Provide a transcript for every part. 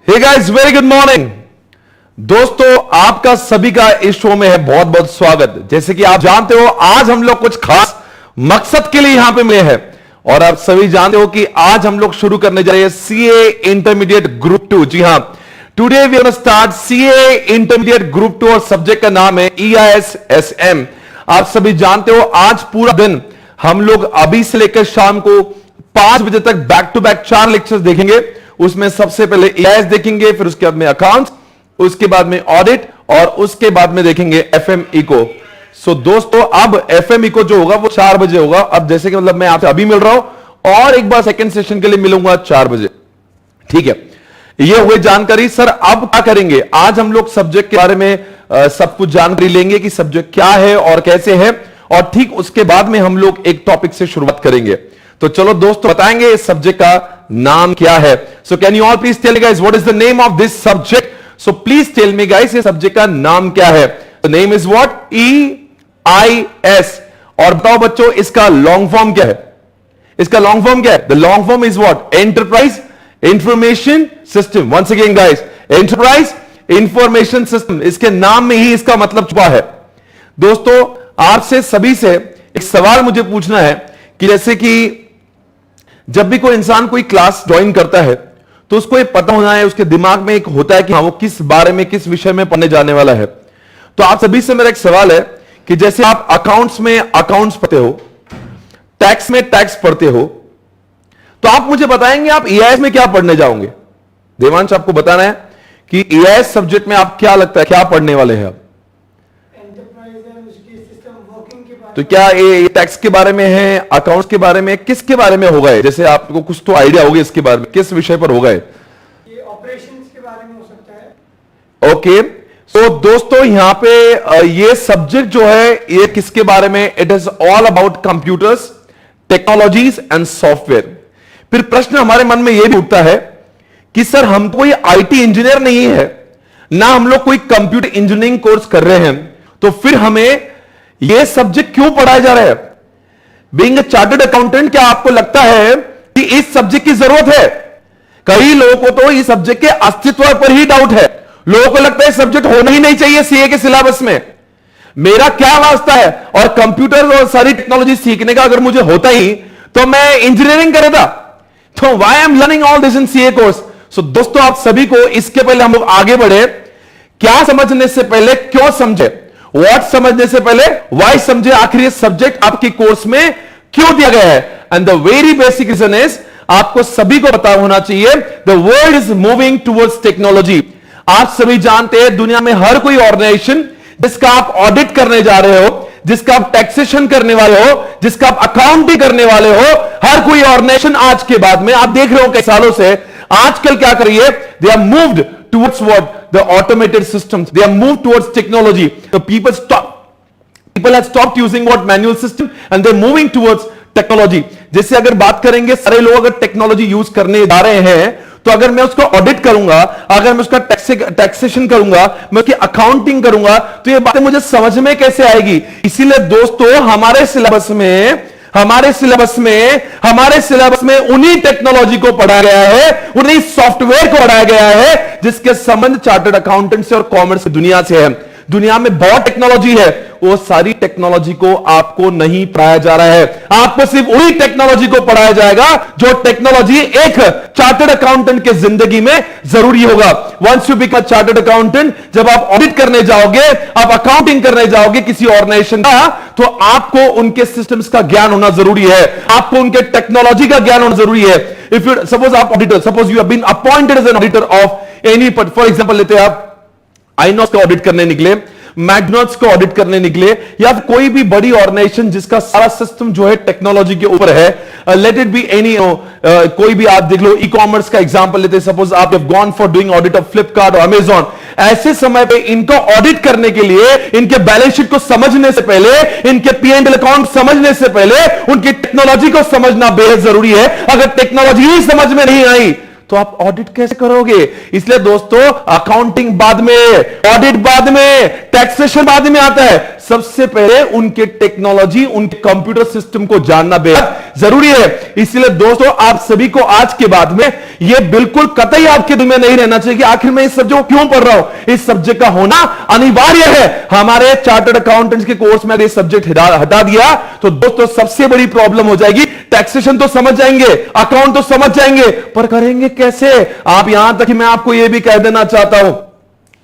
हे guys, very good morning दोस्तों। आपका सभी का इस शो में है बहुत बहुत स्वागत। जैसे कि आप जानते हो, आज हम लोग कुछ खास मकसद के लिए यहां पे मिले हैं और आप सभी जानते हो कि आज हम लोग शुरू करने जा रहे हैं सीए इंटरमीडिएट ग्रुप 2। जी हां, today we gonna start CA intermediate group 2 और सब्जेक्ट का नाम है EISSM। आप सभी जानते हो, आज पूरा दिन हम लोग अभी से लेकर शाम को 5 बजे तक बैक टू बैक 4 लेक्चर्स देखेंगे। उसमें सबसे पहले EIS देखेंगे, फिर उसके बाद में अकाउंट्स, उसके बाद में ऑडिट और उसके बाद में देखेंगे FM इको। सो दोस्तों, अब FM इको जो होगा वो 4 बजे होगा। अब जैसे कि मतलब मैं आपसे अभी मिल रहा हूं और एक बार सेकंड सेशन के लिए मिलूंगा 4 बजे। ठीक है, ये हुई जानकारी। सर अब क्या करेंगे? आज हम लोग सब्जेक्ट के बारे में सब कुछ जानकारी लेंगे कि सब्जेक्ट क्या है और कैसे है, और ठीक उसके बाद में हम लोग एक टॉपिक से शुरुआत करेंगे। तो चलो दोस्तों, बताएंगे इस सब्जेक्ट का नाम क्या है। So can you all please tell me guys what is the name of this subject? So please tell me guys, ये सब्जेक्ट का नाम क्या है? The name is what? EIS। और बताओ बच्चों, इसका लॉन्ग फॉर्म क्या है? इसका लॉन्ग फॉर्म क्या है? The long form is what? Enterprise information system. Once again guys, enterprise information system, इसके नाम में ही इसका मतलब छुपा है। दोस्तों, आपसे सभी से एक सवाल मुझे पूछना है कि जैसे कि जब भी कोई इंसान कोई क्लास ज्वाइन करता है तो उसको ये पता होना है, उसके दिमाग में एक होता है कि हाँ वो किस बारे में, किस विषय में पढ़ने जाने वाला है। तो आप सभी से मेरा एक सवाल है कि जैसे आप अकाउंट्स में अकाउंट्स पढ़ते हो, टैक्स में टैक्स पढ़ते हो, तो आप मुझे बताएंगे आप EIS में क्या पढ़ने जाओगे? देवांश, आपको बताना है कि EIS सब्जेक्ट में आप क्या लगता है क्या पढ़ने वाले हैं आप? तो क्या ये टैक्स के बारे में है, अकाउंट्स के बारे में, किसके बारे में होगा? जैसे आपको कुछ तो आइडिया होगा इसके बारे में, किस विषय पर होगा? ये ऑपरेशंस के बारे में हो सकता है। ओके, तो दोस्तों यहां पे ये सब्जेक्ट जो है ये किसके बारे में? It is all about computers, technologies and software. फिर प्रश्न हमारे मन में यह भी उठता है कि सर हम कोई IT इंजीनियर नहीं है ना, हम लोग कोई कंप्यूटर इंजीनियरिंग कोर्स कर रहे हैं, तो फिर हमें यह सब्जेक्ट क्यों पढ़ाया जा रहा है? बीइंग अ चार्टर्ड अकाउंटेंट, क्या आपको लगता है कि इस सब्जेक्ट की जरूरत है? कई लोगों को तो इस सब्जेक्ट के अस्तित्व पर ही डाउट है। लोगों को लगता है सब्जेक्ट होना ही नहीं चाहिए सीए के सिलेबस में। मेरा क्या वास्ता है? और कंप्यूटर और सारी टेक्नोलॉजी सीखने का अगर मुझे होता ही तो मैं इंजीनियरिंग करता। तो why I am learning all this in CA course? So दोस्तों, आप सभी को इसके पहले हम लोग आगे बढ़े, क्या समझने से पहले क्यों समझे, व्हाट समझने से पहले व्हाई समझे, आखिर ये सब्जेक्ट आपकी कोर्स में क्यों दिया गया है। And the very basic reason is, आपको सभी को पता होना चाहिए, the world is moving towards technology. आप सभी जानते हैं दुनिया में हर कोई ऑर्गेनाइजेशन जिसका आप ऑडिट करने जा रहे हो, जिसका आप टैक्सेशन करने वाले हो, जिसका आप अकाउंटिंग करने वाले हो, हर कोई ऑर्गेनाइजेशन आज के बाद में, आप देख रहे हो कई सालों से आजकल क्या करिए, they are moved towards what? The automated systems. They are moved towards technology. The people have stopped using what? Manual system, and they're moving towards technology. जैसे अगर बात करेंगे, सारे लोग अगर टेक्नोलॉजी यूज करने जा रहे हैं, तो अगर मैं उसको ऑडिट करूंगा, अगर मैं उसका टैक्सेशन करूंगा, मैं उसकी अकाउंटिंग करूंगा, तो ये बातें मुझे समझ में कैसे आएगी? इसीलिए दोस्तों, हमारे सिलेबस में उन्हीं टेक्नोलॉजी को पढ़ाया गया है, उन्हीं सॉफ्टवेयर को पढ़ाया गया है जिसके संबंध चार्टर्ड अकाउंटेंट से और कॉमर्स दुनिया से है। दुनिया में बहुत टेक्नोलॉजी है, वो सारी टेक्नोलॉजी को आपको नहीं पढ़ाया जा रहा है। आपको सिर्फ वही टेक्नोलॉजी को पढ़ाया जाएगा जो टेक्नोलॉजी एक चार्टर्ड अकाउंटेंट के जिंदगी में जरूरी होगा। Once you become chartered accountant, जब आप ऑडिट करने जाओगे, आप अकाउंटिंग करने जाओगे किसी ऑर्गेनाइजेशन का, तो आपको उनके सिस्टम्स का ज्ञान होना जरूरी है, आपको उनके टेक्नोलॉजी का ज्ञान होना जरूरी है। इफ यू सपोज आप auditor, suppose you have been appointed as an auditor of any, for example लेते हैं आप आइनॉक्स को ऑडिट करने निकले, मैकडॉनल्ड्स को ऑडिट करने निकले, या कोई भी बड़ी ऑर्गेनाइजेशन जिसका सारा सिस्टम जो है टेक्नोलॉजी के ऊपर है, लेट इट बी एनी, कोई भी आप देख लो, ई कॉमर्स का एग्जांपल लेते हैं, सपोज आप have gone for doing audit of Flipkart और अमेजॉन। ऐसे समय पे इनको ऑडिट करने के लिए, इनके बैलेंस शीट को समझने से पहले, इनके P&L अकाउंट समझने से पहले, उनकी टेक्नोलॉजी को समझना बेहद जरूरी है। अगर टेक्नोलॉजी ही समझ में नहीं आई तो आप ऑडिट कैसे करोगे? इसलिए दोस्तों अकाउंटिंग बाद में, ऑडिट बाद में, टैक्सेशन बाद में आता है। सबसे पहले उनके टेक्नोलॉजी, उनके कंप्यूटर सिस्टम को जानना बेहद जरूरी है। इसलिए दोस्तों आप सभी को आज के बाद में यह बिल्कुल कतई आपके दिल में नहीं रहना चाहिए कि आखिर मैं इस सब्जेक्ट को क्यों पढ़ रहा हूं। इस सब्जेक्ट का होना अनिवार्य है। हमारे चार्टर्ड अकाउंटेंट्स के कोर्स में अगर सब्जेक्ट हटा दिया तो दोस्तों सबसे बड़ी प्रॉब्लम हो जाएगी। टैक्सेशन तो समझ जाएंगे, अकाउंट तो समझ जाएंगे, पर करेंगे कैसे? आप यहां तक कि मैं आपको यह भी कह देना चाहता हूं,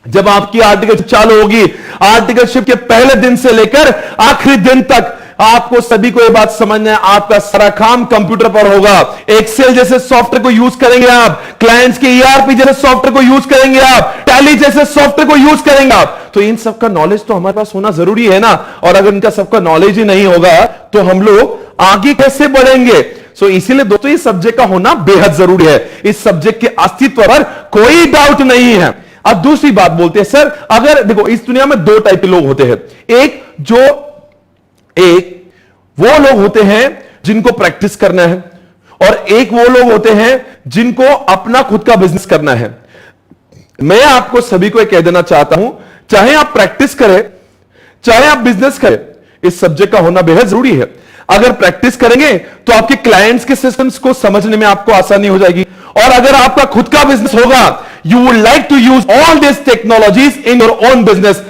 जब आपकी आर्टिकलशिप चालू होगी, आर्टिकलशिप के पहले दिन से लेकर आखिरी दिन तक आपको सभी को यह बात समझना है, आपका सारा काम कंप्यूटर पर होगा। एक्सेल जैसे सॉफ्टवेयर को यूज करेंगे आप, क्लाइंट्स के ईआरपी जैसे सॉफ्टवेयर को यूज करेंगे आप, टैली जैसे सॉफ्टवेयर को यूज करेंगे आप। तो इन सबका नॉलेज तो हमारे पास होना जरूरी है ना। और अगर इनका सबका नॉलेज ही नहीं होगा तो हम लोग आगे कैसे बढ़ेंगे? सो इसीलिए दोस्तों इस सब्जेक्ट का होना बेहद जरूरी है। इस सब्जेक्ट के अस्तित्व पर कोई डाउट नहीं है। अब दूसरी बात बोलते हैं, सर अगर देखो इस दुनिया में दो टाइप के लोग होते हैं। एक वो लोग होते हैं जिनको प्रैक्टिस करना है, और एक वो लोग होते हैं जिनको अपना खुद का बिजनेस करना है। मैं आपको सभी को कह देना चाहता हूं, चाहे आप प्रैक्टिस करें चाहे आप बिजनेस करें, इस सब्जेक्ट का होना बेहद जरूरी है। अगर प्रैक्टिस करेंगे तो आपके क्लाइंट्स के सिस्टम्स को समझने में आपको आसानी हो जाएगी, और अगर आपका खुद का बिजनेस होगा, you would like to use all this technologies in your own business.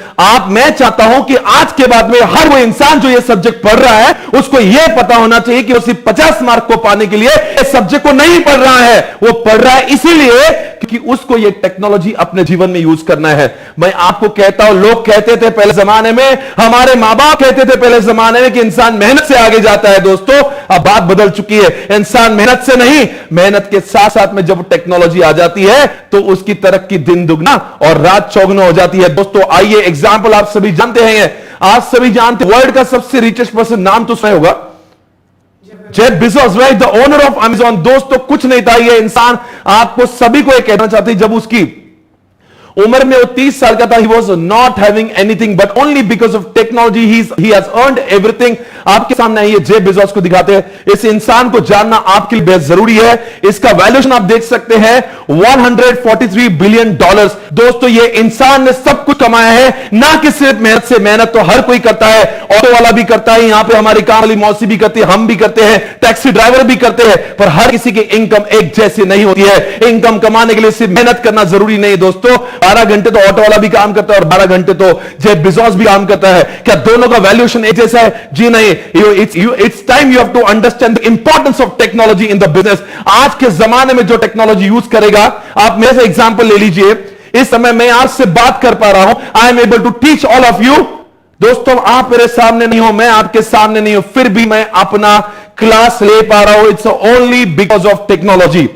मैं चाहता हूं कि आज के बाद में हर वो इंसान जो ये सब्जेक्ट पढ़ रहा है उसको यह पता होना चाहिए कि वो सिर्फ 50 मार्क को पाने के लिए इस सब्जेक्ट को नहीं पढ़ रहा है, वो पढ़ रहा है इसीलिए क्योंकि उसको ये टेक्नोलॉजी अपने जीवन में यूज करना है। मैं आपको कहता हूं, लोग कहते थे पहले जमाने में, हमारे मां बाप कहते थे पहले जमाने में कि इंसान मेहनत से आगे जाता है। दोस्तों अब बात बदल चुकी है। इंसान मेहनत से नहीं, मेहनत के साथ साथ में जब टेक्नोलॉजी आ जाती है तो उसकी तरक्की दिन दुगना और रात चौगुना हो जाती है। दोस्तों आइए एग्जाम्पल आप सभी जानते हैं, आप सभी जानते वर्ल्ड का सबसे रिचेस्ट पर्सन नाम तो सुना होगा, Jeff Bezos, right, the owner of Amazon. दोस्तों कुछ नहीं था ये इंसान, आपको सभी को यह कहना चाहते हैं, जब उसकी उम्र में वो 30 साल का था, he was not having anything but only because of technology he has earned everything. आपके सामने आइए जेफ बेजोस को दिखाते हैं। इस इंसान को जानना आपके लिए बेहद जरूरी है। इसका वैल्यूएशन आप देख सकते हैं $143 बिलियन। दोस्तों ये इंसान ने सब कुछ कमाया है, ना कि सिर्फ मेहनत से। मेहनत तो हर कोई करता है, ऑटो वाला भी करता है, यहां पे हमारी काम वाली मौसी भी करती है, हम भी करते हैं, टैक्सी ड्राइवर भी करते हैं, पर हर किसी की इनकम एक जैसी नहीं होती है। इनकम कमाने के लिए सिर्फ मेहनत करना जरूरी नहीं दोस्तों। 12 घंटे तो ऑटो वाला भी काम करता है और 12 घंटे तो जेफ बेजोस भी काम करता है। क्या दोनों का वैल्यूएशन एक जैसा है? जी नहीं। It's time you have to understand the importance of technology in the business. आज के जमाने में जो टेक्नोलॉजी यूज करेगा, आप मेरे से एग्जांपल ले लीजिए। इस समय मैं आपसे बात कर पा रहा हूं, I am able to teach all of you. दोस्तों आप मेरे सामने नहीं हो, मैं आपके सामने नहीं हूं, फिर भी मैं अपना क्लास ले पा रहा हूं। It's only because of technology.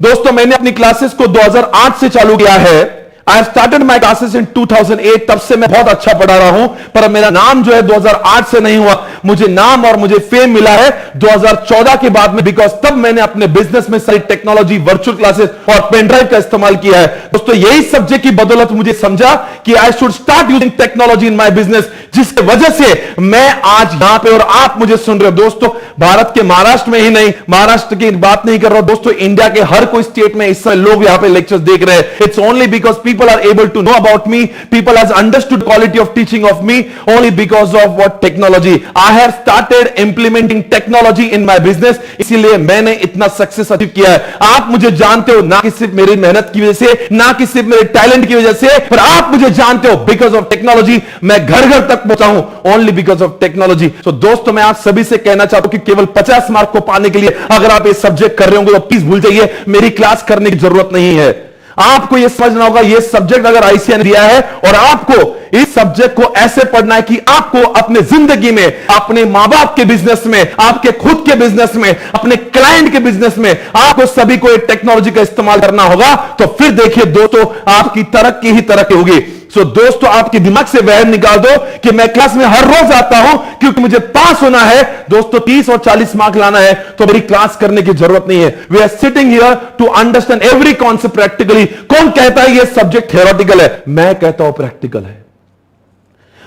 दोस्तों मैंने अपनी क्लासेस को 2008 से चालू किया है। I have started my classes in 2008। तब से मैं बहुत अच्छा पढ़ा रहा हूं, पर मेरा नाम जो है 2008 से नहीं हुआ। मुझे नाम और मुझे फेम मिला है 2014 के बाद में, बिकॉज तब मैंने अपने बिजनेस में सारी टेक्नोलॉजी, वर्चुअल क्लासेस और पेन ड्राइव का इस्तेमाल किया है। दोस्तों यही सब्जेक्ट की बदौलत मुझे समझा कि I should start using technology in my business, जिसकी वजह से मैं आज यहां पे और आप मुझे सुन रहे हो। दोस्तों भारत के महाराष्ट्र में ही नहीं, महाराष्ट्र की बात नहीं कर रहा हूं दोस्तों, इंडिया के हर कोई स्टेट में इस समय लोग यहां पे लेक्चर्स देख रहे हैं। It's only because people are able to know about me, people has understood quality of teaching of me only because of what technology. I have started implementing technology in my business, इसीलिए मैंने इतना success achieve किया है। आप मुझे जानते हो ना कि सिर्फ मेरी मेहनत की वजह से, ना कि सिर्फ मेरे टैलेंट की वजह से, पर आप मुझे जानते हो बिकॉज ऑफ टेक्नोलॉजी। मैं घर घर तक पहुंचा हूं ओनली बिकॉज ऑफ टेक्नोलॉजी। तो दोस्तों मैं आप सभी से कहना चाहता हूं कि केवल 50 मार्क को पाने के लिए अगर आप ये सब्जेक्ट कर रहे होंगे तो प्लीज भूल जाइए, मेरी क्लास करने की जरूरत नहीं है। आपको यह समझना होगा, यह सब्जेक्ट अगर आईसीएआई ने दिया है और आपको इस सब्जेक्ट को ऐसे पढ़ना है कि आपको अपने जिंदगी में, अपने मां बाप के बिजनेस में, आपके खुद के बिजनेस में, अपने क्लाइंट के बिजनेस में आपको सभी को एक टेक्नोलॉजी का इस्तेमाल करना होगा। तो फिर देखिए दोस्तों आपकी तरक्की ही तरक्की होगी। सो दोस्तों आपके दिमाग से वहम निकाल दो कि मैं क्लास में हर रोज आता हूं क्योंकि मुझे पास होना है। दोस्तों 30 और 40 मार्क लाना है तो मेरी क्लास करने की जरूरत नहीं है। We are sitting here to understand every concept practically. कौन कहता है ये सब्जेक्ट थियोरेटिकल है? मैं कहता हूं प्रैक्टिकल है,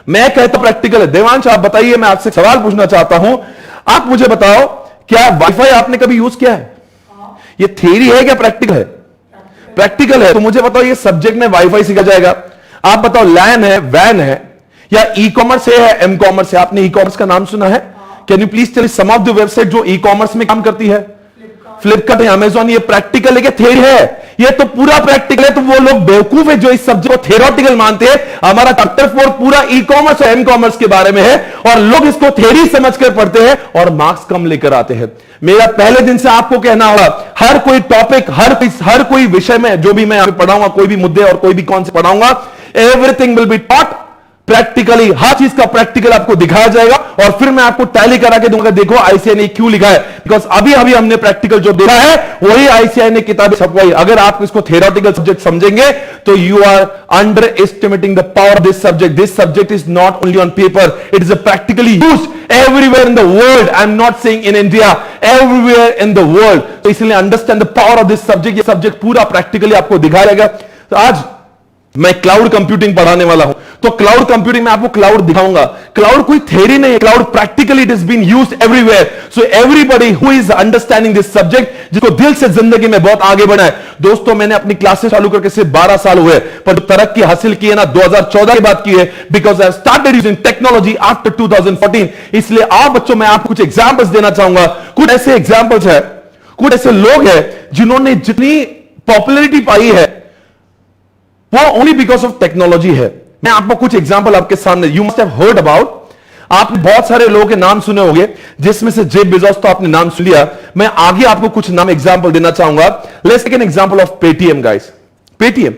मैं कहता हूं प्रैक्टिकल है। देवांश आप बताइए, मैं आपसे सवाल पूछना चाहता हूं, आप मुझे बताओ क्या वाईफाई आपने कभी यूज किया है? ये थियरी है क्या प्रैक्टिकल है? प्रैक्टिकल है। तो मुझे बताओ ये सब्जेक्ट में वाईफाई सीखा जाएगा? आप बताओ लैन है, वैन है, या ई कॉमर्स है, एम कॉमर्स है? आपने ई कॉमर्स का नाम सुना है? Can you please tell some of the website जो ई कॉमर्स में काम करती है? फ्लिपकार्ट है, अमेजॉन। ये प्रैक्टिकल है क्या थियरी है? ये तो पूरा प्रैक्टिकल है। तो वो लोग बेवकूफ है जो इस सब्जेक्ट को थ्योरेटिकल मानते हैं। हमारा चैप्टर 4 पूरा ई कॉमर्स और एम कॉमर्स के बारे में है, और लोग इसको थ्योरी समझकर पढ़ते हैं और मार्क्स कम लेकर आते हैं। मेरा पहले दिन से आपको कहना होगा, हर कोई टॉपिक, हर कोई विषय में जो भी मैं पढ़ाऊंगा, कोई भी मुद्दे और कोई भी कॉन्सेप्ट पढ़ाऊंगा, everything will be taught practically. हर चीज का प्रैक्टिकल आपको दिखाया जाएगा, और फिर मैं आपको टैली करा के दूंगा। देखो आईसीआई ने क्यों लिखा है, बिकॉज अभी हमने प्रैक्टिकल जो देखा है वही आईसीआई ने किताबें छपवाई। अगर आप इसको थ्योरेटिकल सब्जेक्ट समझेंगे तो you are under estimating the power of this subject. This subject is not only on paper, it is practically used everywhere in the world. I am not saying in India, everywhere in the world. तो इसलिए understand the power of this subject. ये subject पूरा practically आपको दिखाया जाएगा। तो आज मैं क्लाउड कंप्यूटिंग पढ़ाने वाला हूं, तो क्लाउड कंप्यूटिंग में आपको क्लाउड दिखाऊंगा। क्लाउड कोई थ्योरी नहीं है, cloud practically it is been used everywhere. So everybody who is understanding this subject, जिसको दिल से जिंदगी में बहुत आगे बढ़ा है। दोस्तों मैंने अपनी क्लासेस चालू करके सिर्फ 12 साल हुए, पर तरक्की हासिल की है ना 2014 की बात की है, because I started using technology after 2014। इसलिए आप बच्चों मैं आपको कुछ एग्जांपल्स देना चाहूंगा। कुछ ऐसे एग्जांपल्स है, कुछ ऐसे लोग हैं जिन्होंने जितनी पॉपुलैरिटी पाई है वो ओनली बिकॉज ऑफ टेक्नोलॉजी है। मैं आपको कुछ एग्जांपल आपके सामने, you must have heard about, आपने बहुत सारे लोगों के नाम सुने होंगे, जिसमें से जेफ बेजोस तो आपने नाम सुन लिया। मैं आगे आपको कुछ नाम एग्जांपल देना चाहूंगा। Let's take an example of Paytm guys. Paytm,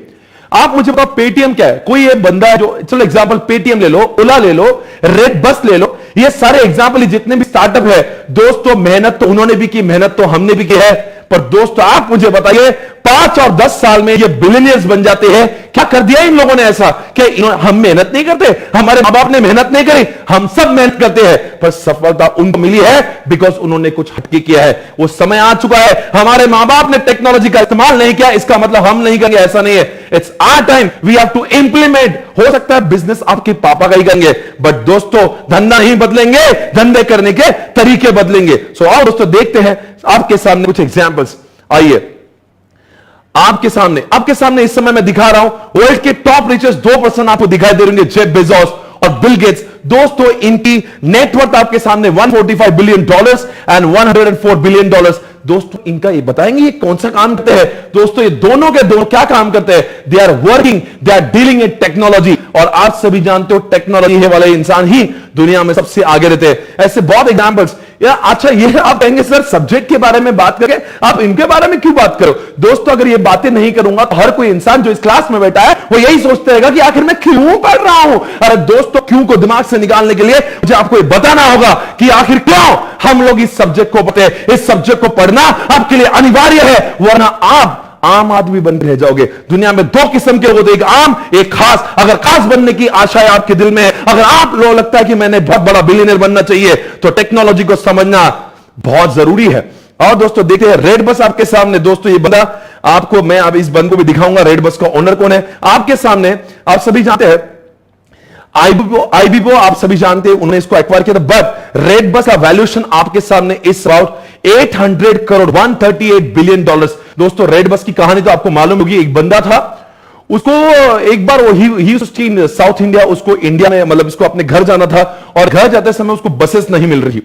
आप मुझे बताओ पेटीएम क्या है? कोई एक बंदा है जो, चलो एग्जांपल पेटीएम ले लो, ओला ले लो, रेड बस ले लो, ये सारे एग्जांपल जितने भी स्टार्टअप है दोस्तों, मेहनत तो उन्होंने भी की, मेहनत तो हमने भी की है। पर दोस्तों आप मुझे बताइए 5 और 10 साल में ये बिलियनियर्स बन जाते हैं। क्या कर दिया इन लोगों ने ऐसा कि हम मेहनत नहीं करते, हमारे मां बाप ने मेहनत नहीं करी, हम सब मेहनत करते हैं, पर सफलता उनको मिली है बिकॉज उन्होंने कुछ हटके किया है। वो समय आ चुका है, हमारे मां बाप ने टेक्नोलॉजी का इस्तेमाल नहीं किया, इसका मतलब हम नहीं करेंगे, ऐसा नहीं है। It's our time, we have to implement. हो सकता है बिजनेस आपके पापा का ही करेंगे, बट दोस्तों धंधा नहीं बदलेंगे, धंधे करने के तरीके बदलेंगे। सो आओ दोस्तों देखते हैं आपके सामने कुछ एग्जांपल्स। आइए आपके सामने इस समय मैं दिखा रहा हूं वर्ल्ड के टॉप रिचेस्ट 2% आपको दिखाई दे रहे हैं, जेफ बेजोस और बिल गेट्स। दोस्तों इनकी नेटवर्थ आपके सामने $145 बिलियन एंड $104 बिलियन। दोस्तों इनका ये बताएंगे ये कौन सा काम करते हैं? दोस्तों ये दोनों के दोनों क्या काम करते हैं? They are working, they are dealing in technology. और आप सभी जानते हो टेक्नोलॉजी वाले इंसान ही दुनिया में सबसे आगे रहते हैं। ऐसे बहुत एग्जांपल्स। अच्छा ये आप कहेंगे सर सब्जेक्ट के बारे में बात करके आप इनके बारे में क्यों बात करो? दोस्तों अगर ये बातें नहीं करूंगा तो हर कोई इंसान जो इस क्लास में बैठा है वो यही सोचता रहेगा कि आखिर मैं क्यों पढ़ रहा हूं। अरे दोस्तों क्यों को दिमाग से निकालने के लिए मुझे आपको ये बताना होगा कि आखिर क्यों हम लोग इस सब्जेक्ट को पढ़ते हैं। इस सब्जेक्ट को पढ़ना आपके लिए अनिवार्य है, वरना आप आम आदमी बन रह जाओगे। दुनिया में 2 किस्म के लोग होते हैं, एक आम एक खास। अगर खास बनने की आशा है आपके दिल में, अगर आप लोग लगता है कि मैंने बहुत बड़ा बिलियनर बनना चाहिए, तो टेक्नोलॉजी को समझना बहुत जरूरी है। और दोस्तों देखते हैं रेड बस आपके सामने। दोस्तों ये बंदा आपको, मैं अब इस बंद को भी दिखाऊंगा, रेड बस का ओनर कौन है आपके सामने। आप सभी जानते हैं आईबीबो आप सभी जानते हैं, उन्होंने इसको एक्वायर किया था। बट रेड बस का वैल्यूएशन आपके सामने इस अबाउट 800 करोड़ $138 बिलियन। दोस्तों रेड बस की कहानी तो आपको मालूम होगी। एक बंदा था, उसको एक बार वो ही साउथ इंडिया, उसको इंडिया में मतलब इसको अपने घर जाना था, और घर जाते समय उसको बसेस नहीं मिल रही।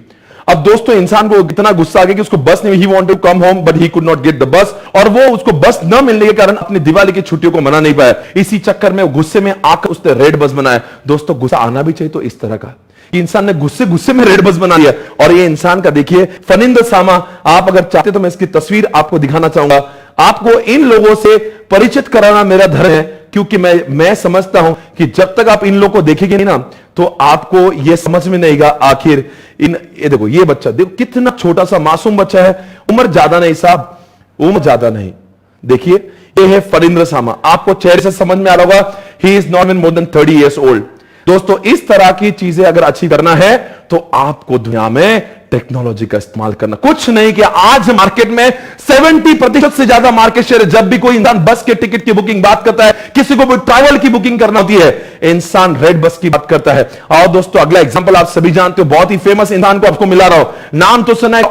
अब दोस्तों इंसान को कितना गुस्सा आ गया कि उसको बस नहीं, he wanted to come home but he could not get the bus, और वो उसको बस न मिलने के कारण अपनी दिवाली की छुट्टियों को मना नहीं पाया। इसी चक्कर में गुस्से में आकर उसने रेड बस बनाया। दोस्तों गुस्सा आना भी चाहिए तो इस तरह का, इंसान ने गुस्से में रेड बस बना लिया। और ये इंसान का देखिए फनिंदर सामा, आप अगर चाहते तो मैं इसकी तस्वीर आपको दिखाना चाहूंगा। आपको इन लोगों से परिचित कराना मेरा धर्म है, क्योंकि मैं समझता हूं कि जब तक आप इन लोगों को देखेंगे नहीं ना, तो आपको यह समझ में नहीं आएगा आखिर ये देखो ये बच्चा, देखो कितना छोटा सा मासूम बच्चा है, उम्र ज्यादा नहीं साहब, उम्र ज्यादा नहीं। देखिए ये है फरिंद्र सामा, आपको चेहरे से समझ में आ रहा होगा, he is not more than 30 years old। दोस्तों इस तरह की चीजें अगर अचीव करना है तो आपको दुनिया में टेक्नोलॉजी का इस्तेमाल करना। कुछ नहीं कि आज मार्केट में 70% से ज्यादा मार्केट शेयर है। जब भी कोई इंसान बस के टिकट की बुकिंग बात करता है, किसी को भी ट्रैवल की बुकिंग करना होती है, इंसान रेड बस की बात करता है। और दोस्तों अगला एग्जांपल आप सभी जानते हो, बहुत ही फेमस इंसान को आपको मिला रहा हो, नाम तो सुना है,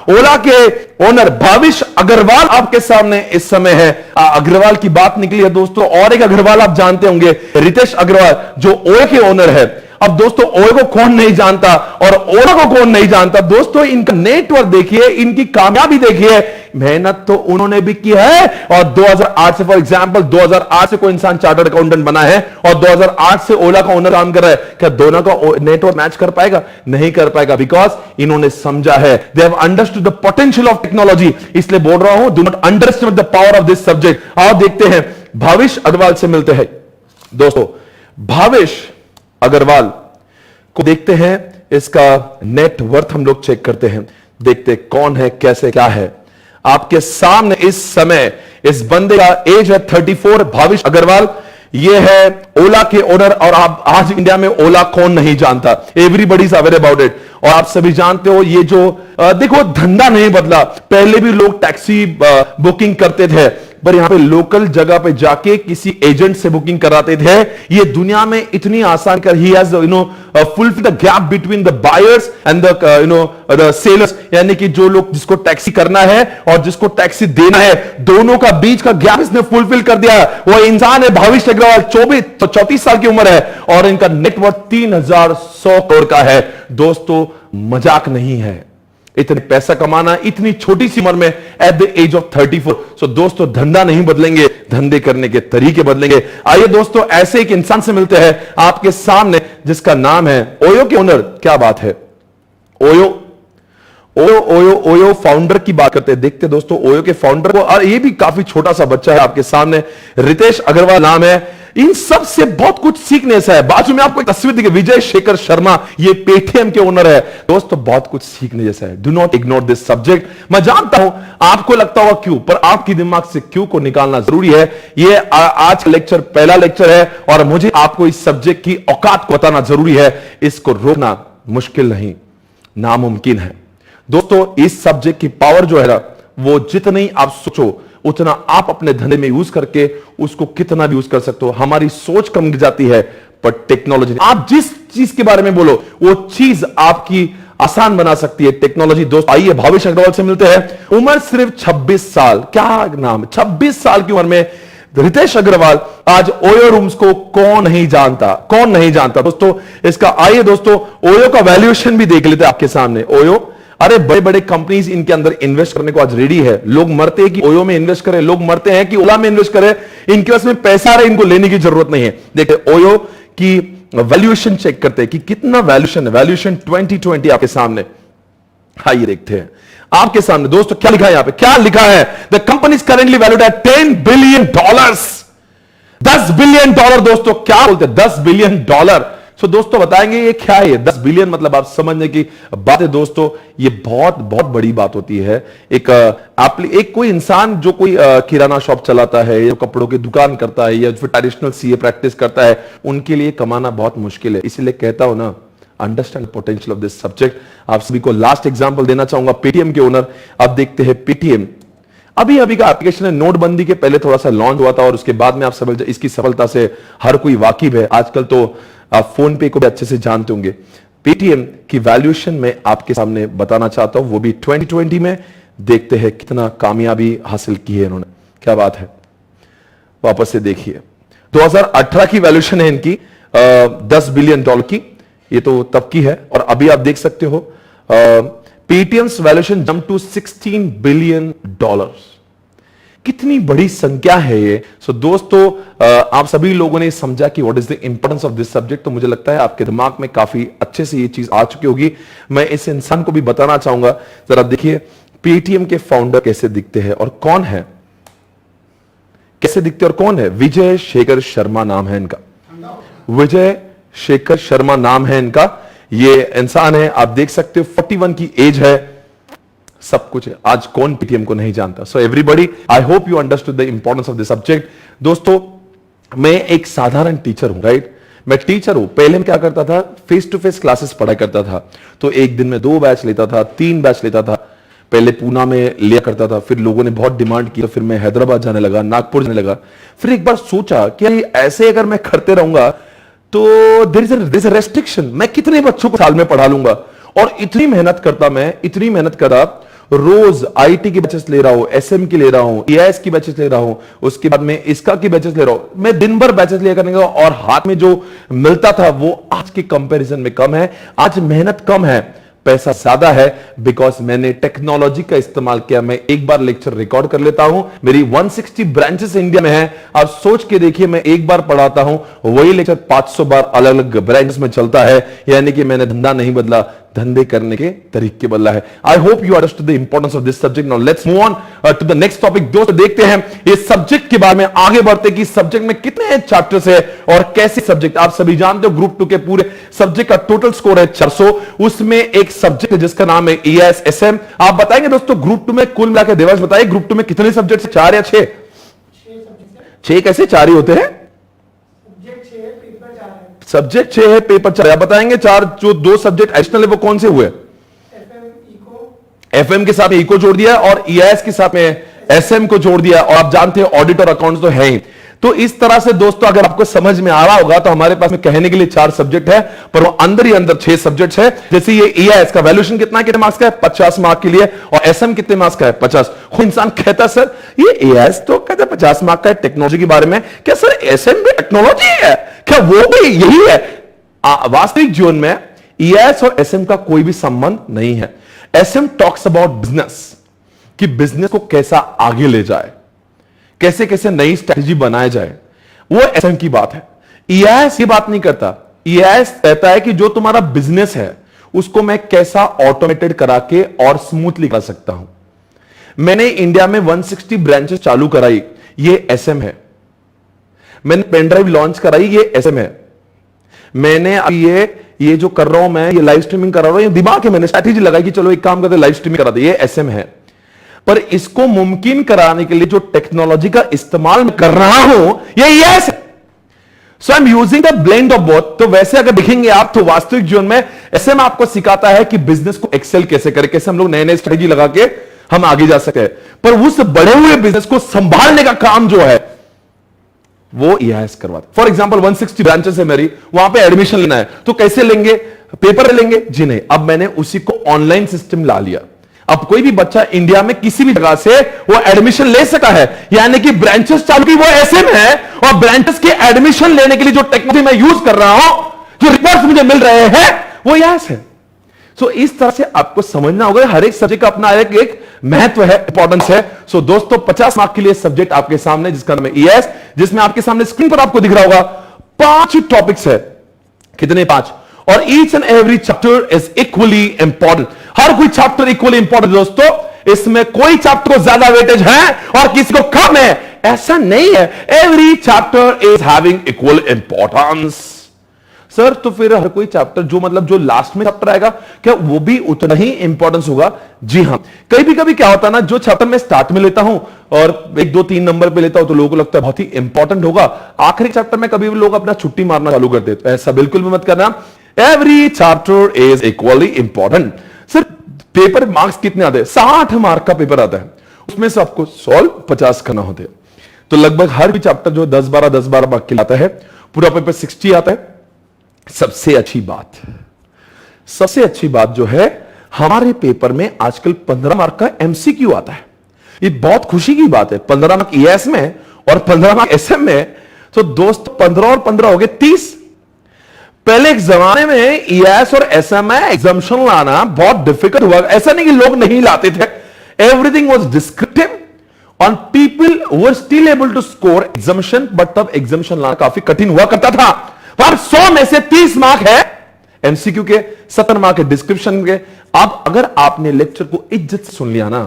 ओला के ओनर भाविश अग्रवाल आपके सामने इस समय है। अग्रवाल की बात निकली है दोस्तों, और एक अग्रवाल आप जानते होंगे, रितेश अग्रवाल, जो ओयो के ओनर है। अब दोस्तों ओयो को कौन नहीं जानता और ओला को कौन नहीं जानता। दोस्तों इनका नेटवर्क देखिए, इनकी कामयाबी देखिए, मेहनत तो उन्होंने भी की है। और 2008 से, फॉर एग्जांपल 2008 से कोई इंसान चार्टर्ड अकाउंटेंट बना है और 2008 से ओला का ओनर काम कर रहा है। क्या दोनों का नेटवर्क मैच कर पाएगा? नहीं कर पाएगा, बिकॉज इन्होंने समझा है, they have understood the potential of technology. इसलिए बोल रहा हूं, do not underestimate the power of this subject. आओ देखते हैं, भाविश अग्रवाल से मिलते हैं। दोस्तों भाविश अग्रवाल को देखते हैं, इसका नेटवर्थ हम लोग चेक करते हैं, देखते कौन है, कैसे क्या है। आपके सामने इस समय इस बंदे का एज है 34, भाविश अग्रवाल। ये है ओला के ओनर। और आप आज इंडिया में ओला कौन नहीं जानता, everybody is aware about it. और आप सभी जानते हो, ये जो देखो धंधा नहीं बदला, पहले भी लोग टैक्सी बुकिंग करते थे, पर यहां पे लोकल जगह पे जाके किसी एजेंट से बुकिंग कराते थे। ये दुनिया में इतनी आसान कर, he has fulfil the gap between the buyers and the sellers, यानी कि जो लोग जिसको टैक्सी करना है और जिसको टैक्सी देना है, दोनों का बीच का गैप इसने फुलफिल कर दिया। वो इंसान है भाविश अग्रवाल, 34 साल की उम्र है और इनका नेटवर्क 3100 करोड़ का है। दोस्तों मजाक नहीं है, इतने पैसा कमाना इतनी छोटी सी उम्र में, एट द एज ऑफ 34। सो दोस्तों धंधा नहीं बदलेंगे, धंधे करने के तरीके बदलेंगे। आइए दोस्तों ऐसे एक इंसान से मिलते हैं आपके सामने, जिसका नाम है ओयो के ओनर। क्या बात है, ओयो फाउंडर की बात करते हैं। देखते दोस्तों ओयो के फाउंडर को, और ये भी काफी छोटा सा बच्चा है आपके सामने, रितेश अग्रवाल नाम है। इन सब से बहुत कुछ सीखने से है। बाजू में आपको एक तस्वीर दिखे, विजय शेखर शर्मा, ये पेटीएम के ओनर है। दोस्तों बहुत कुछ सीखने जैसा है, do not ignore this subject. मैं जानता हूं आपको लगता होगा क्यों, पर आपकी दिमाग से क्यों को निकालना जरूरी है। ये आज का लेक्चर पहला लेक्चर है और मुझे आपको इस सब्जेक्ट की औकात को बताना जरूरी है। इसको रोकना मुश्किल नहीं, नामुमकिन है। दोस्तों इस सब्जेक्ट की पावर जो है ना, वो जितनी आप सोचो उतना आप अपने धंधे में यूज करके उसको कितना भी यूज कर सकते हो। हमारी सोच कम जाती है, पर टेक्नोलॉजी, आप जिस चीज के बारे में बोलो वो चीज आपकी आसान बना सकती है टेक्नोलॉजी। दोस्तों आइए भाविश अग्रवाल से मिलते हैं। उम्र सिर्फ 26 साल, क्या नाम, 26 साल की उम्र में रितेश अग्रवाल। आज ओयो रूम्स को कौन नहीं जानता, कौन नहीं जानता दोस्तों इसका। आइए दोस्तों ओयो का वैल्यूएशन भी देख लेते हैं आपके सामने। ओयो, अरे बड़े बड़े कंपनीज इनके अंदर इन्वेस्ट करने को आज रेडी है। लोग मरते हैं कि ओयो में इन्वेस्ट करें, लोग मरते हैं कि ओला में इन्वेस्ट करें। इनके पास में पैसा आ रहा है, इनको लेने की जरूरत नहीं है। देखिए ओयो की वैल्यूएशन चेक करते हैं कि कितना वैल्यूएशन है। वैल्यूएशन 2020 आपके सामने, आइए देखते हैं आपके सामने। दोस्तों क्या लिखा है यहां पे, क्या लिखा है, the company is currently valued at $10 billion. $10 billion दोस्तों, क्या बोलते हैं, $10 बिलियन। सो दोस्तों बताएंगे ये क्या है। 10 बिलियन मतलब आप समझने की बात है दोस्तों, ये बहुत बहुत बड़ी बात होती है। एक कोई इंसान जो कोई किराना शॉप चलाता है या कपड़ों की दुकान करता है या फिर ट्रेडिशनल सीए प्रैक्टिस करता है, उनके लिए कमाना बहुत मुश्किल है। इसलिए कहता हूं ना, understand potential of this subject. आप सभी को लास्ट एग्जांपल देना चाहूंगा, पेटीएम के ओनर। अब देखते हैं पेटीएम, अभी का एप्लीकेशन है, नोटबंदी के पहले थोड़ा सा लॉन्च हुआ था और उसके बाद में आप सब इसकी सफलता से हर कोई वाकिफ है। आजकल तो आप फोन पे को भी अच्छे से जानते होंगे। पेटीएम की वैल्यूएशन में आपके सामने बताना चाहता हूं, वो भी 2020 में। देखते हैं कितना कामयाबी हासिल की है इन्होंने, क्या बात है। वापस से देखिए, 2018 की वैल्यूएशन है इनकी $10 बिलियन की, ये तो तब की है। और अभी आप देख सकते हो Paytm's valuation jump to $16 billion. कितनी बड़ी संख्या है ये। सो दोस्तों आप सभी लोगों ने समझा कि what is the importance of this subject. तो मुझे लगता है आपके दिमाग में काफी अच्छे से ये चीज आ चुकी होगी। मैं इस इंसान को भी बताना चाहूंगा, जरा देखिए पेटीएम के फाउंडर कैसे दिखते हैं और कौन है, कैसे दिखते और कौन है। विजय शेखर शर्मा नाम है इनका, विजय शेखर शर्मा नाम है इनका। ये इंसान है, आप देख सकते हो 41 की एज है, सब कुछ है। आज कौन पेटीएम को नहीं जानता। So everybody, I hope you understood the importance of this subject. दोस्तों मैं एक साधारण टीचर हूं, राइट। मैं टीचर हूं, पहले मैं क्या करता था, फेस टू फेस क्लासेस पढ़ा करता था, तो एक दिन में 2 बैच लेता था, 3 बैच लेता था। पहले पूना में लिया करता था, फिर लोगों ने बहुत डिमांड की, तो फिर मैं हैदराबाद जाने लगा, नागपुर जाने लगा। फिर एक बार सोचा कि ऐसे अगर मैं करते रहूंगा तो देयर इज अ रेस्ट्रिक्शन, मैं कितने बच्चों को साल में पढ़ा लूंगा। और इतनी मेहनत करता, रोज आईटी की बैचेस ले रहा हूं, एसएम की ले रहा हूं, ईआईएस की बैचेस ले रहा हूं, उसके बाद में इसका की बैचेस ले रहा हूं। मैं दिन भर बैचेस लिया करने का, और हाथ में जो मिलता था वो आज के कंपैरिजन में कम है। आज मेहनत कम है, पैसा ज्यादा है, बिकॉज मैंने टेक्नोलॉजी का इस्तेमाल किया। मैं एक बार लेक्चर रिकॉर्ड कर लेता हूं, मेरी 160 ब्रांचेस इंडिया में है। आप सोच के देखिए, मैं एक बार पढ़ाता हूं, वही लेक्चर 500 बार अलग अलग ब्रांचेस में चलता है। यानी कि मैंने धंधा नहीं बदला, धंधे करने के तरीके बदला है। I hope you understood the importance of this subject. Now let's move on to the next topic. दोस्तों देखते हैं इस सब्जेक्ट के बारे में, आगे बढ़ते कि सब्जेक्ट में कितने चैप्टर्स है और कैसे सब्जेक्ट। आप सभी जानते हो ग्रुप 2 के पूरे सब्जेक्ट का टोटल स्कोर है 400, उसमें एक सब्जेक्ट है जिसका नाम है ईएएस एसएम। आप बताएंगे दोस्तों ग्रुप 2 में कुल मिलाकर, देवांश बताइए ग्रुप 2 में कितने सब्जेक्ट, 4 या 6? 6 कैसे, 4 ही होते हैं। सब्जेक्ट 6 है, पेपर 4 है। आप बताएंगे 4 जो 2 सब्जेक्ट एडिशनल है वो कौन से हुए? एफएम के साथ में इको जोड़ दिया और ईआईएस के साथ में एसएम को जोड़ दिया। और आप जानते हैं ऑडिट और अकाउंट्स तो है ही। तो इस तरह से दोस्तों अगर आपको समझ में आ रहा होगा तो हमारे पास में कहने के लिए 4 सब्जेक्ट है, पर वो अंदर ही अंदर 6 सब्जेक्ट्स है। जैसे ये ईआईएस का वैल्यूएशन कितना, कितने मार्क्स का है? 50 मार्क्स के लिए। और एसएम कितने मार्क्स का है? 50। वो इंसान कहता सर ये ईआईएस तो कहता 50 मार्क्स का है टेक्नोलॉजी के बारे में, क्या सर एसएम भी टेक्नोलॉजी है क्या? वो भी यही है। वास्तविक जीवन में ईआईएस और एसएम का कोई भी संबंध नहीं है। एसएम टॉक्स अबाउट बिजनेस, कि बिजनेस को कैसा आगे ले जाए, कैसे कैसे नई स्ट्रेटजी बनाया जाए, वो एसएम की बात है। ईआईएस ये बात नहीं करता। ईआईएस कहता है कि जो तुम्हारा बिजनेस है उसको मैं कैसा ऑटोमेटेड करा के और स्मूथली कर सकता हूं। मैंने इंडिया में 160 ब्रांचेस चालू कराई, ये एसएम है। मैंने पेनड्राइव लॉन्च कराई, ये एसएम है। मैंने अभी ये जो कर रहा हूं मैं, ये लाइव स्ट्रीमिंग कर रहा हूं, ये दिमाग है, मैंने स्ट्रैटेजी लगाई कि चलो एक काम करते लाइव स्ट्रीमिंग करा दे, ये एसएम है। पर इसको मुमकिन कराने के लिए जो टेक्नोलॉजी का इस्तेमाल मैं कर रहा हूं ये ईआईएस है। So I am using the blend of both. तो वैसे अगर देखेंगे आप तो वास्तविक जीवन में एसएम आपको सिखाता है कि बिजनेस को एक्सेल कैसे करें, कैसे हम लोग नए नए स्ट्रेटेजी लगा के हम आगे जा सकते हैं। पर उस बड़े हुए बिजनेस को संभालने का काम जो है वो ईआईएस करवाता। फॉर एग्जांपल 160 ब्रांचेस है मेरी, वहां पे एडमिशन लेना है तो कैसे लेंगे? पेपर लेंगे जी नहीं, अब मैंने उसी को ऑनलाइन सिस्टम ला लिया। अब कोई भी बच्चा इंडिया में किसी भी जगह से वो एडमिशन ले सका है। यानी कि ब्रांचेस चालू की वो एसएम है, और ब्रांचेस के एडमिशन लेने के लिए जो टेक्नोलॉजी मैं यूज कर रहा हूं, जो रिपोर्ट्स मुझे मिल रहे हैं, वो ईआईएस है। सो इस तरह से आपको समझना होगा, हर एक सब्जेक्ट का अपना एक महत्व है, इंपॉर्टेंस है। सो दोस्तों 50 मार्क के लिए सब्जेक्ट आपके सामने जिसका नाम है ईआईएस, जिसमें आपके सामने स्क्रीन पर आपको दिख रहा होगा 5 टॉपिक्स है। कितने? 5। और each and every chapter is equally important. हर कोई चैप्टर इक्वली इंपॉर्टेंट दोस्तों। इसमें कोई चैप्टर को ज्यादा वेटेज है और किसी को कम है, ऐसा नहीं है। Every chapter is having equal importance. Sir तो फिर हर कोई चैप्टर जो लास्ट में चैप्टर आएगा क्या वो भी उतना ही इंपॉर्टेंस होगा? जी हां। कभी क्या होता है ना, जो चैप्टर मैं स्टार्ट में लेता हूं और 1 2 3 नंबर पे लेता हूं तो लोगों को लगता है बहुत ही इंपॉर्टेंट होगा, आखिरी चैप्टर में कभी भी लोग अपना छुट्टी मारना चालू कर देते हैं। ऐसा बिल्कुल भी मत करना। Every chapter is equally important. Sir paper marks कितने आते हैं? 60 मार्क का पेपर आता है, उसमें से आपको सॉल्व 50 करना होते हैं। तो लगभग हर भी चैप्टर जो 10-12 मार्क के आता है, पूरा पेपर 60 आता है। सबसे अच्छी बात जो है, हमारे पेपर में आजकल 15 मार्क का एमसीक्यू आता है। ये बहुत खुशी की बात है। 15 मार्क ईएएस में और 15 मार्क एसएम में, तो दोस्त 15 और 15 हो गए 30। पहले एक जमाने में ईएएस और एसएम में एग्जाम्शन लाना बहुत डिफिकल्ट हुआ। ऐसा नहीं कि लोग नहीं लाते थे, एवरीथिंग वाज डिस्क्रिप्टिव और people were still able to score exemption, बट तब एग्जाम्शन लाना काफी कठिन हुआ करता था। पर 100 में से 30 मार्क है एमसीक्यू के, 70 मार्क है डिस्क्रिप्शन के। अब अगर आपने लेक्चर को इज्जत से सुन लिया ना,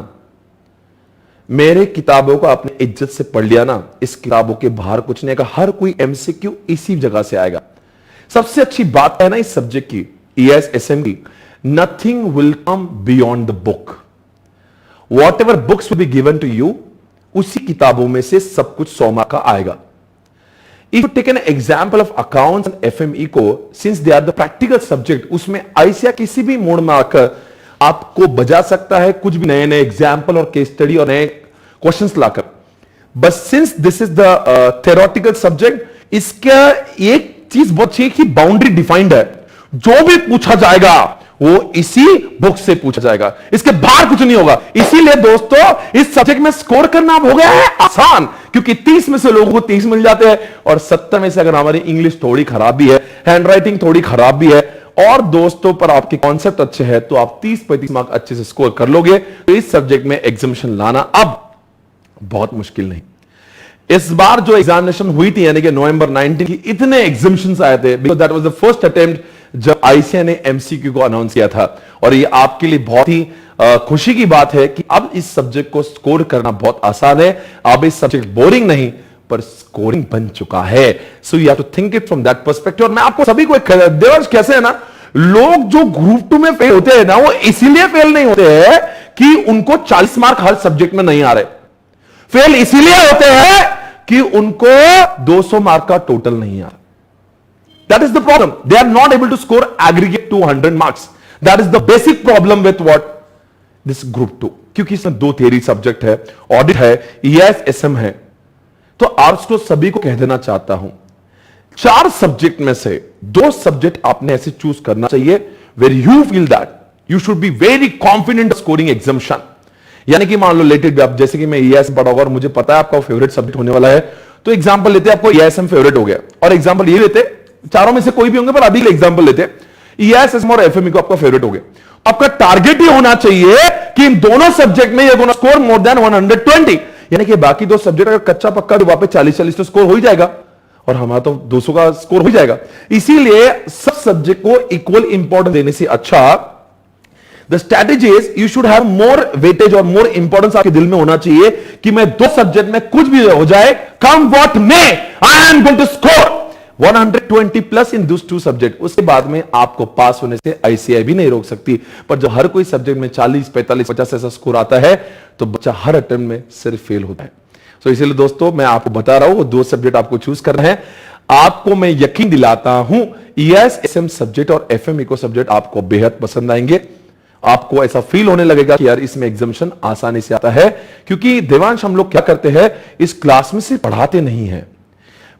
मेरे किताबों को आपने इज्जत से पढ़ लिया ना, इस किताबों के बाहर कुछ नहीं, का हर कोई एमसीक्यू इसी जगह से आएगा। सबसे अच्छी बात है ना इस सब्जेक्ट की, ईएएस एसएम की, nothing will come beyond the book. Whatever books will be given to you, उसी किताबों में से सब कुछ 100 मार्क का आएगा। If you take an example of accounts and FME को, since they are the practical subject, उसमें आईसीए किसी भी मोड में आकर आपको बजा सकता है कुछ भी नए नए एग्जाम्पल और केस स्टडी और नए questions locker. But since this is the theoretical subject, इसका एक चीज बहुत अच्छी है कि बाउंड्री डिफाइंड है। जो भी पूछा जाएगा वो इसी बुक से पूछा जाएगा, इसके बाहर कुछ नहीं होगा। इसीलिए दोस्तों इस सब्जेक्ट में स्कोर करना हो गया है आसान, क्योंकि 30 में से लोगों को 30 मिल जाते हैं और 70 में से अगर हमारी इंग्लिश थोड़ी खराब भी है, हैंड राइटिंग थोड़ी खराब भी है और दोस्तों पर आपके कॉन्सेप्ट अच्छे हैं, तो आप 30-35 मार्क अच्छे से स्कोर कर लोगे। तो इस सब्जेक्ट में एग्जामिनेशन लाना अब बहुत मुश्किल नहीं। इस बार जो एग्जामिनेशन हुई थी यानी कि नवंबर 19 की, इतने एग्जामिशंस आए थे, because that was the first attempt जब आईसीए ने एमसीक्यू को अनाउंस किया था। और ये आपके लिए बहुत ही खुशी की बात है कि अब इस सब्जेक्ट को स्कोर करना बहुत आसान है। अब इस सब्जेक्ट बोरिंग नहीं पर स्कोरिंग बन चुका है। So you have to think it from that perspective. और मैं आपको सभी को देवर्ष कैसे है ना, लोग जो ग्रुप 2 में फेल होते हैं ना, वो इसीलिए फेल नहीं होते हैं कि उनको 40 मार्क हर सब्जेक्ट में नहीं आ रहे। फेल इसीलिए होते हैं कि उनको 200 मार्क का टोटल नहीं आ रहा। That is the problem. They are not able to score aggregate 200 marks. That is the basic problem with what this group 2. क्योंकि इसमें 2 थियरी सब्जेक्ट है, ऑडिट है, ESM है। तो आपको सभी को कह देना चाहता हूं, 4 सब्जेक्ट में से 2 सब्जेक्ट आपने ऐसे चूज करना चाहिए where you feel that you should be very confident scoring exemption। यानी कि मान लो लेटेड आप, जैसे कि मैं ESM पढ़ा और मुझे पता है आपका फेवरेट सब्जेक्ट होने वाला है, तो एग्जांपल लेते आपको ESM फेवरेट हो गया, और एग्जांपल ये लेते, चारों में से कोई भी होंगे पर अभी एग्जांपल लेते, ESM और FME को आपका फेवरेट हो गया। आपका टारगेट ये होना चाहिए कि इन दोनों सब्जेक्ट में ये गोना स्कोर मोर देन 120, यानी कि बाकी 2 सब्जेक्ट अगर कच्चा पक्का तो वहां पे 40-40 तो स्कोर हो ही जाएगा और हमारा तो 200 का स्कोर हो जाएगा। इसीलिए सब सब्जेक्ट को इक्वल इंपॉर्टेंस देने से अच्छा the strategy is you should have more weightage और मोर इंपॉर्टेंस आपके दिल में होना चाहिए कि मैं 2 सब्जेक्ट में कुछ भी हो जाए, come what may, I am going to score 120 plus in this 2 subject. उसके बाद में आपको पास होने से आईसीआई भी नहीं रोक सकती। पर जब हर कोई सब्जेक्ट में 40, 45, 50 ऐसा स्कोर आता है तो बच्चा हर अटेम्प्ट में सिर्फ फेल होता है। तो इसीलिए दोस्तों मैं आपको बता रहा हूं, वो 2 सब्जेक्ट आपको चूज करना है। आपको मैं यकीन दिलाता हूं ESM सब्जेक्ट और FME को सब्जेक्ट आपको बेहद पसंद आएंगे। आपको ऐसा फील होने लगेगा कि यार इसमें एग्जामिनेशन आसानी से आता है, क्योंकि देवांश हम लोग क्या करते हैं, इस क्लास में सिर्फ पढ़ाते नहीं है,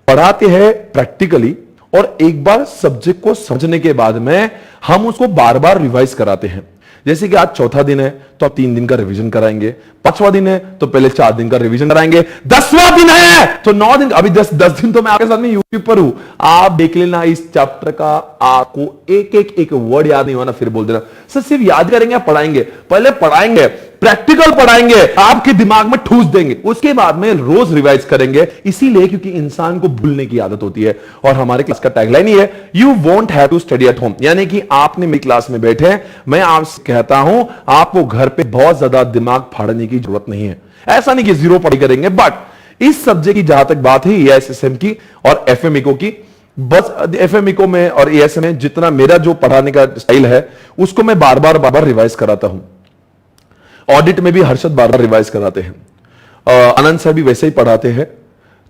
पढ़ाते हैं प्रैक्टिकली, और एक बार सब्जेक्ट को समझने के बाद में हम उसको बार बार रिवाइज कराते हैं। जैसे कि आज 4था दिन है तो आप 3 दिन का रिवीजन कराएंगे, 5वां दिन है तो पहले 4 दिन का रिवीजन कराएंगे, 10वां दिन है तो 9 दिन, अभी 10 दिन तो मैं आपके साथ में यूट्यूब पर हूं, आप देख लेना इस चैप्टर का, आपको एक वर्ड याद नहीं होना फिर बोल देना सर सिर्फ याद करेंगे, आप पढ़ाएंगे, पहले पढ़ाएंगे, प्रैक्टिकल पढ़ाएंगे, आपके दिमाग में ठूस देंगे, उसके बाद में रोज रिवाइज करेंगे। इसीलिए क्योंकि इंसान को भूलने की आदत होती है, और हमारे क्लास का टैगलाइन ही है you won't have to study at home, यानी कि आपने मेरी क्लास में बैठे, मैं आपसे कहता हूं आपको घर पे बहुत ज्यादा दिमाग फाड़ने की जरूरत नहीं है। ऐसा नहीं कि 0 पढ़ाई करेंगे, बट इस सब्जेक्ट की जहां तक बात है ESM की और FME की, बस FME को मैं और ESM में जितना मेरा जो पढ़ाने का स्टाइल है उसको मैं बार बार रिवाइज कराता हूं। ऑडिट में भी हर्षद बार बार रिवाइज कराते हैं, आनंद सर भी वैसे ही पढ़ाते हैं।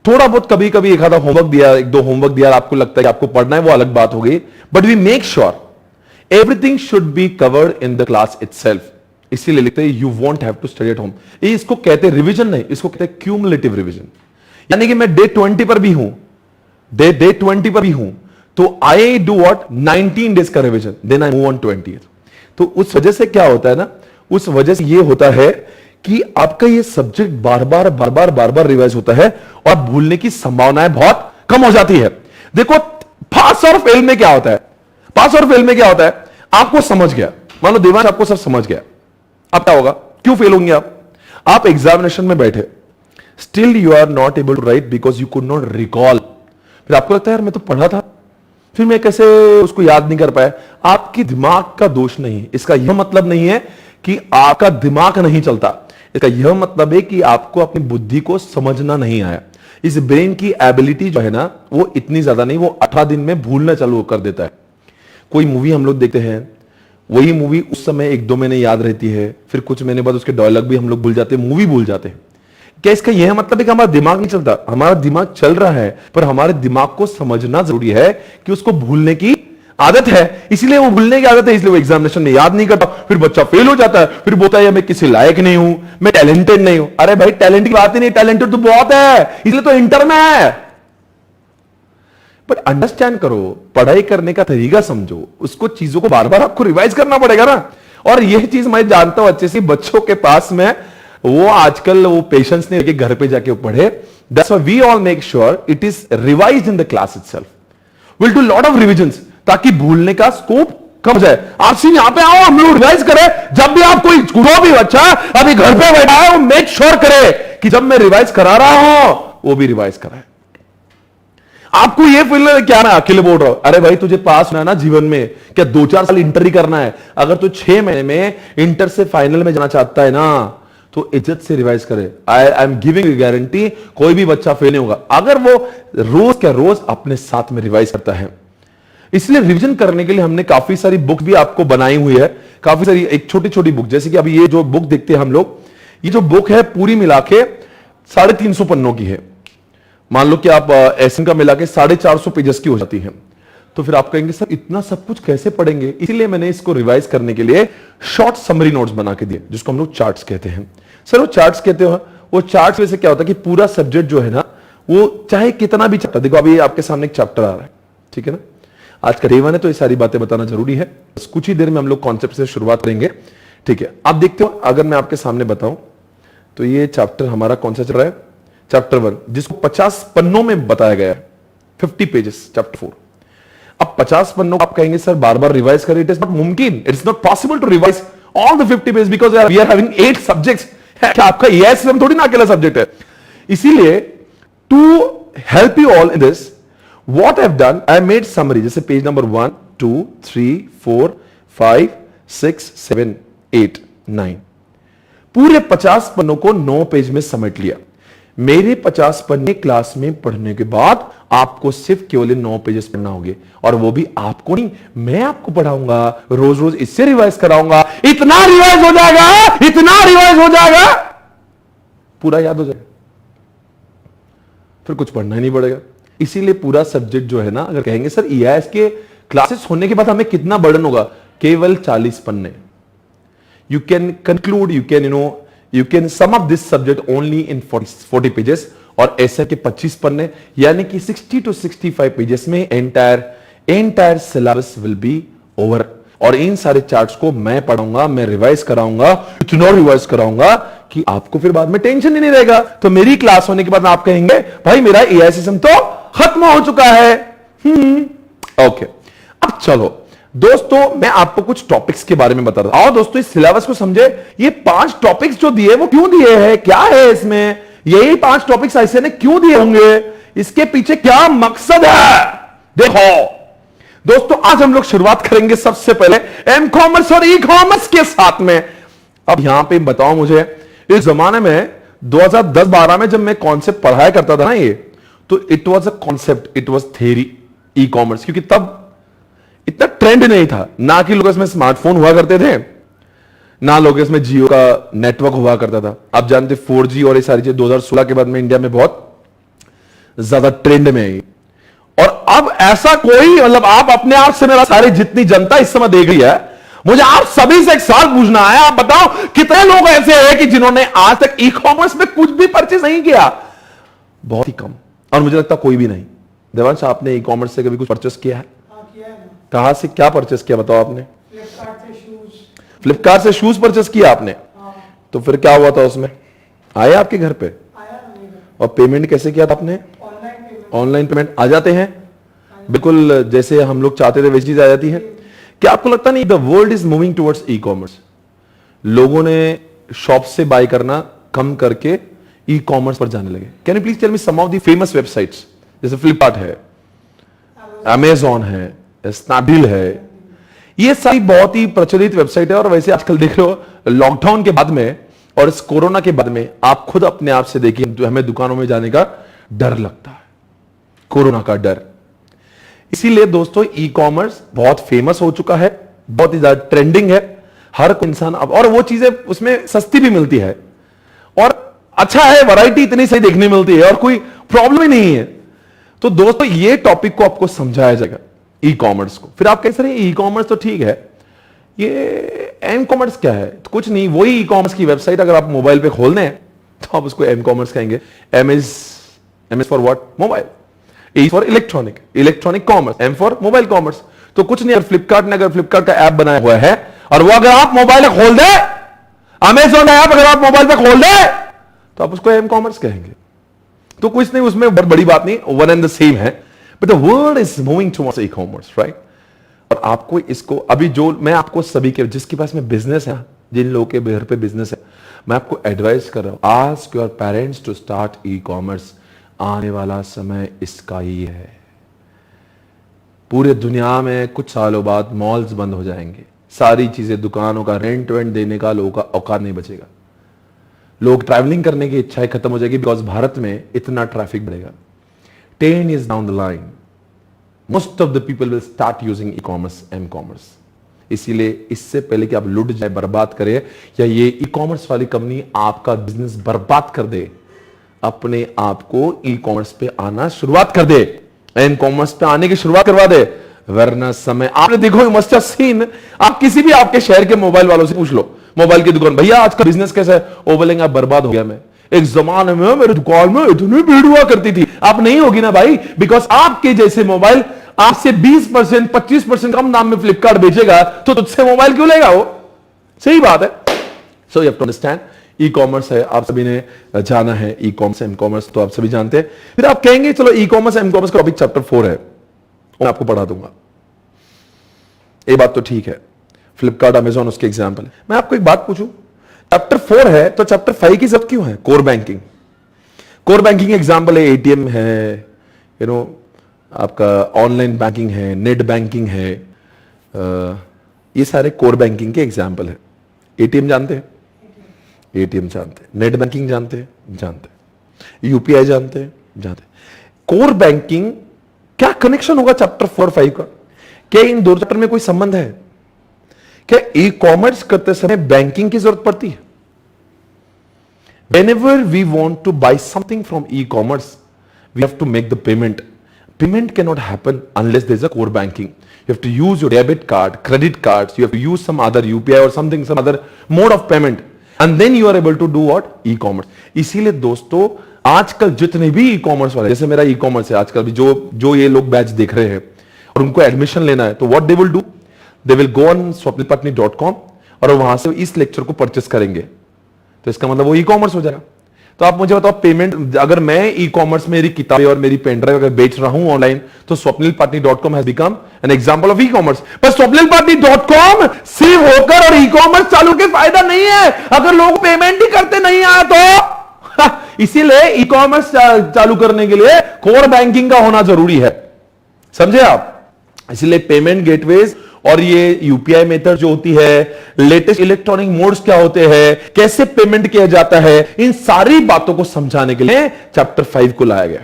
थोड़ा बहुत कभी कभी एक आधा होमवर्क दिया, 1-2 होमवर्क दिया, आपको लगता है कि आपको पढ़ना है, वो अलग बात हो गई, but we make sure everything should be covered in the class itself. इसीलिए लिखते हैं you won't have to study at home. इसको कहते हैं रिवीजन नहीं, इसको कहते हैं क्यूमुलेटिव रिवीजन। यानी कि मैं डे 20 पर भी हूं, डे 20 पर भी हूं, तो आई डू व्हाट 19 डेज का revision, then I move on 20th। तो उस वजह से क्या होता है ना, उस वजह से यह होता है कि आपका ये सब्जेक्ट बार बार रिवाइज होता है और भूलने की संभावनाएं बहुत कम हो जाती है। देखो पास और फेल में क्या होता है, पास और फेल में क्या होता है, आपको समझ गया, मान लो देवांश आपको सब समझ गया, अब क्या होगा, क्यों फेल होंगे आप एग्जामिनेशन में बैठे, still you are not able to write because you could not recall. फिर आपको लगता है यार मैं तो पढ़ा था, फिर मैं कैसे उसको याद नहीं कर पाया। आपके दिमाग का दोष नहीं, इसका यह मतलब नहीं है कि आपका दिमाग नहीं चलता, इसका यह मतलब है कि आपको अपनी बुद्धि को समझना नहीं आया। इस ब्रेन की एबिलिटी जो है ना वो इतनी ज्यादा नहीं, वो 18 दिन में भूलना चालू कर देता है। कोई मूवी हम लोग देखते हैं, वही मूवी उस समय 1-2 महीने याद रहती है, फिर कुछ महीने बाद उसके डायलॉग भी हम लोग भूल जाते हैं, मूवी भूल जाते हैं। क्या इसका यह मतलब है कि हमारा दिमाग नहीं चलता? हमारा दिमाग चल रहा है, पर हमारे दिमाग को समझना जरूरी है कि उसको भूलने की आदत है। इसीलिए वो भूलने की आदत है, इसलिए वो एग्जामिनेशन में याद नहीं करता, फिर बच्चा फेल हो जाता है, फिर बोलता है मैं किसी लायक नहीं हूं, मैं टैलेंटेड नहीं हूं। अरे भाई टैलेंट की बात ही नहीं, टैलेंटेड तो बहुत है, इसलिए तो इंटर में है। पर अंडरस्टैंड करो, पढ़ाई करने का तरीका समझो, उसको चीजों को बार बार आपको रिवाइज करना पड़ेगा ना। और यह चीज मैं जानता हूं अच्छे से, बच्चों के पास में वो आजकल वो पेशेंस नहीं लेके घर पे जाके पढ़े। That's why we all make sure it is revised in the class itself. Will do lot of revisions ताकि भूलने का स्कोप कम हो जाए। आप सिर्फ यहां पे आओ, हम लोग रिवाइज करें। जब भी आप कोई जो भी बच्चा अभी घर पे बैठा है, वो मेक श्योर करे कि जब मैं रिवाइज करा रहा हूं वो भी रिवाइज कराए। आपको ये फील क्या, मैं अकेले बोल रहा हूं? अरे भाई तुझे पास होना है ना जीवन में, क्या 2-4 साल इंटर ही करना है? अगर तू 6 महीने में इंटर से फाइनल में जाना चाहता है ना, तो इज्जत से रिवाइज करे। I am giving you guarantee, कोई भी बच्चा फेल नहीं होगा अगर वो रोज का रोज अपने साथ में रिवाइज करता है। इसलिए रिवीजन करने के लिए हमने काफी सारी बुक भी आपको बनाई हुई है, काफी सारी एक छोटी छोटी बुक, जैसे कि अभी ये जो बुक देखते हैं हम लोग, ये जो बुक है पूरी मिला के 350 पन्नों की है। मान लो कि आप एसएन का मिला के 450 पेजेस की हो जाती है, तो फिर आप कहेंगे सर इतना सब कुछ कैसे पढ़ेंगे? इसीलिए मैंने इसको रिवाइज करने के लिए शॉर्ट समरी नोट्स बना के दिए, जिसको हम लोग चार्ट्स कहते हैं। सर वो चार्ट्स कहते हो, वो चार्ट्स में से क्या होता है कि पूरा सब्जेक्ट जो है ना, वो चाहे कितना भी चैप्टर, देखो अभी आपके सामने एक चैप्टर आ रहा है, ठीक है ना, आज का डे 1 है, तो ये सारी बातें बताना जरूरी है। बस कुछ ही देर में हम लोग कॉन्सेप्ट से शुरुआत करेंगे, ठीक है। आप देखते हो, अगर मैं आपके सामने बताऊं तो ये चैप्टर हमारा कौन सा चल रहा है? चैप्टर 1, जिसको 50 पन्नों में बताया गया है, 50 पेजेस, चैप्टर 4। अब 50 पन्नों आप कहेंगे सर बार बार रिवाइज करें, इट इज नॉट मुमकिन, it is not possible to revise all the 50 page because we are having 8 subjects. क्या आपका एआईएसएम थोड़ी ना अकेला सब्जेक्ट है? इसीलिए to help you all in this, what I've done, I made summary, जैसे page number 1, 2, 3, 4, 5, 6, 7, 8, 9, पूरे 50 पन्नों को 9 पेज में समेट लिया। मेरे 50 पन्ने क्लास में पढ़ने के बाद आपको सिर्फ केवल 9 पेजेस पढ़ना होंगे, और वो भी आपको नहीं, मैं आपको पढ़ाऊंगा, रोज रोज इससे रिवाइज कराऊंगा। इतना रिवाइज हो जाएगा, इतना रिवाइज हो जाएगा, पूरा याद हो जाएगा, फिर कुछ पढ़ना ही नहीं पड़ेगा। इसीलिए पूरा सब्जेक्ट जो है ना, अगर कहेंगे सर ईआईएस के क्लासेस होने के बाद हमें कितना बर्डन होगा, केवल 40 पन्ने। You can conclude, you can sum up this subject only in 40 pages, और ऐसे के 25 पन्ने, यानी कि 60 to 65 पेजेस में entire syllabus will be over. और इन सारे चार्ट्स को मैं पढ़ाऊंगा, मैं रिवाइज कराऊंगा, इतना रिवाइज कराऊंगा कि आपको फिर बाद में टेंशन ही नहीं रहेगा। तो मेरी क्लास होने के बाद आप कहेंगे भाई मेरा एआईएसएम तो खत्म हो चुका है। ओके, अब चलो दोस्तों, मैं आपको कुछ टॉपिक्स के बारे में बता रहा हूं। आओ दोस्तों, इस सिलेबस को समझे। ये 5 टॉपिक्स जो दिए वो क्यों दिए हैं, क्या है इसमें, यही 5 टॉपिक्स ऐसे ने क्यों दिए होंगे, इसके पीछे क्या मकसद है? देखो दोस्तों, आज हम लोग शुरुआत करेंगे सबसे पहले एम कॉमर्स और ई कॉमर्स के साथ में। अब यहां पे बताओ मुझे, इस जमाने में 2010-12 में जब मैं कॉन्सेप्ट पढ़ाया करता था ना, ये तो it was a concept, it was theory e commerce, क्योंकि तब इतना ट्रेंड नहीं था, ना कि लोग इसमें स्मार्टफोन हुआ करते थे, ना लोग इसमें जियो का नेटवर्क हुआ करता था। आप जानते 4G और ये सारी चीजें 2016 के बाद में इंडिया में बहुत ज्यादा ट्रेंड में आई। और अब ऐसा कोई, मतलब आप अपने आप से, मेरा सारी जितनी जनता इस समय देख रही है, मुझे आप सभी से एक सवाल पूछना है, आप बताओ कितने लोग ऐसे हैं कि जिन्होंने आज तक ई कॉमर्स में कुछ भी परचेस नहीं किया? बहुत ही कम, और मुझे लगता कोई भी नहीं। देवांश, आपने ई कॉमर्स से कभी कुछ परचेस किया है? किया है ना। कहां से क्या परचेस किया बताओ आपने? फ्लिपकार्ट फ्लिपकार्ट से शूज। से शूज परचेस किया आपने? तो फिर क्या हुआ था उसमें? आया आपके घर पे? आया ना मेरे घर। और पेमेंट कैसे किया था आपने? Online payment. ऑनलाइन पेमेंट आ जाते हैं बिल्कुल जैसे हम लोग चाहते थे वैसी चीज आ जाती है। क्या आपको लगता नहीं the world is moving towards e commerce? लोगों ने शॉप से बाय करना कम करके ई कॉमर्स पर जाने लगे। Can you please tell me some of the famous websites? जैसे फ्लिपकार्ट है, अमेजॉन है, स्नैपडील है, ये सारी बहुत ही प्रचलित वेबसाइट है। और वैसे आजकल देख रहे हो लॉकडाउन के बाद में और इस कोरोना के बाद में आप खुद अपने आप से देखिए, हमें दुकानों में जाने का डर लगता है, कोरोना का डर। इसीलिए दोस्तों ई कॉमर्स बहुत फेमस हो चुका है, बहुत ही ज्यादा ट्रेंडिंग है। हर कोई इंसान अब, और वो चीजें उसमें सस्ती भी मिलती है। और अच्छा है, वैरायटी इतनी सही देखने मिलती है और कोई प्रॉब्लम ही नहीं है। तो दोस्तों ये टॉपिक को आपको समझाया जाएगा, ई कॉमर्स को। फिर आप कह सर ई कॉमर्स तो ठीक है, ये एम कॉमर्स क्या है? तो कुछ नहीं, वही ई कॉमर्स की वेबसाइट अगर आप मोबाइल पे खोलने हैं तो आप उसको एम कॉमर्स कहेंगे। M is for what? Mobile. E for electronic commerce, m for mobile commerce. तो कुछ नहीं, अगर फ्लिपकार्ट का ऐप बनाया हुआ है और वो अगर आप मोबाइल में खोल दे, अमेजॉन का ऐप अगर आप मोबाइल पे खोल दे, तो आप उसको एम कॉमर्स कहेंगे। तो कुछ नहीं, उसमें बड़ी बात नहीं, वन एंड द सेम है। But the world is moving towards e commerce, right? और आपको इसको अभी जो मैं आपको सभी के, जिसके पास में बिजनेस है, जिन लोगों के घर पे बिजनेस है, मैं आपको एडवाइस कर रहा हूं, ask your parents to start e commerce. आने वाला समय इसका ही है। पूरे दुनिया में कुछ सालों बाद मॉल्स बंद हो जाएंगे, सारी चीजें, दुकानों का रेंट देने का लोगों का औकात नहीं बचेगा। लोग ट्रैवलिंग करने की इच्छाएं खत्म हो जाएगी, बिकॉज भारत में इतना ट्रैफिक बढ़ेगा। 10 years down the line most of the people will start using e commerce, m commerce. इसीलिए इससे पहले कि आप लुट जाए, बर्बाद करें, या ये ई कॉमर्स वाली कंपनी आपका बिजनेस बर्बाद कर दे, अपने आप को ई कॉमर्स पे आना शुरुआत कर दे, एम कॉमर्स पे आने की शुरुआत करवा दे। वरना समय आपने देखो, मस्ट हैव सीन, आप किसी भी आपके शहर के मोबाइल वालों से पूछ लो, मोबाइल की दुकान, भैया आज का बिजनेस कैसा है? वो बोलेंगे आप बर्बाद हो गया। मैं एक जमाने में मेरे दुकान में इतनी भीड़ हुआ करती थी। आप नहीं होगी ना भाई, बिकॉज आपके जैसे मोबाइल आपसे 20% 25% कम दाम में फ्लिपकार्ट बेचेगा, तो तुझसे मोबाइल क्यों लेगा वो? सही बात है। So you have to understand, e commerce है, आप सभी ने जाना है ई कॉमर्स, एम कॉमर्स तो आप सभी जानते हैं। फिर आप कहेंगे चलो ई कॉमर्स, एम कॉमर्स का टॉपिक चैप्टर 4 है, मैं आपको पढ़ा दूंगा। ये बात तो ठीक है, फ्लिपकार्ट, अमेजॉन उसके एग्जाम्पल है। मैं आपको एक बात पूछूं, चैप्टर 4 है तो चैप्टर 5 की जरूरत क्यों है? Core banking, core banking example है, एटीएम है, आपका ऑनलाइन बैंकिंग है, नेट बैंकिंग है, ये सारे कोर बैंकिंग के एग्जाम्पल है। एटीएम जानते हैं? एटीएम जानते हैं। नेट बैंकिंग जानते हैं? जानते हैं। यूपीआई जानते हैं? जानते हैं। कोर बैंकिंग, क्या कनेक्शन होगा चैप्टर 4 5 का? क्या इन दो चैप्टर में कोई संबंध है? क्या ई कॉमर्स करते समय बैंकिंग की जरूरत पड़ती है? Whenever we want to buy something from e-commerce, we have to make the payment. Payment cannot happen unless there is a core banking. You have to use your debit card, credit cards, you have to use some other UPI or something, some other mode of payment. And then you are able to do what? E-commerce. इसीलिए दोस्तों आजकल जितने भी e-commerce वाले, जैसे मेरा e-commerce है आजकल भी, जो ये लोग बैच देख रहे हैं और उनको एडमिशन लेना है, तो what they will do, they will go on swapnilpatni.com और वहां से इस लेक्चर को परचेस करेंगे। तो इसका मतलब वो ई कॉमर्स हो जाएगा। तो आप मुझे बताओ, पेमेंट अगर मैं ई कॉमर्स मेरी किताबें और मेरी पेन ड्राइव अगर बेच रहा हूं ऑनलाइन, तो swapnilpatni.com has become an example of e commerce. पर swapnilpatni.com सिर्फ होकर और ई कॉमर्स चालू के फायदा नहीं है अगर लोग पेमेंट ही करते नहीं आए तो। इसीलिए ई कॉमर्स चालू करने के लिए कोर बैंकिंग का होना जरूरी है, समझे आप? इसलिए पेमेंट गेटवेज और ये यूपीआई मेथड जो होती है, लेटेस्ट इलेक्ट्रॉनिक मोड्स क्या होते हैं, कैसे पेमेंट किया जाता है, इन सारी बातों को समझाने के लिए चैप्टर 5 को लाया गया।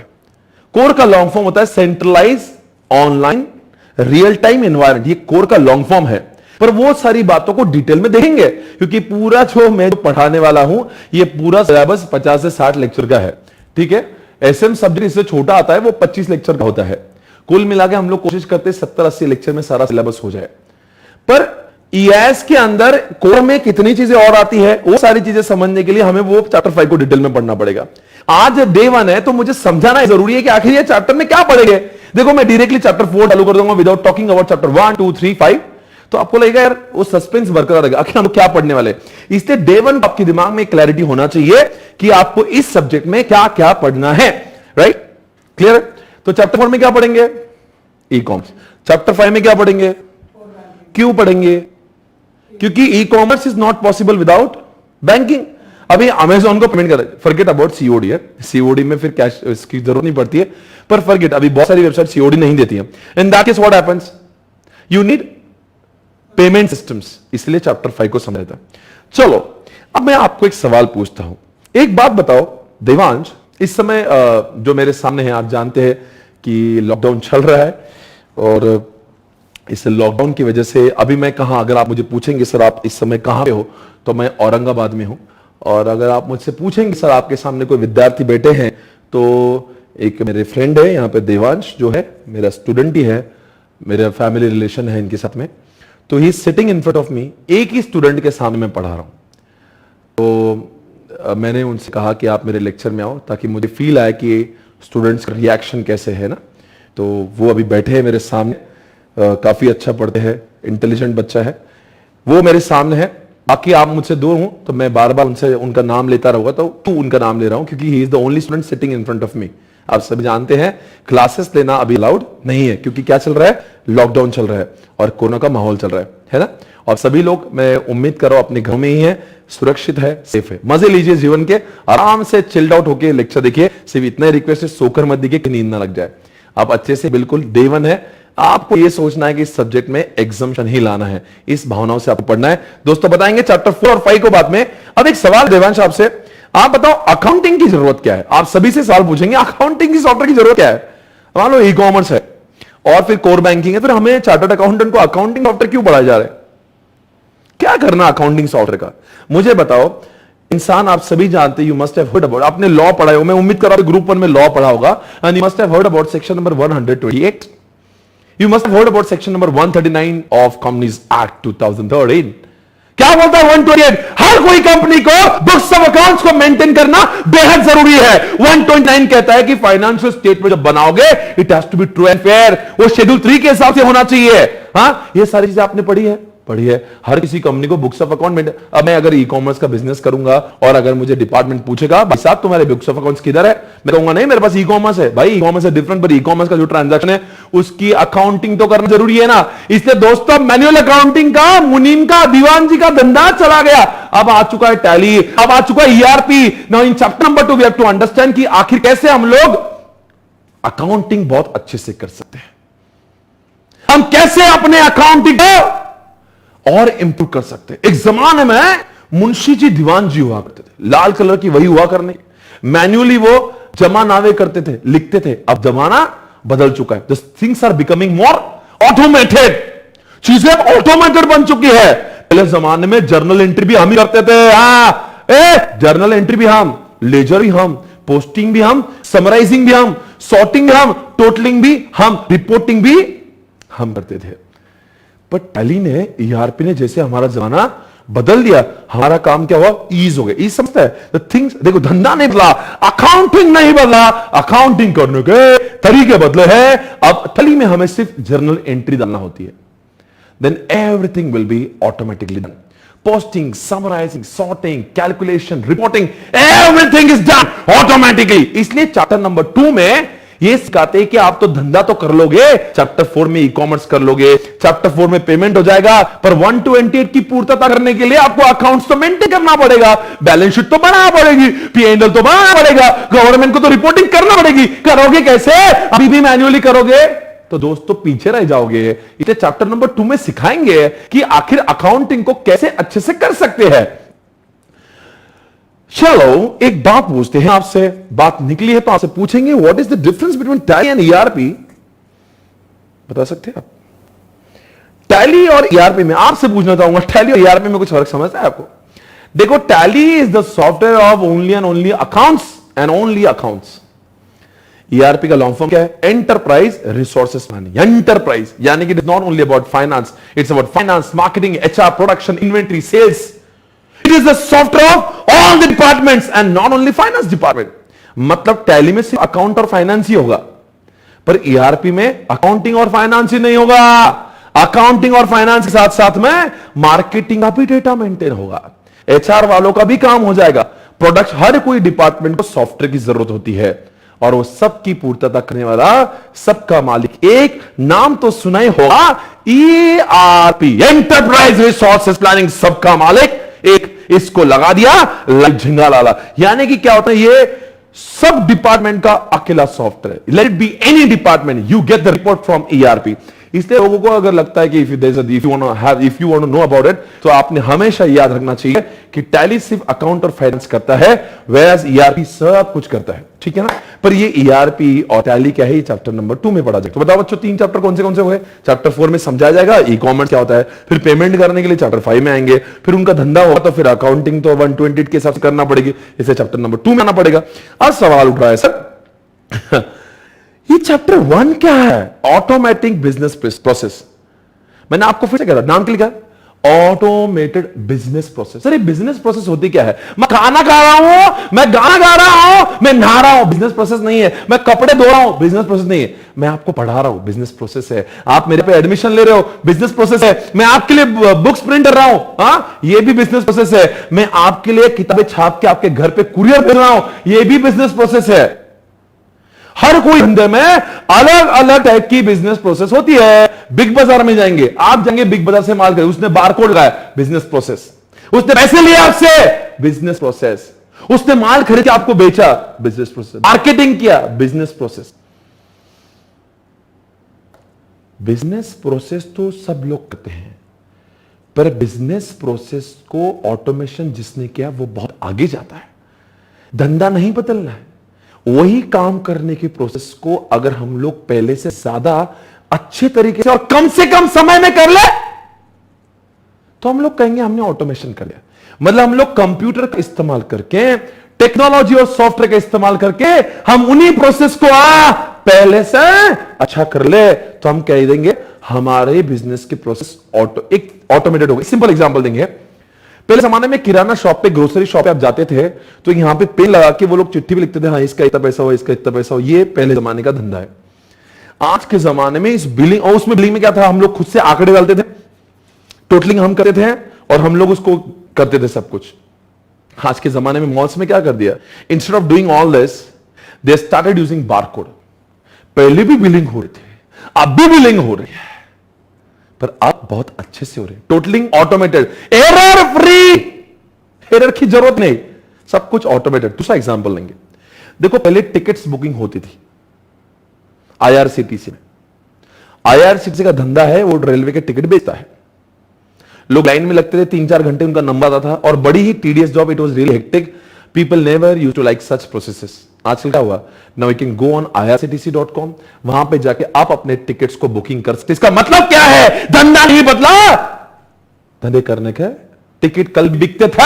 कोर का लॉन्ग फॉर्म होता है centralize online real time environment. ये कोर का लॉन्ग फॉर्म है, पर वो सारी बातों को डिटेल में देखेंगे, क्योंकि पूरा जो मैं पढ़ाने वाला हूं, ये पूरा सिलेबस 50 से 60 लेक्चर का है, ठीक है? एसएम सब्जेक्ट इससे छोटा आता है, वो 25 लेक्चर का होता है। कुल मिला के हम लोग कोशिश करते हैं 70-80 लेक्चर में सारा सिलेबस हो जाए। पर ईएस के अंदर कोर में कितनी चीजें और आती है, वो सारी चीजें समझने के लिए हमें वो चैप्टर 5 को डिटेल में पढ़ना पड़ेगा। आज डे 1 है तो मुझे समझाना जरूरी है कि आखिर ये चैप्टर में क्या पढ़ेंगे। देखो मैं डायरेक्टली चैप्टर 4 चालू कर दूंगा विदाउट टॉकिंग अबाउट चैप्टर 1 2 3 5, तो आपको लगेगा यार वो सस्पेंस बरकरार रहेगा, आखिर हम क्या पढ़ने वाले। इसलिए डे 1 आपके दिमाग में क्लैरिटी होना चाहिए कि आपको इस सब्जेक्ट में क्या क्या पढ़ना है, राइट? क्लियर? तो चैप्टर 4 में क्या पढ़ेंगे? E commerce. चैप्टर 5 में क्या पढ़ेंगे? क्यों पढ़ेंगे? क्योंकि e commerce is not possible without banking. अभी अमेजॉन को पेमेंट कर, फॉरगेट अबाउट सीओडी है, सीओडी में फिर कैश इसकी जरूरत नहीं पड़ती है, पर फॉरगेट, अभी बहुत सारी वेबसाइट सीओडी नहीं देती है। In that case what happens, you need payment systems, इसलिए चैप्टर 5 को समझाता है। चलो अब मैं आपको एक सवाल पूछता हूं, एक बात बताओ देवांश, इस समय जो मेरे सामने है, आप जानते हैं कि लॉकडाउन चल रहा है और इस लॉकडाउन की वजह से अभी मैं कहां, अगर आप मुझे पूछेंगे सर आप इस समय कहां पे हो, तो मैं औरंगाबाद में हूं। और अगर आप मुझसे पूछेंगे सर आपके सामने कोई विद्यार्थी बैठे हैं, तो एक मेरे फ्रेंड है यहाँ पे देवांश, जो है मेरा स्टूडेंट ही है, मेरा फैमिली रिलेशन है इनके साथ में, तो ही sitting in front of me, एक ही स्टूडेंट के सामने मैं पढ़ा रहा हूं। तो मैंने उनसे कहा कि आप मेरे लेक्चर में आओ ताकि मुझे फील आए कि स्टूडेंट्स का रिएक्शन कैसे है ना। तो वो अभी बैठे हैं मेरे सामने, काफी अच्छा पढ़ते हैं, इंटेलिजेंट बच्चा है, वो मेरे सामने है। बाकी आप मुझसे दूर हूं तो मैं बार बार उनसे उनका नाम लेता रहूंगा, तो तू उनका नाम ले रहा हूं क्योंकि he is the only student sitting in front of मी। आप सभी जानते हैं क्लासेस लेना अभी अलाउड नहीं है क्योंकि क्या चल रहा है, लॉकडाउन चल रहा है और कोरोना का माहौल चल रहा है ना। और सभी लोग, मैं उम्मीद कर रहा हूं, अपने घर में ही है, सुरक्षित है, सेफ है। मजे लीजिए जीवन के, आराम से चिल्ड आउट होकर लेक्चर देखिए। सिर्फ इतना रिक्वेस्ट है, सोकर मत देखिए कि नींद ना लग जाए। आप अच्छे से, बिल्कुल डे 1 है, आपको यह सोचना है कि इस सब्जेक्ट में एग्जाम्शन ही लाना है, इस भावनाओं से आपको पढ़ना है। दोस्तों बताएंगे चैप्टर 4 और 5 को बाद में। अब एक सवाल देवांश आपसे, आप बताओ अकाउंटिंग की जरूरत क्या है? आप सभी से सवाल पूछेंगे, अकाउंटिंग की सॉफ्टवेयर की जरूरत क्या है? मान लो ई कॉमर्स है और फिर कोर बैंकिंग है, फिर हमें चार्टर्ड अकाउंटेंट को अकाउंटिंग सॉफ्टवेयर क्यों पढ़ाया जा रहा है? क्या करना अकाउंटिंग सॉफ्टवेयर का? मुझे बताओ। इंसान, आप सभी जानते, you must have heard about, आपने लॉ पढ़ा हो, मैं उम्मीद कर रहा हूं ग्रुप 1 में लॉ पढ़ा होगा, and you must have heard about section number 128, you must have heard about section number 139 of companies act 2013। क्या बोलता है 128? हर कोई कंपनी को बुक्स ऑफ अकाउंट्स को मेंटेन करना बेहद जरूरी है। 129 कहता है कि फाइनेंशियल स्टेटमेंट जब बनाओगे, it has to be true and fair, वो शेड्यूल 3 के हिसाब से होना चाहिए। हाँ, ये सारी चीजें आपने पढ़ी है। हर किसी कंपनी को बुक्स ऑफ अकाउंट में। अब मैं अगर ई कॉमर्स का बिजनेस करूंगा और अगर मुझे डिपार्टमेंट पूछेगा, भाई साहब तुम्हारे बुक्स ऑफ अकाउंट्स किधर है, मैं कहूंगा नहीं मेरे पास ई कॉमर्स है। भाई ई कॉमर्स है डिफरेंट, पर ई कॉमर्स का जो ट्रांजैक्शन है उसकी अकाउंटिंग तो करना जरूरी है ना। इसलिए दोस्तों मैनुअल अकाउंटिंग का, मुनीम का, दीवान जी का धंधा चला गया, अब आ चुका है टैली, अब आ चुका है ERP. Now in chapter number 2 we have to understand कि आखिर कैसे हम लोग अकाउंटिंग बहुत अच्छे से कर सकते हैं, हम कैसे अपने अकाउंटिंग को और इंप्रूव कर सकते हैं। एक जमाने में मुंशी जी दीवान जी हुआ करते थे, लाल कलर की वही हुआ करने, मैन्युअली वो जमा नावे करते थे, लिखते थे। अब जमाना बदल चुका है, things are becoming more automated, चीजें ऑटोमेटेड बन चुकी है। पहले जमाने में जर्नल एंट्री भी हम ही करते थे, जर्नल एंट्री भी हम, लेजर भी हम, पोस्टिंग भी हम, समराइजिंग भी हम, सॉर्टिंग भी हम, टोटलिंग भी हम, रिपोर्टिंग भी हम करते थे। पर टैली ने, ईआरपी ने जैसे हमारा जमाना बदल दिया, हमारा काम क्या हुआ, ईज हो गया। ईज समझता है थिंग्स, देखो धंधा नहीं बदला, अकाउंटिंग नहीं बदला, अकाउंटिंग करने के तरीके बदले हैं। अब टैली में हमें सिर्फ जर्नल एंट्री डालना होती है, then everything will be automatically done. Posting, summarizing, sorting, calculation, reporting, everything is done automatically. इसलिए चैप्टर नंबर 2 में ये सिखाते हैं कि आप तो धंधा तो कर लोगे, चैप्टर 4 में ई कॉमर्स कर लोगे, चैप्टर 4 में पेमेंट हो जाएगा, पर 128 की पूर्तता करने के लिए आपको अकाउंट्स तो मेंटेन करना पड़ेगा, बैलेंस शीट तो बनाना पड़ेगी, पी&एल तो बनाना पड़ेगा, गवर्नमेंट को तो रिपोर्टिंग करना पड़ेगी। करोगे कैसे? अभी भी मैन्युअली करोगे तो दोस्तों पीछे रह जाओगे। इसलिए चैप्टर नंबर 2 में सिखाएंगे कि आखिर अकाउंटिंग को कैसे अच्छे से कर सकते हैं। चलो एक बात पूछते हैं आपसे, बात निकली है तो आपसे पूछेंगे, what is the difference between tally and ERP? बता सकते हैं आप? टैली और ईआरपी में आपसे पूछना चाहूंगा, टैली और ईआरपी में कुछ फर्क समझता है आपको? देखो, Tally is the software of only and only accounts and only accounts. ERP का लॉन्ग फॉर्म क्या है? Enterprise resources planning. एंटरप्राइज यानी कि it is not only about finance, it's about finance, marketing, HR, production, inventory, sales. It is the software of all the departments and not only finance department. मतलब tally में सिर्फ account और finance ही होगा, पर ERP में accounting और finance ही नहीं होगा। अकाउंटिंग और फाइनेंस के साथ साथ में मार्केटिंग का भी डेटा मेंटेन होगा, एचआर वालों का भी काम हो जाएगा, प्रोडक्ट, हर कोई डिपार्टमेंट को सॉफ्टवेयर की जरूरत होती है और वो सबकी पूर्तता करने वाला, सबका मालिक एक नाम तो सुना ही होगा, ईआरपी, एंटरप्राइज रिसोर्सेस प्लानिंग। सबका मालिक एक, इसको लगा दिया लाइट झिंगा लाला। यानी कि क्या होता है, ये सब डिपार्टमेंट का अकेला software. Let it be any department, you get the report from ERP. इसलिए लोगों को अगर लगता है कि if you want to know about it, तो आपने हमेशा याद रखना चाहिए कि टैली सिर्फ अकाउंट और फाइनेंस करता है, वेयरएज ईआरपी सब कुछ करता है, ठीक है ना। पर ये ईआरपी और टैली क्या है, ये चैप्टर नंबर 2 में पढ़ा जाएगा। तो बताओ बच्चों, 3 चैप्टर कौन से हुए? चैप्टर 4 में समझाया जाएगा ई कॉमर्स क्या होता है, फिर पेमेंट करने के लिए चैप्टर 5 में आएंगे, फिर उनका धंधा होगा तो फिर अकाउंटिंग तो 128 के हिसाब से करना पड़ेगी, इसे चैप्टर नंबर 2 में आना पड़ेगा। आज सवाल उठ रहा है सर ये चैप्टर 1 क्या है? Automatic business process. मैंने आपको फिर से कह रहा, नाम क्या लिखा? Automated business process. अरे बिजनेस प्रोसेस होती क्या है? मैं खाना खा रहा हूं, मैं गाना गा रहा हूं, मैं नहा रहा हूं, बिजनेस प्रोसेस नहीं है। मैं कपड़े धो रहा हूं, बिजनेस प्रोसेस नहीं है। मैं आपको पढ़ा रहा हूं, बिजनेस प्रोसेस है। आप मेरे पे एडमिशन ले रहे हो, बिजनेस प्रोसेस है। मैं आपके लिए बुक्स प्रिंट कर रहा हूं, हाँ, ये भी बिजनेस प्रोसेस है। मैं आपके लिए किताबें छाप के आपके घर पे कुरियर भेज रहा हूं, ये भी बिजनेस प्रोसेस है। हर कोई धंधे में अलग अलग टाइप की बिजनेस प्रोसेस होती है। बिग बाजार में जाएंगे, आप जाएंगे बिग बाजार से माल खरीद, उसने बारकोड लगाया, बिजनेस प्रोसेस। उसने पैसे लिए आपसे, बिजनेस प्रोसेस। उसने माल खरीद के आपको बेचा, बिजनेस प्रोसेस। मार्केटिंग किया, बिजनेस प्रोसेस। बिजनेस प्रोसेस तो सब लोग करते हैं, पर बिजनेस प्रोसेस को ऑटोमेशन जिसने किया वो बहुत आगे जाता है। धंधा नहीं बदलना है, वही काम करने की प्रोसेस को अगर हम लोग पहले से ज्यादा अच्छे तरीके से और कम से कम समय में कर ले, तो हम लोग कहेंगे हमने ऑटोमेशन कर लिया। मतलब हम लोग कंप्यूटर का इस्तेमाल करके, टेक्नोलॉजी और सॉफ्टवेयर का इस्तेमाल करके हम उन्हीं प्रोसेस को पहले से अच्छा कर ले, तो हम कह देंगे हमारे बिजनेस की प्रोसेस ऑटोमेटेड हो गई। सिंपल एग्जांपल देंगे। पहले जमाने में किराना शॉप पे, ग्रोसरी शॉप पे आप जाते थे तो यहां पे पेन लगा के वो लोग चिट्ठी भी लिखते थे, हाँ इसका इतना पैसा हो, इसका इतना पैसा हो। ये पहले जमाने का धंधा है। आज के जमाने में इस बिलिंग, और उसमें बिलिंग में क्या था, हम लोग खुद से आंकड़े डालते थे, टोटलिंग हम करते थे और हम लोग उसको करते थे सब कुछ। आज के जमाने में मॉल्स में क्या कर दिया, instead of doing all this they started using barcode. पहले भी बिलिंग हो रही थी, अब भी बिलिंग हो रही है, पर आप बहुत अच्छे से हो रहे हैं। Totalling automated, error free, error की जरूरत नहीं, सब कुछ ऑटोमेटेड। दूसरा एग्जांपल लेंगे। देखो पहले टिकट्स बुकिंग होती थी आईआरसीटीसी में। आईआरसीटीसी का धंधा है, वो रेलवे के टिकट बेचता है। लोग लाइन में लगते थे, 3-4 घंटे उनका नंबर आता था, और बड़ी ही tedious job, it was really hectic. People never used to like such processes. आजकल क्या हुआ, now you can go on irctc.com, वहां पे जाके आप अपने टिकट्स को बुकिंग कर सकते। इसका मतलब क्या है, धंधा नहीं बदला, धंधे करने के टिकट कल भी बिकते थे,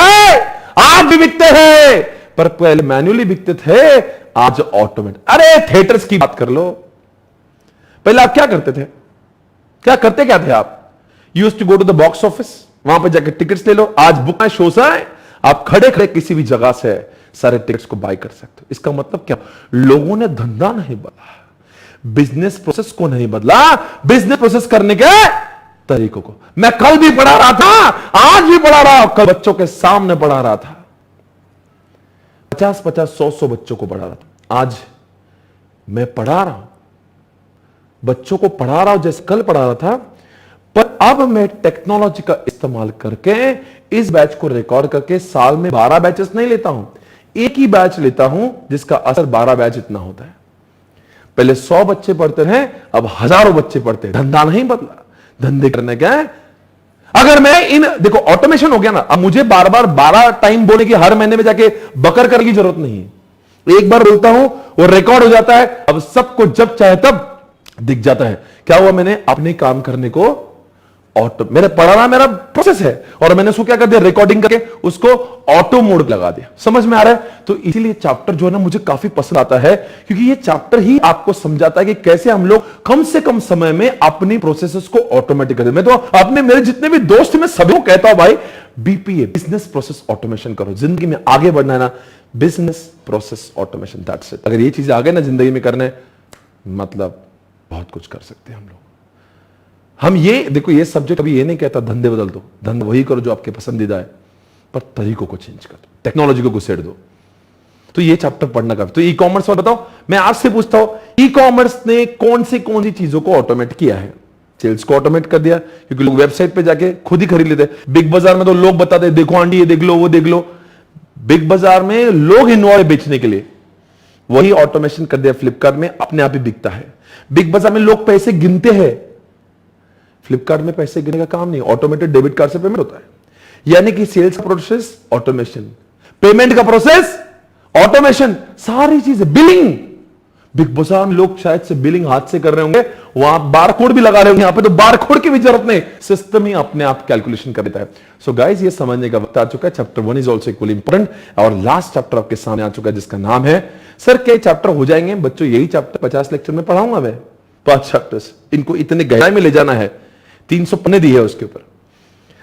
आज भी बिकते हैं, पर पहले मैन्युअली बिकते थे, आज ऑटोमेटिक। अरे थिएटर्स की बात कर लो, पहले आप क्या करते थे, क्या थे आप, used to go to the box office, वहां पे जाके टिकट्स ले लो। आज बुक माई शोज है, आप खड़े खड़े किसी भी जगह से सारे टिकट्स को बाय कर सकते हो। इसका मतलब क्या, लोगों ने धंधा नहीं बदला, बिजनेस प्रोसेस को नहीं बदला, बिजनेस प्रोसेस करने के तरीकों को। मैं कल भी पढ़ा रहा था, आज भी पढ़ा रहा हूं, कल बच्चों के सामने पढ़ा रहा था, 50-50, 100-100 बच्चों को पढ़ा रहा था। आज मैं पढ़ा रहा हूं, बच्चों को पढ़ा रहा हूं जैसे कल पढ़ा रहा था, पर अब मैं टेक्नोलॉजी का इस्तेमाल करके इस बैच को रिकॉर्ड करके साल में 12 बैचेस नहीं लेता हूं, एक ही बैच लेता हूं जिसका असर 12 बैच इतना होता है। पहले 100 बच्चे पढ़ते हैं, अब हजारों बच्चे पढ़ते हैं। धंधा नहीं बदला, धंधे करने का है। अगर मैं देखो ऑटोमेशन हो गया ना, अब मुझे बार बार 12 टाइम बोलने की, हर महीने में जाके बकर करने की जरूरत नहीं है। एक बार बोलता हूं, वो रिकॉर्ड हो जाता है, अब सबको जब चाहे तब दिख जाता है। क्या हुआ, मैंने अपने काम करने को मैंने पढ़ाना मेरा प्रोसेस है, और मैंने उसको क्या कर दिया, रिकॉर्डिंग करके उसको ऑटो मोड लगा दिया। समझ में आ रहा है? तो इसीलिए चैप्टर जो है ना मुझे काफी पसंद आता है, क्योंकि ये चैप्टर ही आपको समझाता है कि कैसे हम लोग कम से कम समय में अपनी प्रोसेसेस को ऑटोमेटिक करें। मैं तो अपने मेरे जितने भी दोस्त मैं सभी को कहता हूं, भाई बीपीए, बिजनेस प्रोसेस ऑटोमेशन करो। जिंदगी में आगे बढ़ना है ना, business process automation, that's it. अगर ये चीजें आ गए ना जिंदगी में करने, मतलब बहुत कुछ कर सकते हैं हम लोग। हम ये देखो, ये सब्जेक्ट अभी ये नहीं कहता धंधे बदल दो, धंधा वही करो जो आपके पसंदीदा है, पर तरीकों को चेंज कर दो, टेक्नोलॉजी को घुसेड़ दो। तो ये चैप्टर पढ़ना का। तो ई कॉमर्स और बताओ, मैं आपसे पूछता हूं, ई कॉमर्स ने कौन सी चीजों को ऑटोमेट किया है? सेल्स को ऑटोमेट कर दिया, क्योंकि लोग वेबसाइट पे जाके खुद ही खरीद लेते। बिग बाजार में तो लोग बताते देखो आंटी ये देख लो, वो देख लो। बिग बाजार में लोग इन्वॉल्व है बेचने के लिए, वही ऑटोमेशन कर दिया फ्लिपकार्ट में, अपने आप ही बिकता है। बिग बाजार में लोग पैसे गिनते हैं, फ्लिपकार्ट में पैसे गिनने का काम नहीं, ऑटोमेटेड डेबिट कार्ड से पेमेंट होता है। यानी कि सेल्स का प्रोसेस ऑटोमेशन, पेमेंट का प्रोसेस ऑटोमेशन, सारी चीजें। बिलिंग, बिग बाजार में लोग शायद से बिलिंग हाथ से कर रहे होंगे, वहां बार कोड भी लगा रहे होंगे, यहां पे तो बार कोड की भी जरूरत नहीं, सिस्टम ही अपने आप कैलकुलेशन कर देता है। सो गाइस, ये समझने का वक्त आ चुका है। Chapter 1 is also equally important. और लास्ट चैप्टर आपके सामने आ चुका है जिसका नाम है, सर क्या चैप्टर हो जाएंगे बच्चों? यही चैप्टर 50 लेक्चर में पढ़ाऊंगा मैं, 5 चैप्टर्स। इनको इतने गहराई में ले जाना है, 300 पन्ने दिए है उसके ऊपर।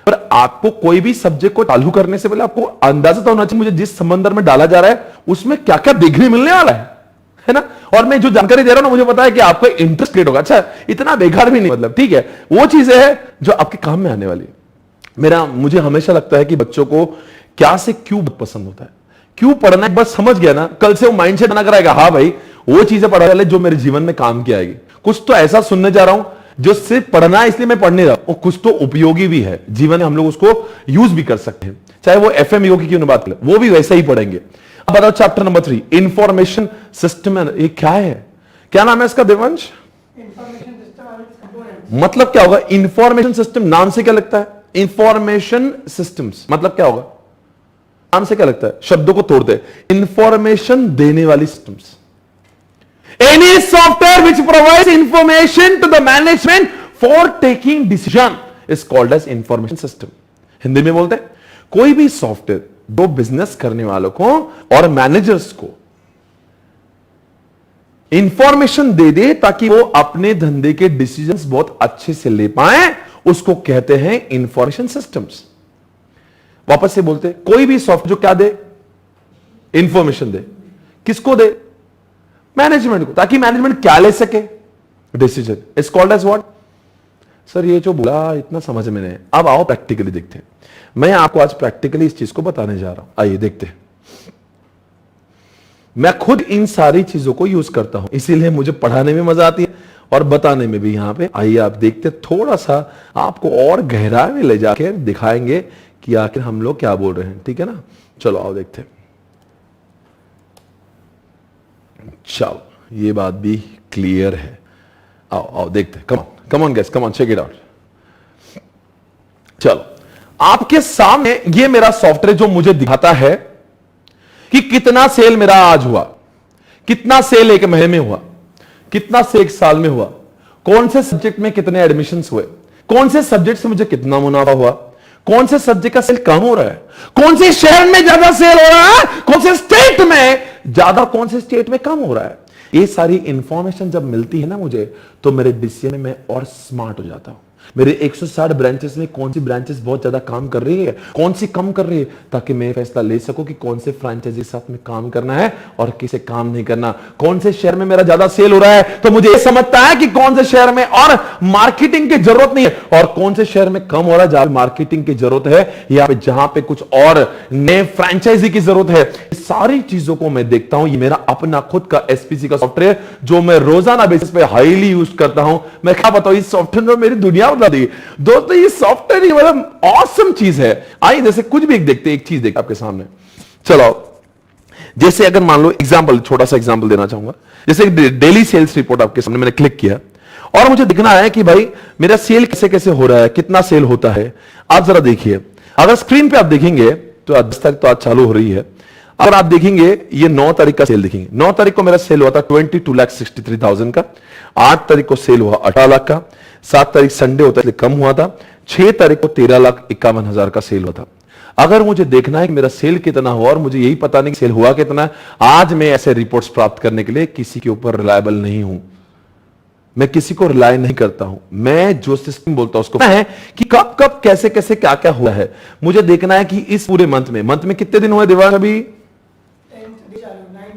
पर आपको कोई भी सब्जेक्ट को चालू करने से पहले आपको अंदाजा तो होना चाहिए मुझे जिस समंदर में डाला जा रहा है उसमें क्या क्या देखने मिलने वाला है ना। और मैं जो जानकारी दे रहा हूं ना, मुझे पता है कि आपको इंटरेस्ट क्रिएट होगा। अच्छा, इतना बेकार भी नहीं, मतलब ठीक है, वो चीजें है जो आपके काम में आने वाली है। मुझे हमेशा लगता है कि बच्चों को क्या से क्यों पसंद होता है, क्यों पढ़ना है, बस समझ गया ना, कल से वो माइंडसेट बना कराएगा, हाँ भाई वो चीजें पढ़ा वाले जो मेरे जीवन में काम की आएगी। कुछ तो ऐसा सुनने जा रहा हूं जो सिर्फ पढ़ना है इसलिए मैं पढ़ने रहा हूं, और कुछ तो उपयोगी भी है जीवन में, हम लोग उसको यूज भी कर सकते हैं। चाहे वो एफएमईओ की क्यों ना बात करें, वो भी वैसे ही पढ़ेंगे। अब बताओ चैप्टर नंबर 3, इंफॉर्मेशन सिस्टम। ये क्या है, क्या नाम है इसका देवांश? Information system. मतलब क्या होगा इंफॉर्मेशन सिस्टम? नाम से क्या लगता है? इंफॉर्मेशन सिस्टम्स मतलब क्या होगा? नाम से क्या लगता है? शब्दों को तोड़ते, इंफॉर्मेशन देने वाली systems. Any software which provides information to the management for taking decision is called as information system. Hindi में बोलते हैं, कोई भी सॉफ्टवेयर जो बिजनेस करने वालों को और मैनेजर्स को इंफॉर्मेशन दे दे ताकि वो अपने धंधे के डिसीजंस बहुत अच्छे से ले पाए, उसको कहते हैं इंफॉर्मेशन सिस्टम्स। वापस से बोलते, कोई भी सॉफ्टवेयर जो क्या दे? इंफॉर्मेशन दे। किसको दे? मैनेजमेंट को, ताकि मैनेजमेंट क्या ले सके? Decision. Is called as what? Sir ये जो बोला इतना समझ में नहीं। अब आओ प्रैक्टिकली देखते हैं। मैं आपको आज प्रैक्टिकली इस चीज को बताने जा रहा हूं, आइए देखते हैं। मैं खुद इन सारी चीजों को यूज करता हूं, इसीलिए मुझे पढ़ाने में मजा आती है और बताने में भी। यहां पे आइए आप देखते हैं, थोड़ा सा आपको और गहराई में ले जाकर दिखाएंगे कि आखिर हम लोग क्या बोल रहे हैं, ठीक है ना। चलो आओ देखते हैं। चलो ये बात भी क्लियर है, आओ आओ देखते हैं। Come on guys, come on, check it out. चलो आपके सामने ये मेरा सॉफ्टवेयर जो मुझे दिखाता है कि कितना सेल मेरा आज हुआ, कितना सेल एक महीने में हुआ, कितना सेल एक साल में हुआ, कौन से सब्जेक्ट में कितने एडमिशंस हुए, कौन से सब्जेक्ट से मुझे कितना मुनाफा हुआ, कौन से सब्जेक्ट का सेल कम हो रहा है, कौन से शहर में ज्यादा सेल हो रहा है, कौन से स्टेट में ज्यादा, कौन से स्टेट में कम हो रहा है। ये सारी इंफॉर्मेशन जब मिलती है ना मुझे, तो मेरे डिसीजन में मैं और स्मार्ट हो जाता हूं। मेरे 160 ब्रांचेस में कौन सी ब्रांचेस बहुत ज्यादा काम कर रही है, कौन सी कम कर रही है, ताकि मैं फैसला ले सकूं कि कौन से फ्रेंचाइजी साथ में काम करना है और किसे काम नहीं करना। कौन से शहर में मेरा ज्यादा सेल हो रहा है तो मुझे समझता है कि कौन से शहर में और मार्केटिंग की जरूरत नहीं है, और कौन से शहर में कम हो रहा है जहां मार्केटिंग की जरूरत है, या पे जहां पे कुछ और नए फ्रेंचाइजी की जरूरत है। सारी चीजों को मैं देखता हूं। ये मेरा अपना खुद का एसपीसी का सॉफ्टवेयर जो मैं रोजाना बेसिस पे हाईली यूज करता हूं। मैं क्या बताऊं, इस सॉफ्टवेयर में मेरी दुनिया बता दी दोस्तों। ये सॉफ्टवेयर ही मतलब ऑसम चीज है। आइए जैसे कुछ भी एक देखते, एक चीज देखते आपके सामने। चलो जैसे अगर मान लो एग्जांपल, छोटा सा एग्जांपल देना चाहूंगा। जैसे डेली सेल्स रिपोर्ट आपके सामने मैंने क्लिक किया और मुझे दिखना है कि भाई मेरा सेल कैसे कैसे हो रहा है, कितना सेल होता है। आप जरा देखिए, अगर स्क्रीन पे आप देखेंगे तो आज 10 तारीख तो आज चालू हो रही है। अगर आप देखेंगे ये 9 तारीख का सेल देखेंगे, 9 तारीख को मेरा सेल हुआ था 22,63,000 का। 8 तारीख को सेल हुआ 18 लाख का। 7 तारीख संडे होता है इसलिए कम हुआ था। 6 तारीख को 13,51,000 का सेल हुआ था। अगर मुझे देखना है कि मेरा सेल कितना हुआ और मुझे यही पता नहीं कि सेल हुआ कितना है, आज मैं ऐसे रिपोर्ट्स प्राप्त करने के लिए किसी के ऊपर रिलायबल नहीं हूं। मैं किसी को रिलाय नहीं करता हूं। मैं जो सिस्टम बोलता हूं उसको है कि कब कब कैसे कैसे क्या क्या हुआ है। मुझे देखना है कि इस पूरे मंथ में कितने दिन हुए दिवार? अभी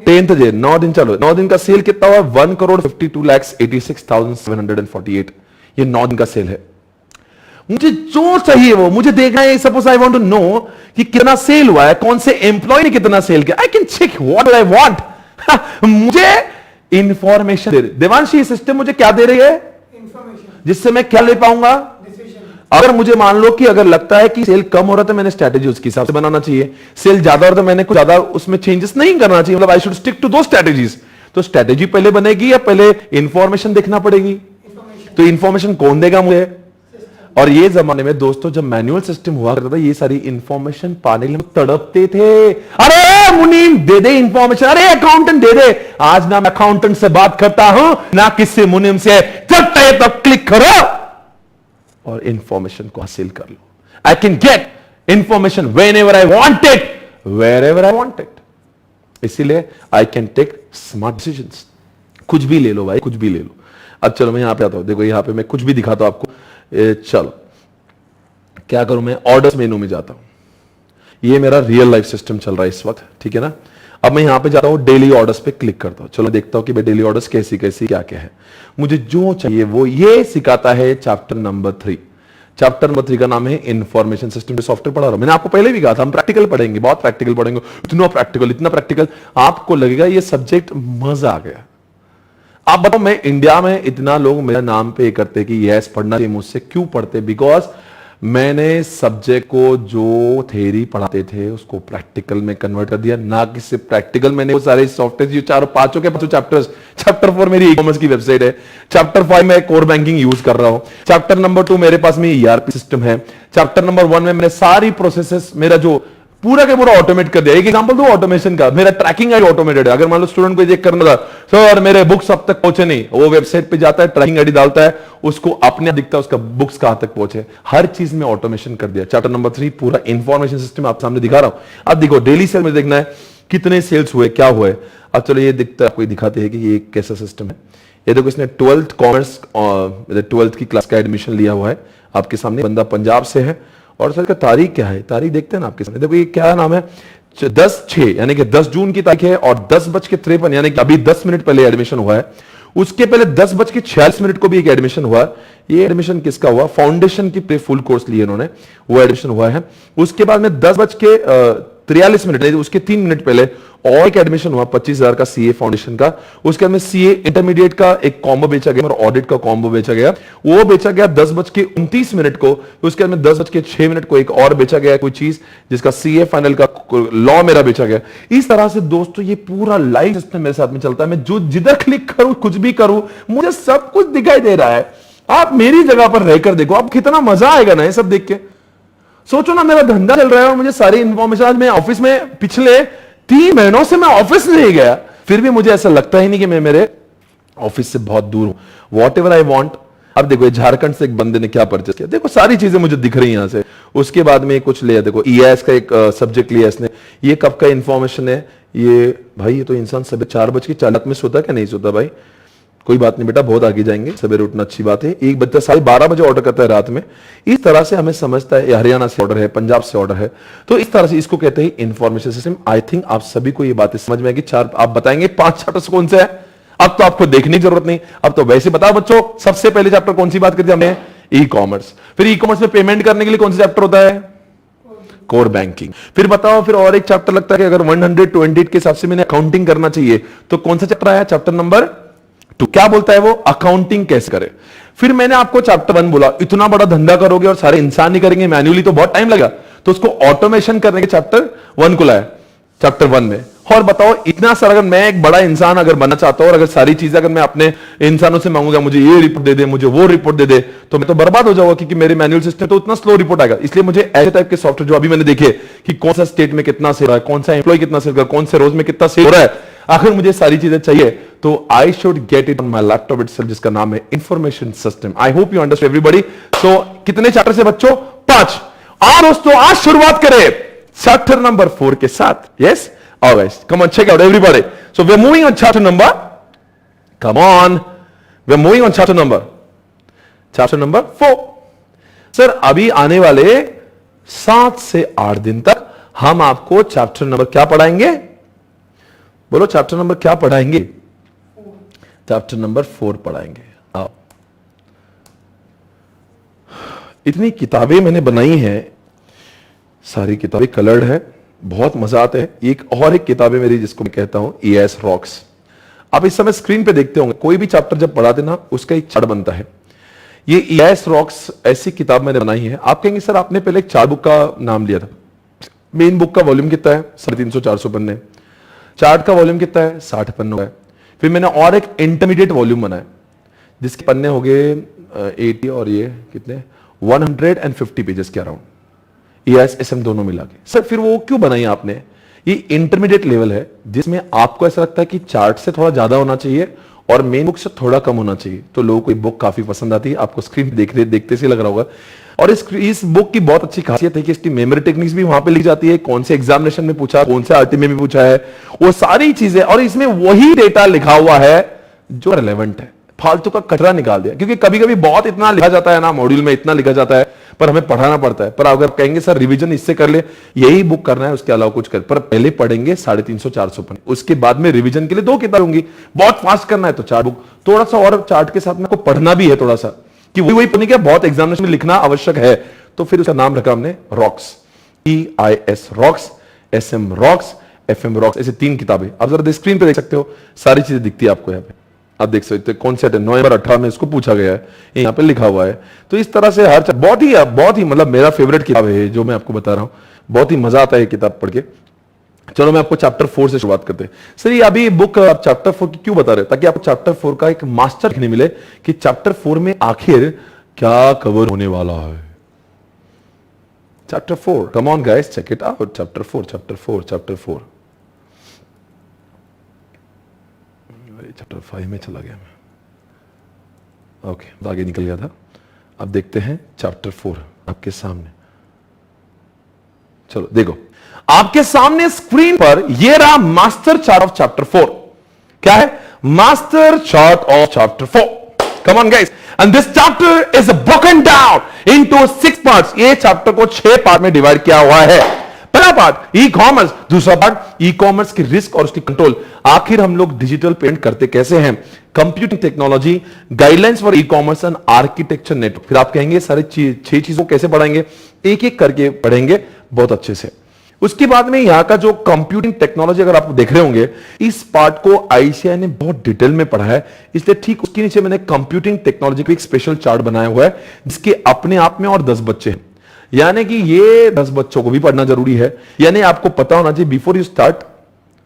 10th डे, 9 दिन चलो। 9 दिन का सेल कितना हुआ? 1,52,86,748। ये 9 दिन का सेल है। मुझे जो चाहिए वो मुझे देखना है। Suppose I want to know कि कितना सेल हुआ है, कौन से एम्प्लॉय ने कितना सेल किया। I can check what I want. मुझे इंफॉर्मेशन दे रही देवांशी। ये सिस्टम मुझे क्या दे रही है? इंफॉर्मेशन, जिससे मैं क्या ले पाऊंगा? डिसीजन। अगर मुझे मान लो कि अगर लगता है कि सेल कम हो रहा है तो मैंने स्ट्रैटेजी उसके हिसाब से बनाना चाहिए। सेल ज्यादा हो रहा है तो मैंने कुछ ज्यादा उसमें चेंजेस नहीं करना चाहिए। मतलब आई शुड स्टिक टू दो स्ट्रैटेजीज। तो स्ट्रैटेजी पहले बनेगी या पहले इंफॉर्मेशन देखना पड़ेगी? तो इंफॉर्मेशन कौन देगा मुझे? और ये जमाने में दोस्तों जब मैनुअल सिस्टम हुआ करता था, ये सारी इंफॉर्मेशन पाने के लिए हम तड़पते थे। अरे मुनीम दे दे इंफॉर्मेशन, अरे अकाउंटेंट दे दे। आज ना मैं अकाउंटेंट से बात करता हूं ना किसी मुनीम से, जब चाहे तब क्लिक करो और इंफॉर्मेशन को हासिल कर लो। I can get information whenever I want it, wherever I want it. इसीलिए I can take smart decisions. कुछ भी ले लो भाई, कुछ भी ले लो। अब चलो मैं यहां पे आता हूं, देखो यहां पे मैं कुछ भी दिखाता हूं आपको। चलो क्या करूं, मैं ऑर्डर्स मेनू में जाता हूं। ये मेरा रियल लाइफ सिस्टम चल रहा है इस वक्त, ठीक है ना। अब मैं यहां पे जाता हूं, डेली ऑर्डर्स पे क्लिक करता हूं। चलो देखता हूं कि भाई डेली ऑर्डर्स कैसी कैसी क्या क्या है, मुझे जो चाहिए वो ये सिखाता है चैप्टर नंबर 3। चैप्टर नंबर 3 का नाम है इंफॉर्मेशन सिस्टम सॉफ्टवेयर पढ़ा रहा हूं। मैंने आपको पहले भी कहा था हम प्रैक्टिकल पढ़ेंगे, बहुत प्रैक्टिकल पढ़ेंगे, इतना प्रैक्टिकल आपको लगेगा ये सब्जेक्ट मजा आ गया। आप बताओ, मैं इंडिया में इतना लोग मेरा नाम पे करते कि यस पढ़ना चाहिए मुझसे, क्यों पढ़ते? बिकॉज मैंने सब्जेक्ट को जो थ्योरी पढ़ाते थे उसको प्रैक्टिकल में कन्वर्ट कर दिया। ना कि सिर्फ प्रैक्टिकल, मैंने वो सारे सॉफ्टवेयर जो पांचों चैप्टर्स, चैप्टर 4 मेरी ई कॉमर्स की वेबसाइट है, चैप्टर 5 में कोर बैंकिंग यूज कर रहा हूं, चैप्टर नंबर 2 मेरे पास में ईआरपी सिस्टम है, चैप्टर नंबर 1 में मैंने सारी प्रोसेसेस मेरा जो पूरा के पूरा ऑटोमेट कर दिया। एक एग्जांपल दो ऑटोमेशन का, मेरा ट्रैकिंग आईडी ऑटोमेटेड है। अगर मान लो स्टूडेंट को चेक करना था, सर मेरे बुक्स अब तक पहुंचे नहीं, वो वेबसाइट पे जाता है, ट्रैकिंग आईडी डालता है, उसको अपने आप दिखता है उसका बुक्स कहां तक पहुंचे। हर चीज में ऑटोमेशन कर दिया। चैप्टर नंबर 3 पूरा इंफॉर्मेशन सिस्टम आप सामने दिखा रहा हूं। अब देखो डेली सेल में देखना है कितने सेल्स हुए, क्या हुए। अब चलो ये दिखता है, आपको दिखाते हैं कि ये कैसा सिस्टम है। ये देखो इसने 12th कॉमर्स 12th की क्लास का एडमिशन लिया हुआ है आपके सामने। बंदा पंजाब से है और सर का तारीख क्या है, तारीख देखते हैं ना आपके सामने। देखो ये क्या नाम है, 10/6 यानी कि 10 जून की तारीख है और 10:53 यानी कि अभी 10 मिनट पहले एडमिशन हुआ है। उसके पहले 10:46 को भी एक एडमिशन हुआ। ये एडमिशन किसका हुआ? फाउंडेशन की फुल कोर्स लिए इन्होंने, वो एडमिशन हुआ है। उसके बाद में 10:43 उसके 3 मिनट पहले और एक एडमिशन हुआ 25,000 का सीए फाउंडेशन का। उसके बाद में सीए इंटरमीडिएट का एक कॉम्बो बेचा गया और ऑडिट का कॉम्बो बेचा गया, वो बेचा गया 10:29 को। उसके बाद में 10:06 को एक और बेचा गया कोई चीज जिसका सीए फाइनल का लॉ मेरा बेचा गया। इस तरह से दोस्तों ये पूरा लाइव सिस्टम मेरे साथ में चलता है। मैं जो जिधर क्लिक करूं, कुछ भी करूं, मुझे सब कुछ दिखाई दे रहा है। आप मेरी जगह पर रहकर देखो, आप कितना मजा आएगा ना ये सब देख के। सोचो ना, मेरा धंधा चल रहा है और मुझे सारी इंफॉर्मेशन, आज मैं ऑफिस में पिछले 3 महीनों से मैं ऑफिस नहीं गया, फिर भी मुझे ऐसा लगता ही नहीं कि मैं मेरे ऑफिस से बहुत दूर हूं। What ever I want. अब देखो झारखंड से एक बंदे ने क्या परचेस किया, देखो सारी चीजें मुझे दिख रही हैं यहां से। उसके बाद में कुछ लिया, देखो ईएस का एक सब्जेक्ट लिया इसने। ये कब का इंफॉर्मेशन है ये भाई? ये तो इंसान सुबह 4:40 में सोता क्या नहीं सोता भाई? कोई बात नहीं बेटा, बहुत आगे जाएंगे, सवेरे उठना अच्छी बात है। एक बच्चा 12:30 बजे ऑर्डर करता है रात में, इस तरह से हमें समझता है हरियाणा से ऑर्डर है, पंजाब से ऑर्डर है, तो इस तरह से इसको कहते हैं इंफॉर्मेशन सिस्टम। आई थिंक आप सभी को ये बातें समझ में आएगी। 4 आप बताएंगे 5 चैप्टर्स कौन से है, अब तो आपको देखने की जरूरत नहीं, अब तो वैसे बताओ बच्चों। सबसे पहले चैप्टर कौन सी बात करते हैं हमने? E commerce. फिर ई कॉमर्स में पेमेंट करने के लिए कौन सा चैप्टर होता है? Core banking. फिर बताओ, फिर और एक चैप्टर लगता है कि अगर 128 के हिसाब से मैंने अकाउंटिंग करना चाहिए तो कौन सा चैप्टर आया? Chapter number 2। क्या बोलता है वो? अकाउंटिंग कैसे करे। फिर मैंने आपको चैप्टर 1 बोला, इतना बड़ा धंधा करोगे और सारे इंसान नहीं करेंगे मैन्युअली तो बहुत टाइम लगेगा, तो उसको ऑटोमेशन करने के चैप्टर 1 को लाया, चैप्टर 1 में। और बताओ इतना सारा, अगर मैं एक बड़ा इंसान अगर बनना चाहता हूं और अगर सारी चीजें अगर मैं अपने इंसानों से मांगूंगा, मुझे ये रिपोर्ट दे दे, मुझे वो रिपोर्ट दे दे, तो मैं तो बर्बाद हो जाऊंगा, क्योंकि मेरे मैनुअल सिस्टम तो उतना स्लो रिपोर्ट आएगा। इसलिए मुझे ऐसे टाइप के सॉफ्टवेयर जो अभी मैंने देखे कि कौन सा स्टेट में कितना सेल रहा है, कौन सा एम्प्लॉय कितना सेल कर रहा है, कौन से रोज में कितना सेल हो रहा है, आखिर मुझे सारी चीजें चाहिए, तो I should get it on my laptop itself, जिसका नाम है information system. I hope you understand everybody. तो कितने चैप्टर से बच्चों? 5। और दोस्तों आज शुरुआत करें चैप्टर नंबर 4 के साथ। Yes, all right, come on, check out everybody. So we're moving on chapter number, come on, we're moving on chapter number 4. Sir अभी आने वाले 7 से 8 दिन तक हम आपको चैप्टर नंबर क्या पढ़ाएंगे? बोलो चैप्टर नंबर क्या पढ़ाएंगे? चैप्टर नंबर 4 पढ़ाएंगे। आओ, इतनी किताबें मैंने बनाई हैं, सारी किताबें कलर्ड है, बहुत मजा आता है। एक किताब है मेरी जिसको मैं कहता हूं ईएस रॉक्स। आप इस समय स्क्रीन पे देखते होंगे, कोई भी चैप्टर जब पढ़ाते ना उसका एक चार्ट बनता है। ये ईएस रॉक्स ऐसी किताब मैंने बनाई है। आप कहेंगे सर आपने पहले एक चार्ट बुक का नाम लिया था, मेन बुक का वॉल्यूम कितना है? 350-400 पन्ने। चार्ट का वॉल्यूम कितना है? 60 पन्नों है। फिर मैंने और एक इंटरमीडिएट वॉल्यूम बनाया जिसके पन्ने हो गए 80 और ये कितने 150 पेजेस के अराउंड, EIS-SM दोनों मिला के। सर फिर वो क्यों बनाई आपने? ये इंटरमीडिएट लेवल है जिसमें आपको ऐसा लगता है कि चार्ट से थोड़ा ज्यादा होना चाहिए और मेन बुक से थोड़ा कम होना चाहिए, तो लोगों को ये बुक काफी पसंद आती है। आपको स्क्रीन देखते से लग रहा होगा। और इस बुक की बहुत अच्छी खासियत है कि इसकी मेमोरी टेक्निक्स भी वहां पे लिखी जाती है, कौन से एग्जामिनेशन में पूछा, कौन से आरटी में पूछा है, वो सारी चीजें, और इसमें वही डेटा लिखा हुआ है जो रिलेवेंट है। फालतू का कचरा निकाल दिया, क्योंकि कभी कभी बहुत इतना लिखा जाता है ना, मॉड्यूल में इतना लिखा जाता है, पर हमें पढ़ाना पड़ता है। पर अगर कहेंगे सर रिवीजन इससे कर ले, यही बुक करना है, उसके अलावा कुछ कर, पर पहले पढ़ेंगे 350-400 पन्ने, उसके बाद में रिवीजन के लिए 2 किताब होंगी। बहुत फास्ट करना है तो 4 बुक, थोड़ा सा और चार्ट के साथ में आपको पढ़ना भी है थोड़ा सा, कि वही पढ़ने के बहुत एग्जामिनेशन में लिखना आवश्यक है। तो फिर उसका नाम रखा हमने rocks, EIS rocks, SM rocks, FM rocks, ऐसे 3 किताबें। आप जरा स्क्रीन पे देख सकते हो, सारी चीजें दिखती है आपको यहाँ पे, आप देख सकते हैं कौन सेट है, नवंबर 18 में इसको पूछा गया है, यहाँ पे लिखा हुआ है। तो इस तरह से हर बहुत ही मतलब मेरा फेवरेट किताब है जो मैं आपको बता रहा हूँ, बहुत ही मजा आता है किताब पढ़ के। चलो मैं आपको चैप्टर 4 से शुरुआत करते हैं। सर ये अभी बुक आप चैप्टर 4 की क्यों बता रहे हैं? ताकि आपको चैप्टर 4 का एक मास्टर देखने मिले कि चैप्टर 4 में आखिर क्या कवर होने वाला है। Chapter 4, come on guys, check it out. Chapter 4 chapter 5 में चला गया मैं, ओके आगे निकल गया था। अब देखते हैं चैप्टर 4 आपके सामने। चलो देखो, आपके सामने स्क्रीन पर ये रहा मास्टर चार्ट ऑफ चैप्टर 4। क्या है? Master chart of chapter 4। Come on guys, and this chapter is broken down into 6 parts. ये चैप्टर को 6 पार्ट में डिवाइड किया हुआ है। पहला पार्ट ई कॉमर्स, दूसरा पार्ट ई कॉमर्स की रिस्क और उसकी कंट्रोल, आखिर हम लोग डिजिटल पेमेंट करते कैसे हैं, computing technology, guidelines for e commerce and architecture network. फिर आप कहेंगे सारे 6 चीजों कैसे पढ़ाएंगे? एक एक करके पढ़ेंगे बहुत अच्छे से। उसके बाद में यहां का जो कंप्यूटिंग टेक्नोलॉजी अगर आप देख रहे होंगे, इस पार्ट को आईसीआई ने बहुत डिटेल में पढ़ा है, इसलिए ठीक उसके नीचे मैंने कंप्यूटिंग टेक्नोलॉजी का एक स्पेशल चार्ट बनाया हुआ है, जिसके अपने आप में और 10 बच्चे हैं। यानी कि ये 10 बच्चों को भी पढ़ना जरूरी है। यानी आपको पता होना चाहिए before you start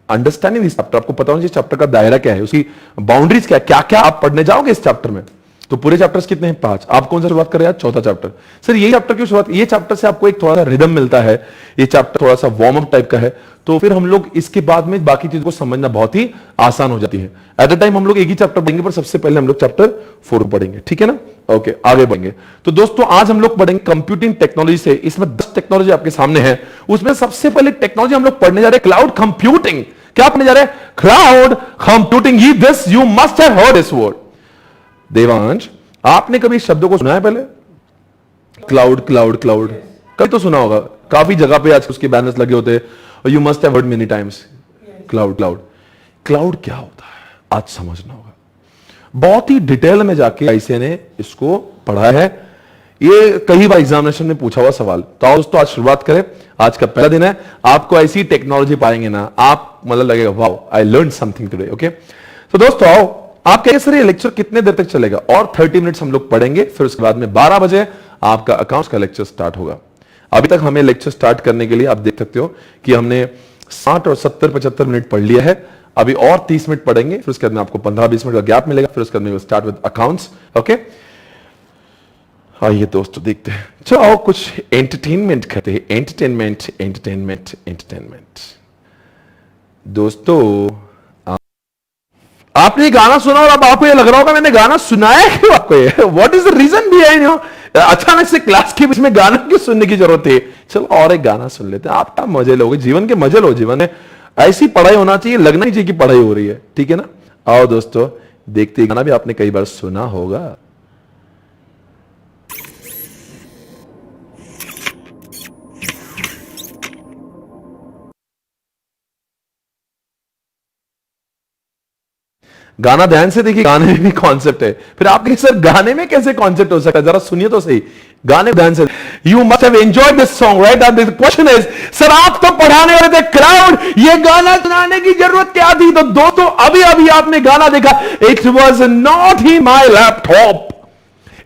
understanding this chapter, आपको पता होना चाहिए चैप्टर का दायरा क्या है, उसकी बाउंड्रीज क्या है, क्या क्या आप पढ़ने जाओगे इस चैप्टर में। तो पूरे चैप्टर्स कितने हैं? 5। आप कौन सा शुरुआत कर रहे हैं? 4था चैप्टर। सर ये चैप्टर की शुरुआत, ये चैप्टर से आपको एक थोड़ा सा रिदम मिलता है, ये चैप्टर थोड़ा सा वार्म अप टाइप का है, तो फिर हम लोग इसके बाद में बाकी चीजों को समझना बहुत ही आसान हो जाती है। एट द टाइम हम लोग एक ही चैप्टर पढ़ेंगे, पर सबसे पहले हम लोग चैप्टर 4 पढ़ेंगे, ठीक है ना? ओके, आगे बढ़ेंगे। तो दोस्तों आज हम लोग पढ़ेंगे कंप्यूटिंग टेक्नोलॉजी से। इसमें 10 टेक्नोलॉजी आपके सामने है, उसमें सबसे पहले टेक्नोलॉजी हम लोग पढ़ने जा रहे हैं क्लाउड कंप्यूटिंग। क्या पढ़ने जा रहे हैं? Cloud computing. This you must have heard this word. Devansh, आपने कभी शब्दों को सुना है पहले? क्लाउड क्लाउड क्लाउड कभी तो सुना होगा, काफी जगह पे आज उसके बैनर्स लगे होते हैं, और you must have heard many times cloud cloud. Cloud क्या होता है आज समझना होगा, बहुत ही डिटेल में जाके आईसीआई ने इसको पढ़ा है। ये कई बार एग्जामिनेशन में पूछा हुआ सवाल। तो आओ दोस्तों आज शुरुआत करें। आज का पहला दिन है, आपको ऐसी टेक्नोलॉजी पाएंगे ना, आप मतलब लगेगा wow I learn something today. Okay, तो दोस्तों आओ, आप कहेंगे सर ये लेक्चर कितने देर तक चलेगा? और 30 मिनट्स हम लोग पढ़ेंगे, फिर उसके बाद में 12 बजे आपका अकाउंट्स का लेक्चर स्टार्ट होगा। अभी तक हमें लेक्चर स्टार्ट करने के लिए आप देख सकते हो कि हमने 60 और 70-75 मिनट पढ़ लिया है। अभी और 30 मिनट पढ़ेंगे, फिर उसके बाद में आपको 15-20 मिनट का गैप मिलेगा, फिर उसके बाद में स्टार्ट विद अकाउंट्स। ओके, आइए दोस्तों देखते हैं। चलो आओ कुछ एंटरटेनमेंट करते हैं। Entertainment entertainment entertainment. दोस्तों आपने ये गाना सुना और अब आपको ये लग रहा होगा मैंने गाना सुनाया क्यों आपको? ये what is the reason behind you? अचानक से क्लास के बीच में गाना क्यों सुनने की जरूरत है? चलो और एक गाना सुन लेते हैं, आप क्या मजे लोगे, जीवन के मजे लो। जीवन में ऐसी पढ़ाई होना चाहिए, लगना ही चाहिए कि पढ़ाई हो रही है, ठीक है ना? आओ दोस्तों देखते हैं, गाना भी आपने कई बार सुना होगा। गाना ध्यान से देखिए, गाने में भी कॉन्सेप्ट है। फिर आप कहें सर गाने में कैसे कॉन्सेप्ट हो सकता है? जरा सुनिए तो सही, गाने ध्यान से। You must have enjoyed this song right? The question is sir आप तो पढ़ाने वाले थे क्राउड, ये गाना सुनाने की जरूरत क्या थी? तो दोस्तों अभी अभी आपने गाना देखा, it was not he my laptop,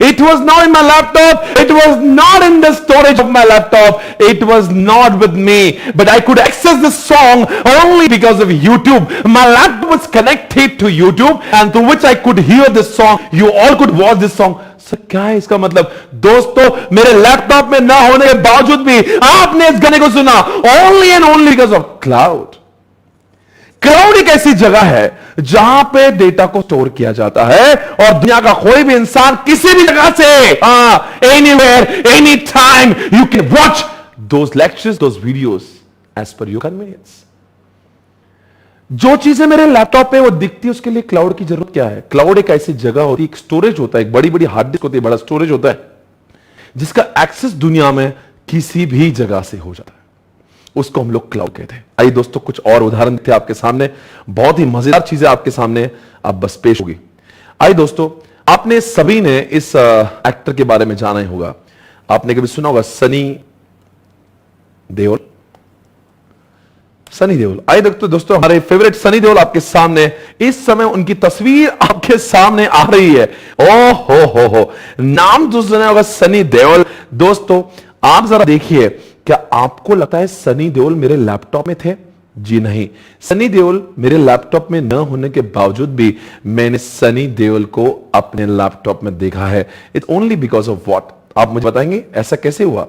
It was not in my laptop. It was not in the storage of my laptop. It was not with me. But I could access this song only because of YouTube. My laptop was connected to YouTube and through which I could hear this song. You all could watch this song. So क्या है इसका मतलब? दोस्तों, मेरे laptop में ना होने के बावजूद भी आपने इस गाने को सुना only and only because of cloud. Cloud एक ऐसी जगह है जहां पे डेटा को स्टोर किया जाता है और दुनिया का कोई भी इंसान किसी भी जगह से anywhere any time you can watch those lectures those videos as per your convenience. जो चीजें मेरे लैपटॉप पे वो दिखती है उसके लिए क्लाउड की जरूरत क्या है? क्लाउड एक ऐसी जगह होती है, एक स्टोरेज होता है, एक बड़ी बड़ी हार्ड डिस्क होती है, बड़ा स्टोरेज होता है जिसका एक्सेस दुनिया में किसी भी जगह से हो जाता है, उसको हम लोग क्लाउड कहते हैं। आइए दोस्तों, कुछ और उदाहरण थे आपके सामने, बहुत ही मजेदार चीजें आपके सामने अब बस पेश होगी। आइए दोस्तों, आपने सभी ने इस एक्टर के बारे में जाना ही होगा, आपने कभी सुना होगा सनी देओल। सनी देओल, आइए दोस्तों, हमारे फेवरेट सनी देओल आपके सामने इस समय उनकी तस्वीर आपके सामने आ रही है। ओ हो, नाम तो सुना होगा सनी देओल। दोस्तों आप जरा देखिए, क्या आपको लगता है सनी देओल मेरे लैपटॉप में थे? जी नहीं, सनी देओल मेरे लैपटॉप में न होने के बावजूद भी मैंने सनी देओल को अपने लैपटॉप में देखा है। It's only because of what? आप मुझे बताएंगे ऐसा कैसे हुआ?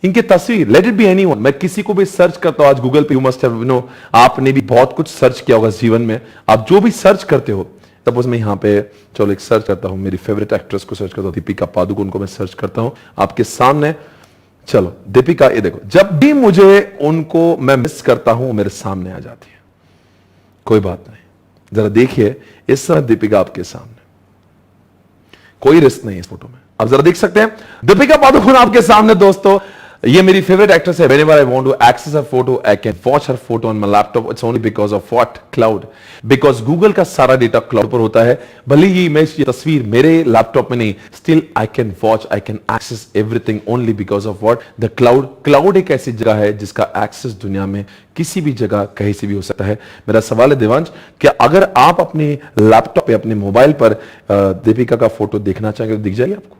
इनकी तस्वीर, लेट इट बी एनीवन, मैं किसी को भी सर्च करता हूं आज गूगल पे, यू मस्ट हैव नो, आपने भी बहुत कुछ सर्च किया होगा जीवन में। आप जो भी सर्च करते हो, सपोज मैं यहां पे चलो एक सर्च करता हूं, मेरी फेवरेट एक्ट्रेस को सर्च करता हूं, दीपिका पादुकोण को मैं सर्च करता हूं आपके सामने। चलो दीपिका, ये देखो, जब भी मुझे उनको मैं मिस करता हूं मेरे सामने आ जाती है। कोई बात नहीं, जरा देखिए इस समय दीपिका आपके सामने, कोई रिस्क नहीं है इस फोटो में, आप जरा देख सकते हैं दीपिका पादुकोण आपके सामने। दोस्तों ये मेरी फेवरेट एक्ट्रेस है। Whenever I want to access her photo, I can watch her photo on my laptop. It's only because of what? Cloud. Because Google का सारा डेटा क्लाउड पर होता है। भले ही इमेज, ये तस्वीर मेरे लैपटॉप में नहीं, still I can watch, I can access everything only because of what? The cloud. Cloud एक ऐसी जगह है जिसका एक्सेस दुनिया में किसी भी जगह कहीं से भी हो सकता है। मेरा सवाल है देवांश, क्या अगर आप अपने लैपटॉप पे, अपने मोबाइल पर दीपिका का फोटो देखना चाहेंगे तो दिख जाएगी आपको?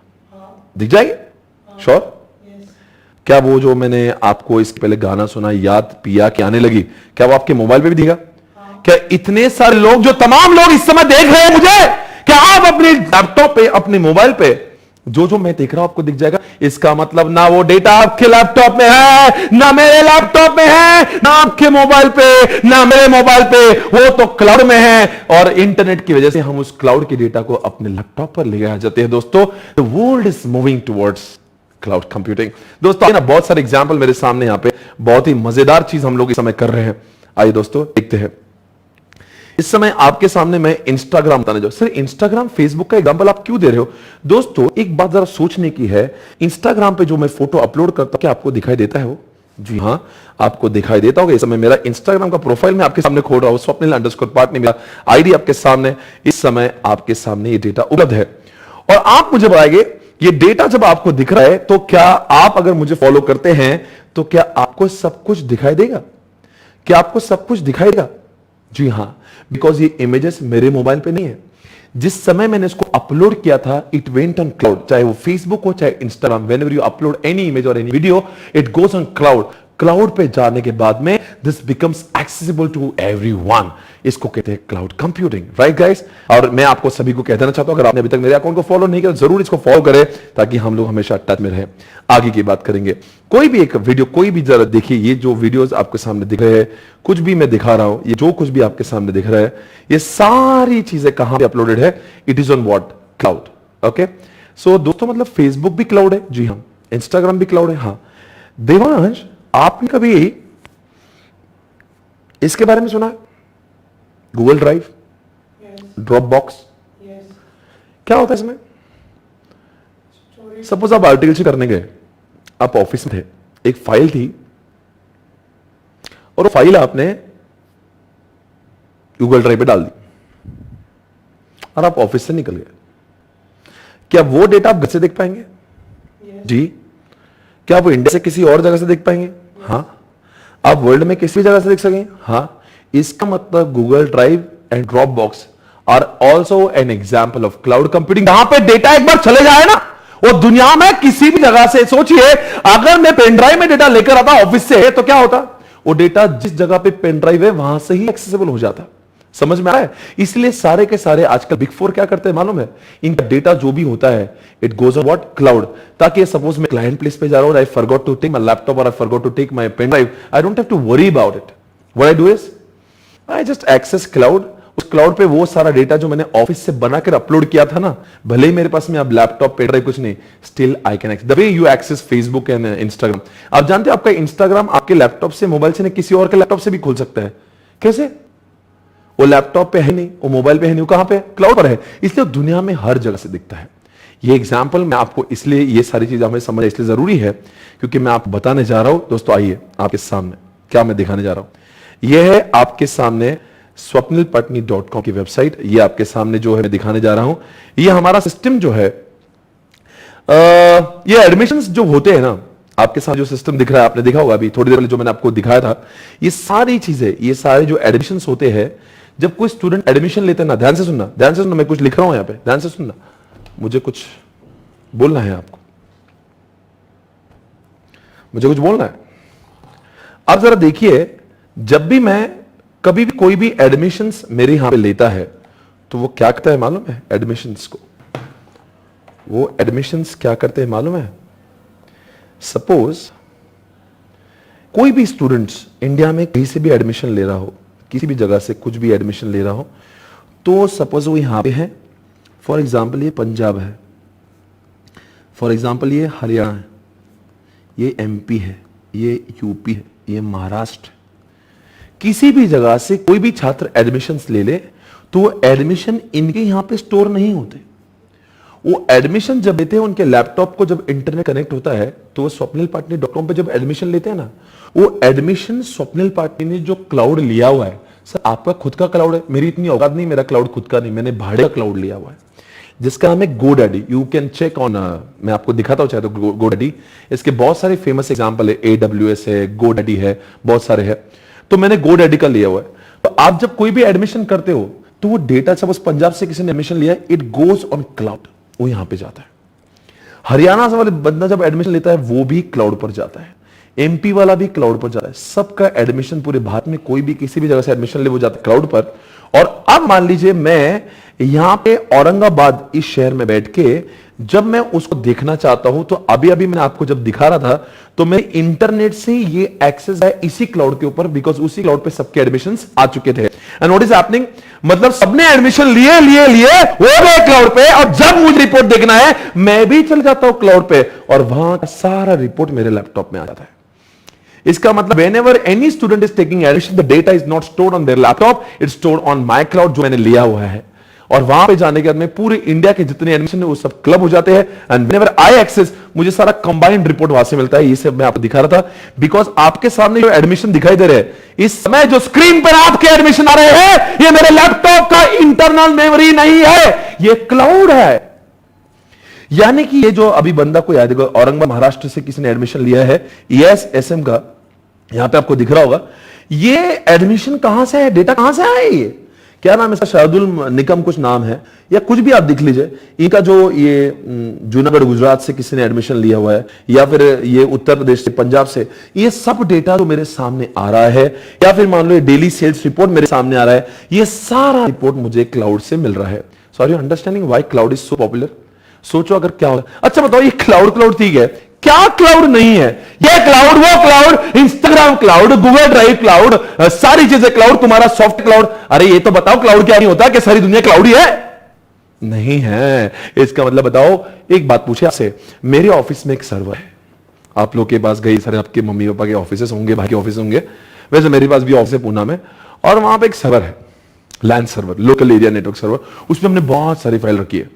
दिख जाएगी? श्योर? क्या वो जो मैंने आपको इसके पहले गाना सुना, याद पिया के आने लगी, क्या वो आपके मोबाइल पे भी दिखेगा? क्या इतने सारे लोग, जो तमाम लोग इस समय देख रहे हैं मुझे, क्या आप अपने लैपटॉप पे, अपने मोबाइल पे जो मैं देख रहा हूं आपको दिख जाएगा? इसका मतलब ना वो डेटा आपके लैपटॉप में है, ना मेरे लैपटॉप में है, ना आपके मोबाइल पे, ना मेरे मोबाइल पे, वो तो क्लाउड में है। और इंटरनेट की वजह से हम उस क्लाउड के डेटा को अपने लैपटॉप पर ले आ जाते हैं। दोस्तों, the world is moving towards cloud computing. दोस्तों ना बहुत सारे एग्जाम्पल मेरे सामने यहां पे, बहुत ही मजेदार चीज हम लोग इस समय कर रहे हैं। आइए दोस्तों देखते हैं। इस समय आपके सामने मैं इंस्टाग्राम बताने जाऊं। सर इंस्टाग्राम, फेसबुक का एग्जांपल आप क्यों दे रहे हो? दोस्तों एक बात जरा सोचने की है, इंस्टाग्राम पे जो मैं फोटो अपलोड करता हूं, क्या आपको दिखाई देता है वो? जी हां, आपको दिखाई देता होगा। इस समय मेरा इंस्टाग्राम का प्रोफाइल मैं आपके सामने खोल रहा हूं, स्वप्निल_पाटनी मेरा आईडी आपके सामने, इस समय आपके सामने ये डेटा उपलब्ध है। और आप मुझे बताएंगे, ये डेटा जब आपको दिख रहा है तो क्या आप अगर मुझे फॉलो करते हैं तो क्या आपको सब कुछ दिखाई देगा? क्या आपको सब कुछ दिखाई देगा? जी हां, बिकॉज ये इमेजेस मेरे मोबाइल पे नहीं है। जिस समय मैंने इसको अपलोड किया था, इट वेंट ऑन क्लाउड, चाहे वो फेसबुक हो चाहे Instagram. Whenever you upload any image और any video, it goes on cloud. Cloud पे जाने के बाद में this becomes accessible to everyone. इसको कहते हैं क्लाउड कंप्यूटिंग, राइट गाइस? और मैं आपको सभी को कह देना चाहता हूं, अगर आपने अभी तक मेरे अकाउंट को फॉलो नहीं किया, जरूर इसको फॉलो करें ताकि हम लोग हमेशा टच में रहे। आगे की बात करेंगे। कोई भी एक वीडियो, कोई भी जरा देखिए, ये जो वीडियोस आपके सामने दिख रहे हैं, कुछ भी मैं दिखा रहा हूं, ये जो कुछ भी आपके सामने दिख रहा है, ये सारी चीजें कहां पे अपलोडेड है? It is on what? Cloud. Okay, so दोस्तों मतलब फेसबुक भी क्लाउड है, जी हां, इंस्टाग्राम भी क्लाउड है। हां देवांश, आपने कभी इसके बारे में सुना? गूगल ड्राइव, ड्रॉप बॉक्स, क्या होता है इसमें? सपोज आप आर्टिकल करने गए, आप ऑफिस में थे, एक फाइल थी और वो फाइल आपने गूगल ड्राइव पे डाल दी और आप ऑफिस से निकल गए। क्या वो डेटा आप घर से देख पाएंगे? जी। क्या आप इंडिया से किसी और जगह से देख पाएंगे? हाँ। आप वर्ल्ड में किसी जगह से देख सकेंगे? हाँ। इसका मतलब Google Drive and Dropbox are also an example of cloud computing. जहां पे डेटा एक बार चले जाए ना, वो दुनिया में किसी भी जगह से, सोचिए अगर मैं पेन ड्राइव में डेटा लेकर आता ऑफिस से तो क्या होता, वो डेटा जिस जगह पे पेन ड्राइव है वहां से ही एक्सेसिबल हो जाता। समझ में आया है? इसलिए सारे के सारे आजकल बिग फोर क्या करते हैं मालूम है, इनका डेटा जो भी होता है it goes on what, cloud. ताकि सपोज मैं क्लाइंट प्लेस पे जा रहा हूं, I forgot to take my laptop और I forgot to take my pen drive, I don't have to worry about it. What I do is I just access cloud. उस cloud पे वो सारा data जो मैंने ऑफिस से बनाकर upload किया था ना, भले ही मेरे पास में अब लैपटॉप पेन ड्राइव कुछ नहीं, still I can access. The way you access Facebook and Instagram. आप जानते हो आपका इंस्टाग्राम आपके लैपटॉप से, मोबाइल से नहीं, किसी और के लैपटॉप से भी खुल सकता है। कैसे? वो लैपटॉप पे है नहीं, वो मोबाइल पे है नहीं, वो कहां पे? क्लाउड पर है। इसलिए दुनिया में हर जगह से दिखता है। ये एग्जाम्पल मैं आपको इसलिए, ये सारी चीजें हमें समझ इसलिए जरूरी है क्योंकि मैं आपको बताने जा रहा हूं। दोस्तों आइए आपके सामने क्या मैं दिखाने जा रहा हूं। यह है आपके सामने swapnilpatni.com की वेबसाइट। ये आपके सामने जो है मैं दिखाने जा रहा हूं। ये हमारा सिस्टम जो है, ये एडमिशंस जो होते हैं ना, आपके साथ जो सिस्टम दिख रहा है, आपने देखा होगा अभी थोड़ी देर पहले जो मैंने आपको दिखाया था, ये सारी चीजें, ये सारे जो एडमिशंस होते हैं, जब कोई स्टूडेंट एडमिशन लेते हैं ना, ध्यान से सुनना, ध्यान से सुनना, मैं कुछ लिख रहा हूं यहां पे, ध्यान से सुनना, मुझे कुछ बोलना है आपको, मुझे कुछ बोलना है। आप जरा देखिए, जब भी मैं कभी भी कोई भी एडमिशंस मेरे यहां पे लेता है तो वो क्या करता है मालूम है? एडमिशंस को वो एडमिशंस क्या करते हैं मालूम है? सपोज कोई भी स्टूडेंट्स इंडिया में कहीं से भी एडमिशन ले रहा हो, किसी भी जगह से कुछ भी एडमिशन ले रहा हो, तो सपोज वो यहां पे है, फॉर एग्जांपल ये पंजाब है, फॉर एग्जांपल ये हरियाणा है, ये एमपी है, ये यूपी है, ये महाराष्ट्र। किसी भी जगह से कोई भी छात्र एडमिशंस ले ले तो वो एडमिशन इनके यहां पे स्टोर नहीं होते। वो एडमिशन जब लेते हैं, उनके लैपटॉप को जब इंटरनेट कनेक्ट होता है तो वो swapnilpatni.com पे जब एडमिशन लेते हैं ना, वो एडमिशन स्वप्निल पाटनी ने जो क्लाउड लिया हुआ है, सर आपका खुद का क्लाउड है, मेरी इतनी औकात नहीं, मेरा क्लाउड खुद का नहीं, मैंने भाड़े का क्लाउड लिया हुआ है जिसका नाम है GoDaddy। You can check on, मैं आपको दिखाता हूं चाहे तो GoDaddy। इसके बहुत सारे फेमस एग्जांपल है, AWS है, GoDaddy है, बहुत सारे है। तो मैंने GoDaddy का लिया हुआ है। तो आप जब कोई भी एडमिशन करते हो तो वो डेटा, सपोज पंजाब से किसी ने एडमिशन लिया है, इट गोज ऑन क्लाउड, वो यहां पे जाता है। हरियाणा से वाले बंदा जब एडमिशन लेता है वो भी क्लाउड पर जाता है, एमपी वाला भी क्लाउड पर जाता है। सबका एडमिशन पूरे भारत में कोई भी किसी भी जगह से एडमिशन ले वो जाता है क्लाउड पर। और अब मान लीजिए मैं यहां पे औरंगाबाद इस शहर में बैठ के जब मैं उसको देखना चाहता हूं, तो अभी अभी मैंने आपको जब दिखा रहा था तो मैं इंटरनेट से ये एक्सेस है इसी क्लाउड के ऊपर, बिकॉज उसी क्लाउड पे सबके एडमिशंस आ चुके थे। एंड व्हाट इज हैपनिंग, मतलब सबने एडमिशन लिए वो भी क्लाउड पे, और जब मुझे रिपोर्ट देखना है मैं भी चल जाता हूं क्लाउड पे और वहां का सारा रिपोर्ट मेरे लैपटॉप में आ जाता है। इसका मतलब whenever any student is taking admission, the data is not stored on their laptop, it's stored on my cloud जो मैंने लिया हुआ है। और वहां पे जाने के बाद में पूरे इंडिया के जितने एडमिशन है वो सब क्लब हो जाते हैं। एंड whenever I access, मुझे सारा कंबाइंड रिपोर्ट वहां से मिलता है। ये सब मैं आपको दिखा रहा था बिकॉज आपके सामने जो एडमिशन दिखाई दे रहे हैं, इस समय जो स्क्रीन पर आपके एडमिशन आ रहे हैं, ये मेरे लैपटॉप का इंटरनल मेमोरी नहीं है, ये क्लाउड है। यानी कि ये जो अभी बंदा को याद है, औरंगाबाद महाराष्ट्र से किसी ने एडमिशन लिया है, ESSM का, यहां पे आपको दिख रहा होगा, ये एडमिशन कहां से है, डेटा कहां से आया है, ये क्या नाम है इसका, शाहदुल निकम कुछ नाम है, या कुछ भी आप देख लीजिए। इनका जो ये जूनागढ़ गुजरात से किसी ने एडमिशन लिया हुआ है, या फिर ये उत्तर प्रदेश से, पंजाब से, ये सब डेटा जो मेरे सामने आ रहा है, या फिर मान लो ये डेली सेल्स रिपोर्ट मेरे सामने आ रहा है, ये सारा रिपोर्ट मुझे क्लाउड से मिल रहा है। So are you understanding why cloud is so popular? सोचो अगर क्या होगा। अच्छा बताओ, ये क्लाउड ठीक है, क्या क्लाउड नहीं है? ये क्लाउड, वो cloud, Instagram cloud, Google drive cloud, सारी चीजें क्लाउड, तुम्हारा सॉफ्ट क्लाउड। अरे ये तो बताओ क्लाउड क्या नहीं होता कि सारी दुनिया क्लाउड ही है? नहीं है। इसका मतलब बताओ, एक बात पूछे आपसे, मेरे ऑफिस में एक सर्वर है, आप लोग के पास गई सारे आपके मम्मी पापा के ऑफिस होंगे, भाई के ऑफिस होंगे, वैसे मेरे पास भी ऑफिस है पूना में, और वहां पे एक सर्वर है, LAN server, local area network server, उसमें हमने बहुत सारी फाइल रखी है।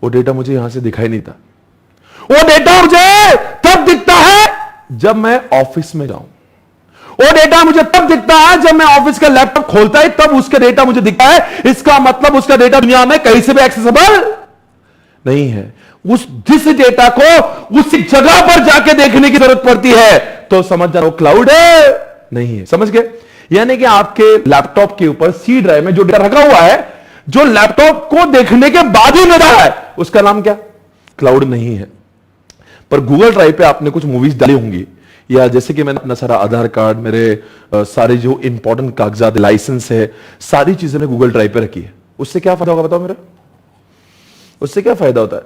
वो डेटा मुझे यहां से दिखाई नहीं था, वो डेटा मुझे तब दिखता है जब मैं ऑफिस में जाऊं, वो डेटा मुझे तब दिखता है जब मैं ऑफिस का लैपटॉप खोलता है, तब उसका डेटा मुझे दिखता है। इसका मतलब उसका डेटा दुनिया में कहीं से भी एक्सेसिबल नहीं है। उस जिस डेटा को उसी जगह पर जाके देखने की जरूरत पड़ती है, तो समझ जाओ क्लाउड है नहीं है। समझ गए? यानी कि आपके लैपटॉप के ऊपर C ड्राइव में जो डेटा रखा हुआ है, जो लैपटॉप को देखने के बाद ही मिला है, उसका नाम क्या? क्लाउड नहीं है। पर गूगल ड्राइव पे आपने कुछ मूवीज डाली होंगी, या जैसे कि मैंने अपना सारा आधार कार्ड, मेरे सारे जो इंपॉर्टेंट कागजात, लाइसेंस है, सारी चीजें मैं गूगल ड्राइव पे रखी है। उससे क्या फायदा होगा बताओ मेरा? उससे क्या फायदा होता है?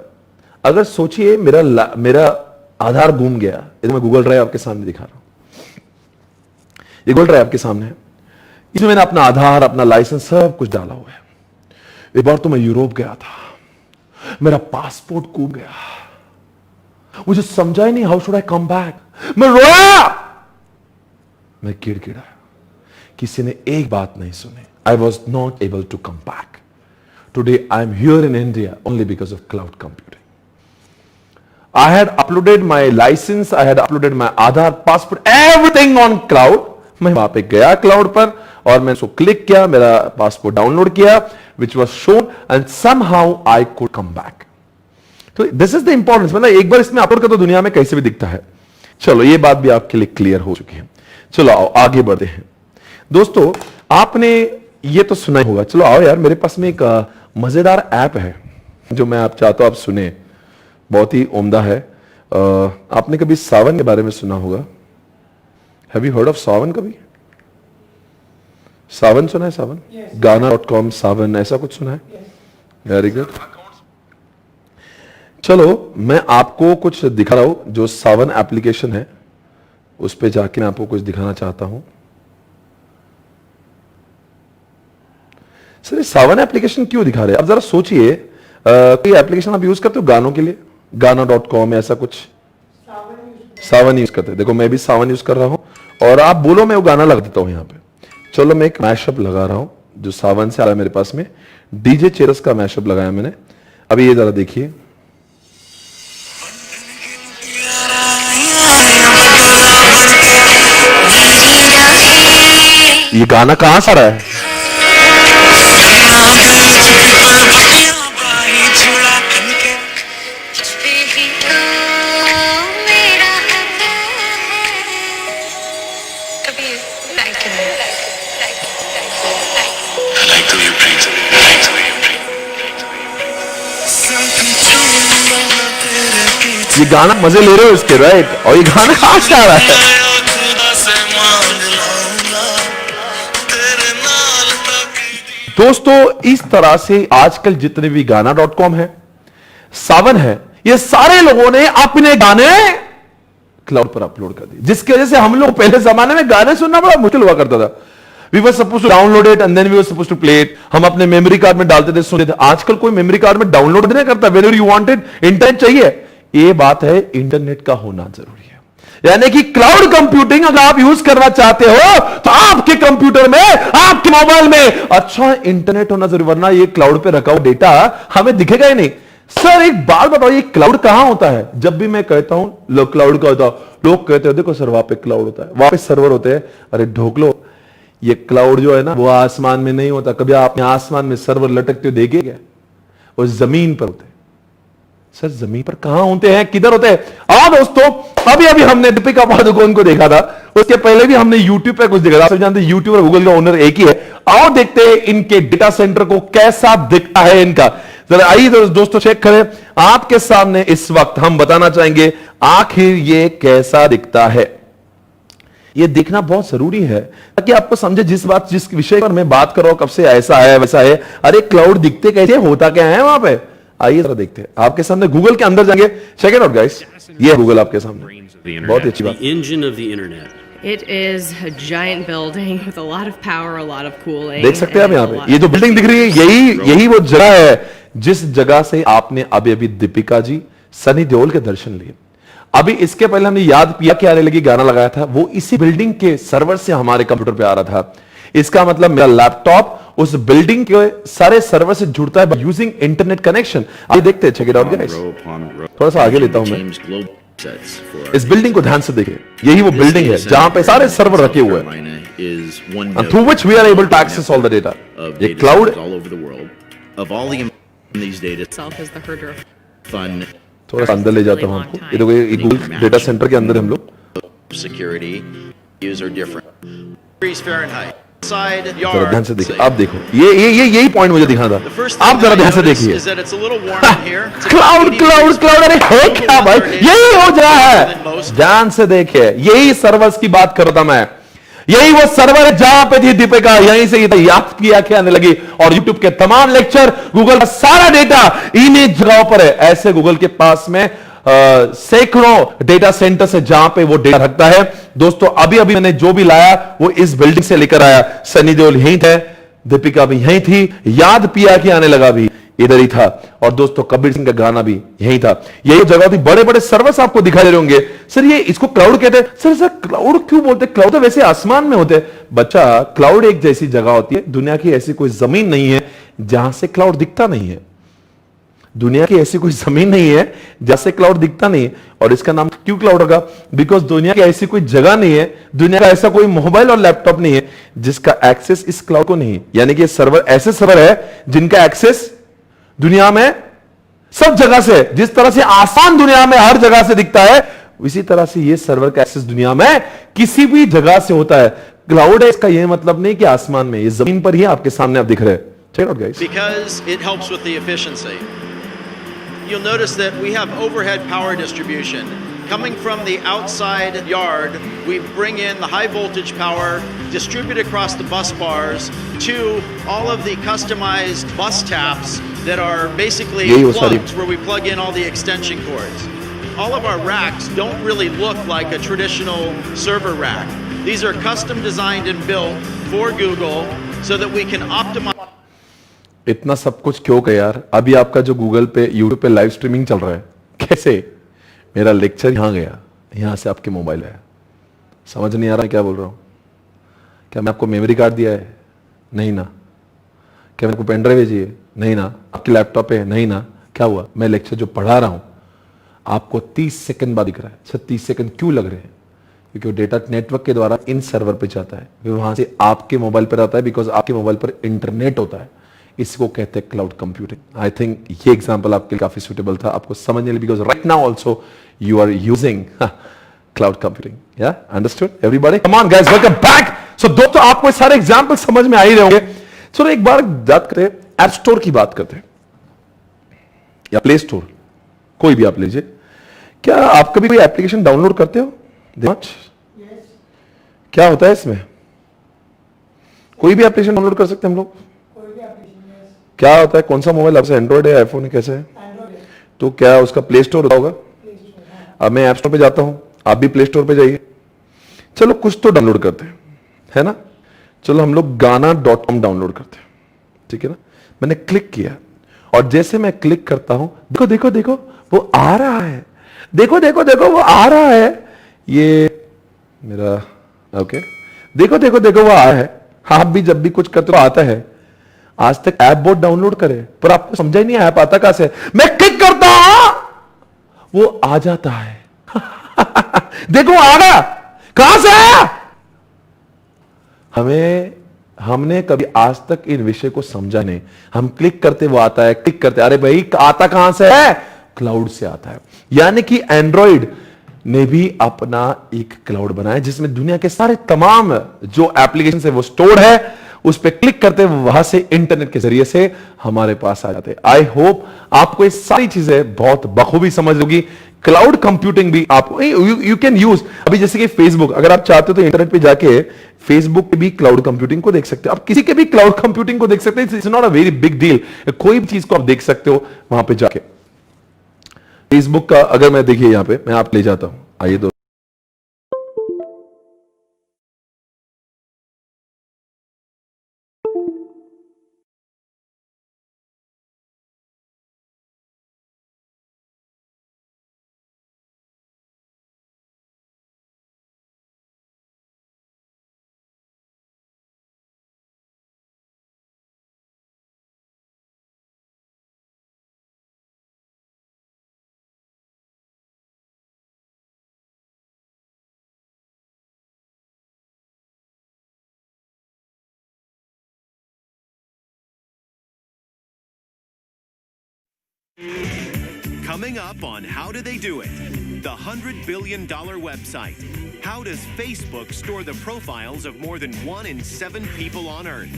अगर सोचिए मेरा आधार गुम गया, ये मैं गूगल ड्राइव आपके सामने दिखा रहा हूं, ये गूगल ड्राइव आपके सामने है, इसमें मैंने अपना आधार, अपना लाइसेंस सब कुछ डाला हुआ है। एक बार तो मैं यूरोप गया था, मेरा पासपोर्ट गुम गया, मुझे समझा ही नहीं how should I come back, मैं रोया, मैं गिड़गिड़ा, किसी ने एक बात नहीं सुनी। I was not able to come back. Today I am here in India only because of cloud computing. I had uploaded my license, I had uploaded my Aadhaar, passport, everything on cloud. मैं वहां पे गया cloud पर और मैंने उसको click किया, मेरा पासपोर्ट डाउनलोड किया, which was shown, and somehow I could come back. तो this is the importance, मतलब एक बार इसमें अपलोड कर तो दुनिया में कैसे भी दिखता है। चलो ये बात भी आपके लिए क्लियर हो चुकी है। चलो आओ आगे बढ़ते हैं। दोस्तों आपने ये तो सुना ही होगा, चलो आओ यार, मेरे पास में एक मजेदार ऐप है जो मैं आप चाहता हूं आप सुने, बहुत ही उम्दा है। आपने कभी सावन के बारे में सुना होगा? हैव यू हर्ड ऑफ सावन? कभी सावन सुना है? सावन गाना.com, सावन, ऐसा कुछ सुना है? Very good. चलो मैं आपको कुछ दिखा रहा हूं, जो सावन एप्लीकेशन है उस पे जाके मैं आपको कुछ दिखाना चाहता हूं। सर सावन एप्लीकेशन क्यों दिखा रहे हैं? अब जरा सोचिए, कोई एप्लीकेशन आप यूज करते हो गानों के लिए? गाना.com ऐसा कुछ? सावन यूज करते हैं। देखो मैं भी सावन यूज कर रहा हूं, और आप बोलो मैं वो गाना लगा देता हूं यहां पे। चलो मैं एक मैशअप लगा रहा हूं जो सावन से आ रहा है मेरे पास में, डीजे चेरस का मैशअप लगाया मैंने। अभी ये जरा देखिए, ये गाना कहां से आ रहा है? ये गाना मजे ले रहे हो इसके, राइट? और ये गाना कहां से आ रहा है? दोस्तों इस तरह से आजकल जितने भी गाना.com है, सावन है, ये सारे लोगों ने अपने गाने क्लाउड पर अपलोड कर दिए, जिसकी वजह से हम लोग पहले जमाने में गाने सुनना बड़ा मुश्किल हुआ करता था। We were supposed to download it and then we were supposed to play it. हम अपने मेमोरी कार्ड में डालते थे, सुनते थे। आजकल कोई मेमोरी कार्ड में डाउनलोड नहीं करता, whenever you want it, internet चाहिए। ये बात है, इंटरनेट का होना जरूरी है। यानी कि क्लाउड कंप्यूटिंग अगर आप यूज करना चाहते हो तो आपके कंप्यूटर में, आपके मोबाइल में अच्छा इंटरनेट होना जरूरी, वरना ये क्लाउड पे रखा हुआ डेटा हमें दिखेगा ही नहीं। सर एक बात बताओ, ये क्लाउड कहां होता है? जब भी मैं कहता हूं लो क्लाउड का होता, लोग कहते हैं देखो सर वहां पे क्लाउड होता है, वहां पे सर्वर होते हैं। अरे ढोकलो, ये क्लाउड जो है ना वो आसमान में नहीं होता। कभी आपने आसमान में सर्वर लटकते हुए देखे क्या? वो जमीन पर होते हैं। सर जमीन पर कहां होते हैं, किधर होते हैं? आओ दोस्तों, अभी अभी हमने दीपिका पादुकोण को देखा था, उसके पहले भी हमने यूट्यूब पे कुछ देखा था। आप जानते हैं यूट्यूब और गूगल का ओनर एक ही है। आओ देखते हैं इनके डेटा सेंटर को कैसा दिखता है इनका। जरा आइए दोस्तों चेक करें। आपके सामने इस वक्त हम बताना चाहेंगे आखिर ये कैसा दिखता है। ये देखना बहुत जरूरी है ताकि आपको समझे जिस विषय पर मैं बात कर रहा हूं, कब से ऐसा है वैसा है। अरे क्लाउड दिखते कैसे, होता क्या है वहां पे? आइए जरा देखते हैं। आपके सामने गूगल के अंदर जाएंगे, चेक इट आउट गाइस। ये गूगल आपके सामने, बहुत अच्छी बात। Engine of the internet. It is a giant building with a lot of power, a lot of cooling. देख सकते हैं आप and यहाँ a lot पे, ये जो of बिल्डिंग दिख रही है यही वो जगह है जिस जगह से आपने अभी अभी दीपिका जी, सनी देओल के दर्शन लिए। अभी इसके पहले हमने याद किया कि आने लगी गाना लगाया था, वो इसी बिल्डिंग के सर्वर से हमारे कंप्यूटर पे आ रहा था। इसका मतलब मेरा लैपटॉप उस बिल्डिंग के सारे सर्वर से जुड़ता है बाय यूजिंग इंटरनेट कनेक्शन। आइए देखते हैं, चेक इट आउट गाइस। थोड़ा सा आगे लेता हूं मैं, इस बिल्डिंग को ध्यान से देखिए। यही वो बिल्डिंग है जहां पे सारे सर्वर रखे हुए हैं, through which we are able to access all the data. ये cloud itself is the herder of थोड़ा सा अंदर ले जाता हूं आपको। ये देखो, ये गूगल डेटा सेंटर के अंदर हम लोग। Security, use are different. Degrees Fahrenheit. Side जरा yard. ध्यान से देखिए, आप देखो, ये यही पॉइंट मुझे दिखाना The था, first आप thing जरा that I ध्यान से notice देखिए। is that it's a little warm in here. It's about cloud 80 cloud degrees cloud, अरे है Local क्या भाई, weather यही हो रहा colder है। than most. ध्यान से देखिए, यही सर्वर्स की बात कर रहा था मैं, यही वो सर्वर है जहां पे थी दीपिका, यहीं से ये याद की आंखें आने लगी, और यूट्यूब के तमाम लेक्चर, गूगल का सारा डेटा इन्हीं जगहों पर है। ऐसे गूगल के पास में सैकड़ों डेटा सेंटर से जहां पे वो डेटा रखता है। दोस्तों अभी अभी मैंने जो भी लाया वो इस बिल्डिंग से लेकर आया। सनी देओल यहीं थे, दीपिका भी यहीं थी, याद पिया के आने लगा भी इधर ही था, और दोस्तों कबीर सिंह का गाना भी यहीं था। यही जगह थी। बड़े बड़े सर्वर्स आपको दिखाई दे रहे होंगे, सर ये इसको क्लाउड कहते हैं। सर क्लाउड क्यों बोलते हैं? क्लाउड तो वैसे आसमान में होते हैं। बच्चा, क्लाउड एक जैसी जगह होती है, दुनिया की ऐसी कोई जमीन नहीं है जहां से क्लाउड दिखता नहीं है। दुनिया की ऐसी कोई जमीन नहीं है जहां से क्लाउड दिखता नहीं है। और इसका नाम क्यों क्लाउड होगा? बिकॉज दुनिया की ऐसी कोई जगह नहीं है, दुनिया का ऐसा कोई मोबाइल और लैपटॉप नहीं है जिसका एक्सेस इस क्लाउड को नहीं है। यानी कि सर्वर ऐसे सर्वर है जिनका एक्सेस दुनिया में सब जगह से, जिस तरह से आसान दुनिया में हर जगह से दिखता है, इसी तरह से ये सर्वर का एक्सेस दुनिया में किसी भी जगह से होता है। क्लाउड है, इसका यह मतलब नहीं कि आसमान में, ये जमीन पर ही आपके सामने आप दिख रहे हैं। Check it out, guys. Because it helps with the efficiency. You'll notice that we have overhead power distribution. Coming from the outside yard, we bring in the high voltage power, distribute across the bus bars to all of the customized bus taps that are basically plugs where we plug in all the extension cords. All of our racks don't really look like a traditional server rack. These are custom designed and built for Google so that we can optimize. इतना सब कुछ क्यों कर यार? अभी आपका जो Google पे, यूट्यूब पे लाइव स्ट्रीमिंग चल रहा है, कैसे मेरा लेक्चर यहां गया, यहां से आपके मोबाइल आया? समझ नहीं आ रहा क्या बोल रहा हूं? क्या मैं आपको मेमोरी कार्ड दिया है? नहीं ना। क्या मेरे को पेन ड्राइव भेजी है? नहीं ना। आपके लैपटॉप पे है? नहीं ना। क्या हुआ? मैं लेक्चर जो पढ़ा रहा हूं आपको 30 सेकंड बाद दिख रहा है। सर 30 सेकंड क्यों लग रहे हैं? क्योंकि वो डेटा नेटवर्क के द्वारा इन सर्वर पे जाता है, वहां से आपके मोबाइल पर आता है, बिकॉज आपके मोबाइल पर इंटरनेट होता है। इसको कहते हैं क्लाउड कंप्यूटिंग। आई थिंक ये एग्जांपल आपके लिए काफी सूटेबल था आपको समझने के लिए, because right now also you are using cloud computing. या understood everybody? Come on guys, welcome back. So दोस्तों आपको सारे एग्जांपल समझ में आ ही रहे होंगे। सो एक बार बात करते हैं, ऐप स्टोर की बात करते हैं या प्ले स्टोर, कोई भी आप लीजिए। क्या आप कभी कोई एप्लीकेशन डाउनलोड करते हो? क्या होता है इसमें? कोई भी एप्लीकेशन डाउनलोड कर सकते हैं हम लोग? क्या होता है? कौन सा मोबाइल आपसे, एंड्रॉइड है, आईफोन है, कैसे है? तो क्या उसका प्ले स्टोर होगा? अब मैं ऐप स्टोर पे जाता हूं, आप भी प्ले स्टोर पे जाइए। चलो कुछ तो डाउनलोड करते हैं, है ना? चलो हम लोग गाना.com डाउनलोड करते हैं, ठीक है ना? मैंने क्लिक किया और जैसे मैं क्लिक करता हूं, देखो देखो देखो वो आ रहा है, देखो देखो देखो वो आ रहा है, ये मेरा ओके, देखो देखो देखो वो आ रहा है। आप भी जब भी कुछ करते हो आता है। आज तक ऐप बहुत डाउनलोड करे पर आपको समझा ही नहीं ऐप आता कहां से। मैं क्लिक करता हूं वो आ जाता है। देखो आ गया, कहां से आया? हमने कभी आज तक इन विषय को समझा नहीं। हम क्लिक करते वो आता है, क्लिक करते, अरे भाई आता कहां से है? क्लाउड से आता है। यानी कि एंड्रॉइड ने भी अपना एक क्लाउड बनाया जिसमें दुनिया के सारे तमाम जो एप्लीकेशन है वो स्टोर्ड है। उस पर क्लिक करते वहां से इंटरनेट के जरिए से हमारे पास आ जाते। आई होप आपको ये सारी चीजें बहुत बखूबी समझ लोगी। क्लाउड कंप्यूटिंग भी आपको यू कैन यूज। अभी जैसे कि फेसबुक, अगर आप चाहते हो तो इंटरनेट पे जाके फेसबुक पे भी क्लाउड कंप्यूटिंग को देख सकते हो, आप किसी के भी क्लाउड कंप्यूटिंग को देख सकते हैं। It's not a very big deal. कोई भी चीज को आप देख सकते हो वहां पे जाके। फेसबुक का अगर मैं देखिए यहां पे मैं आप ले जाता हूं, आइए दो। Coming up on How Do They Do It? The $100 billion website. How does Facebook store the profiles of more than 1 in 7 people on Earth?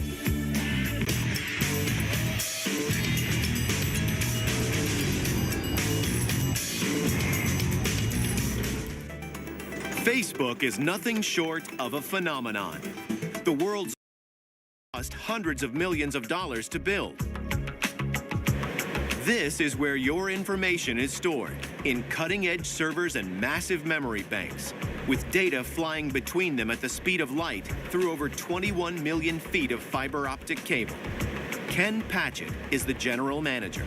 Facebook is nothing short of a phenomenon. The world's cost hundreds of millions of dollars to build. This is where your information is stored, in cutting-edge servers and massive memory banks, with data flying between them at the speed of light through over 21 million feet of fiber optic cable. Ken Patchett is the general manager.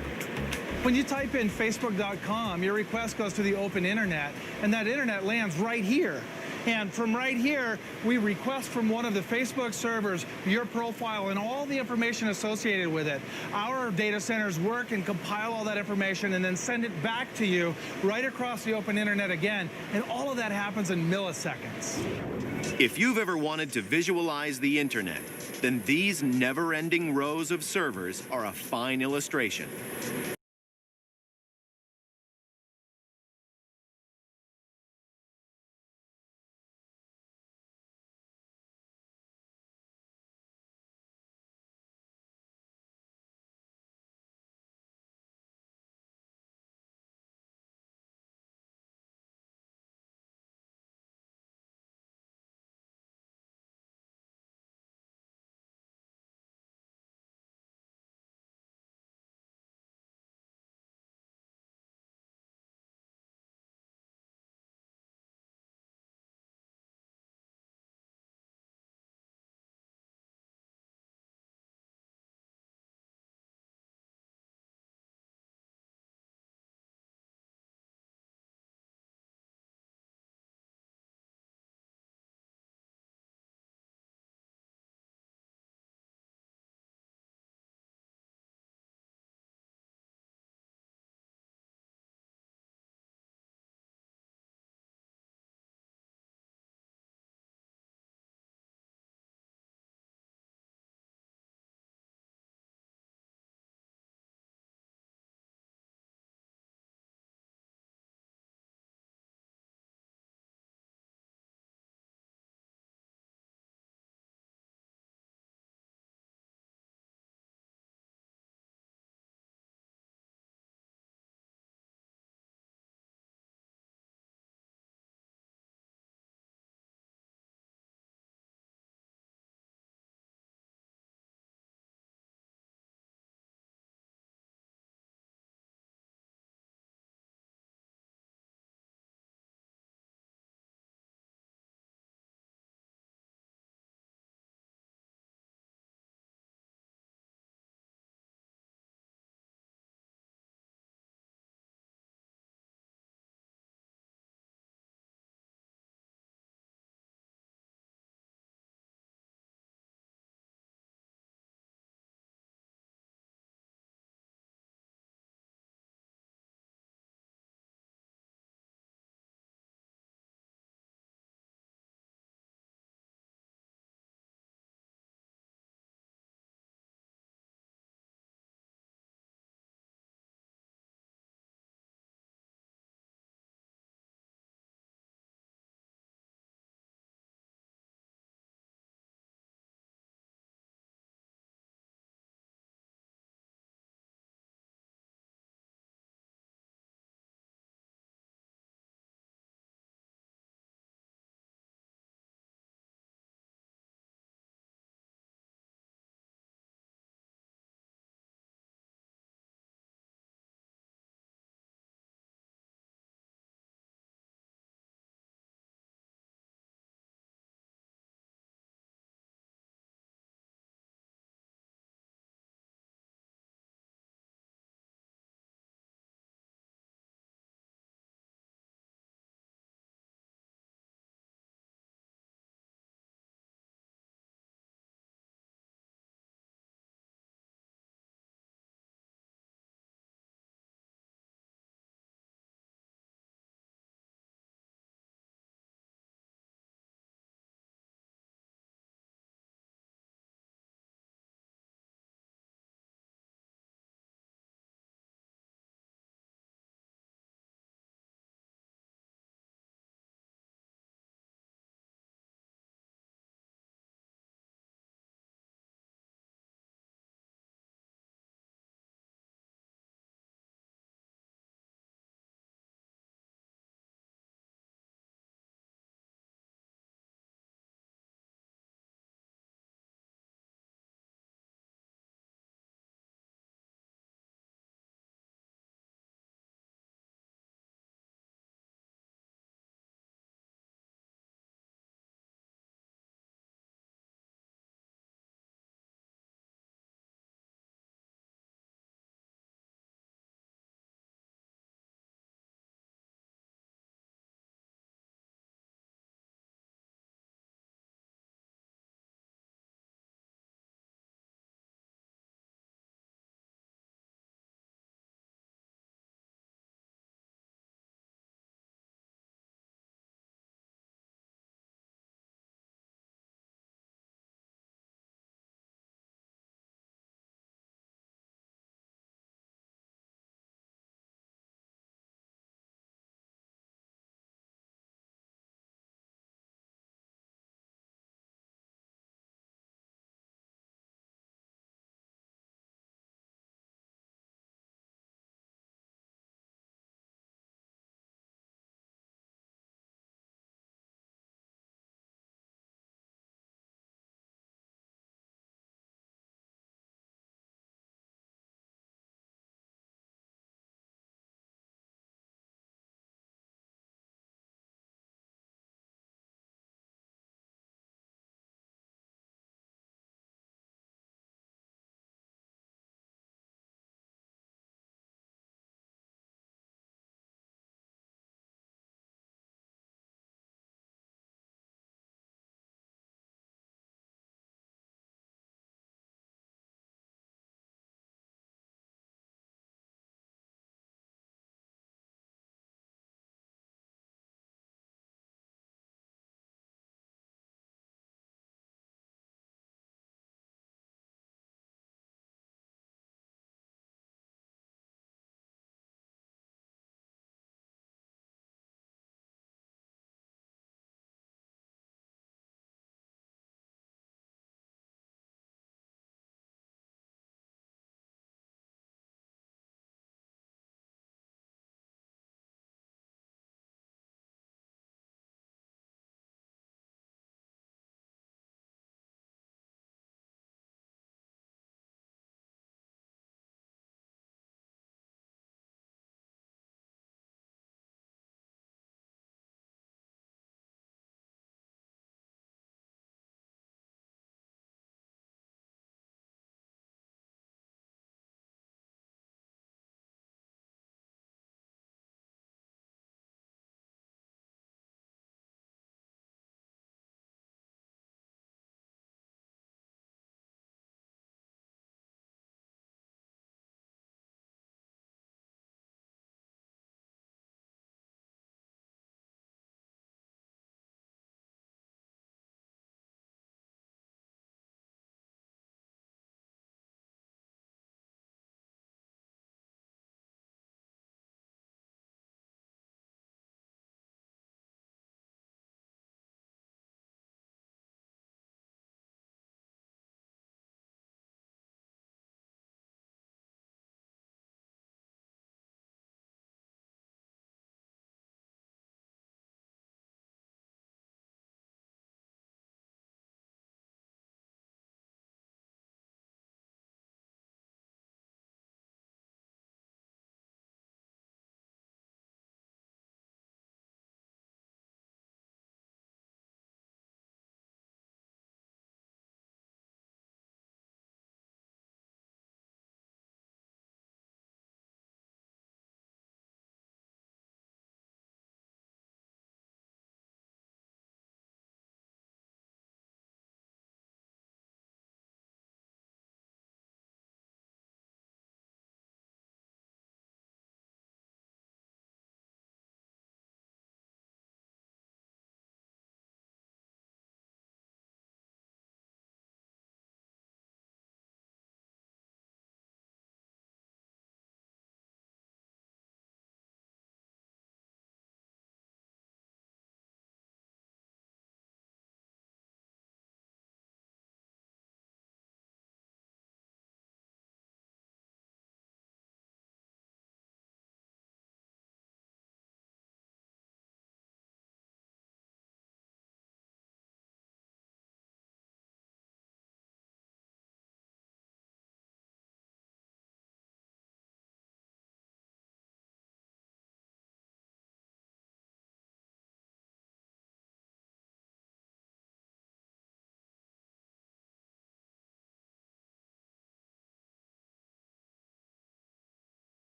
When you type in facebook.com, your request goes to the open internet, and that internet lands right here. And from right here, we request from one of the Facebook servers your profile and all the information associated with it. Our data centers work and compile all that information and then send it back to you right across the open internet again. And all of that happens in milliseconds. If you've ever wanted to visualize the internet, then these never-ending rows of servers are a fine illustration.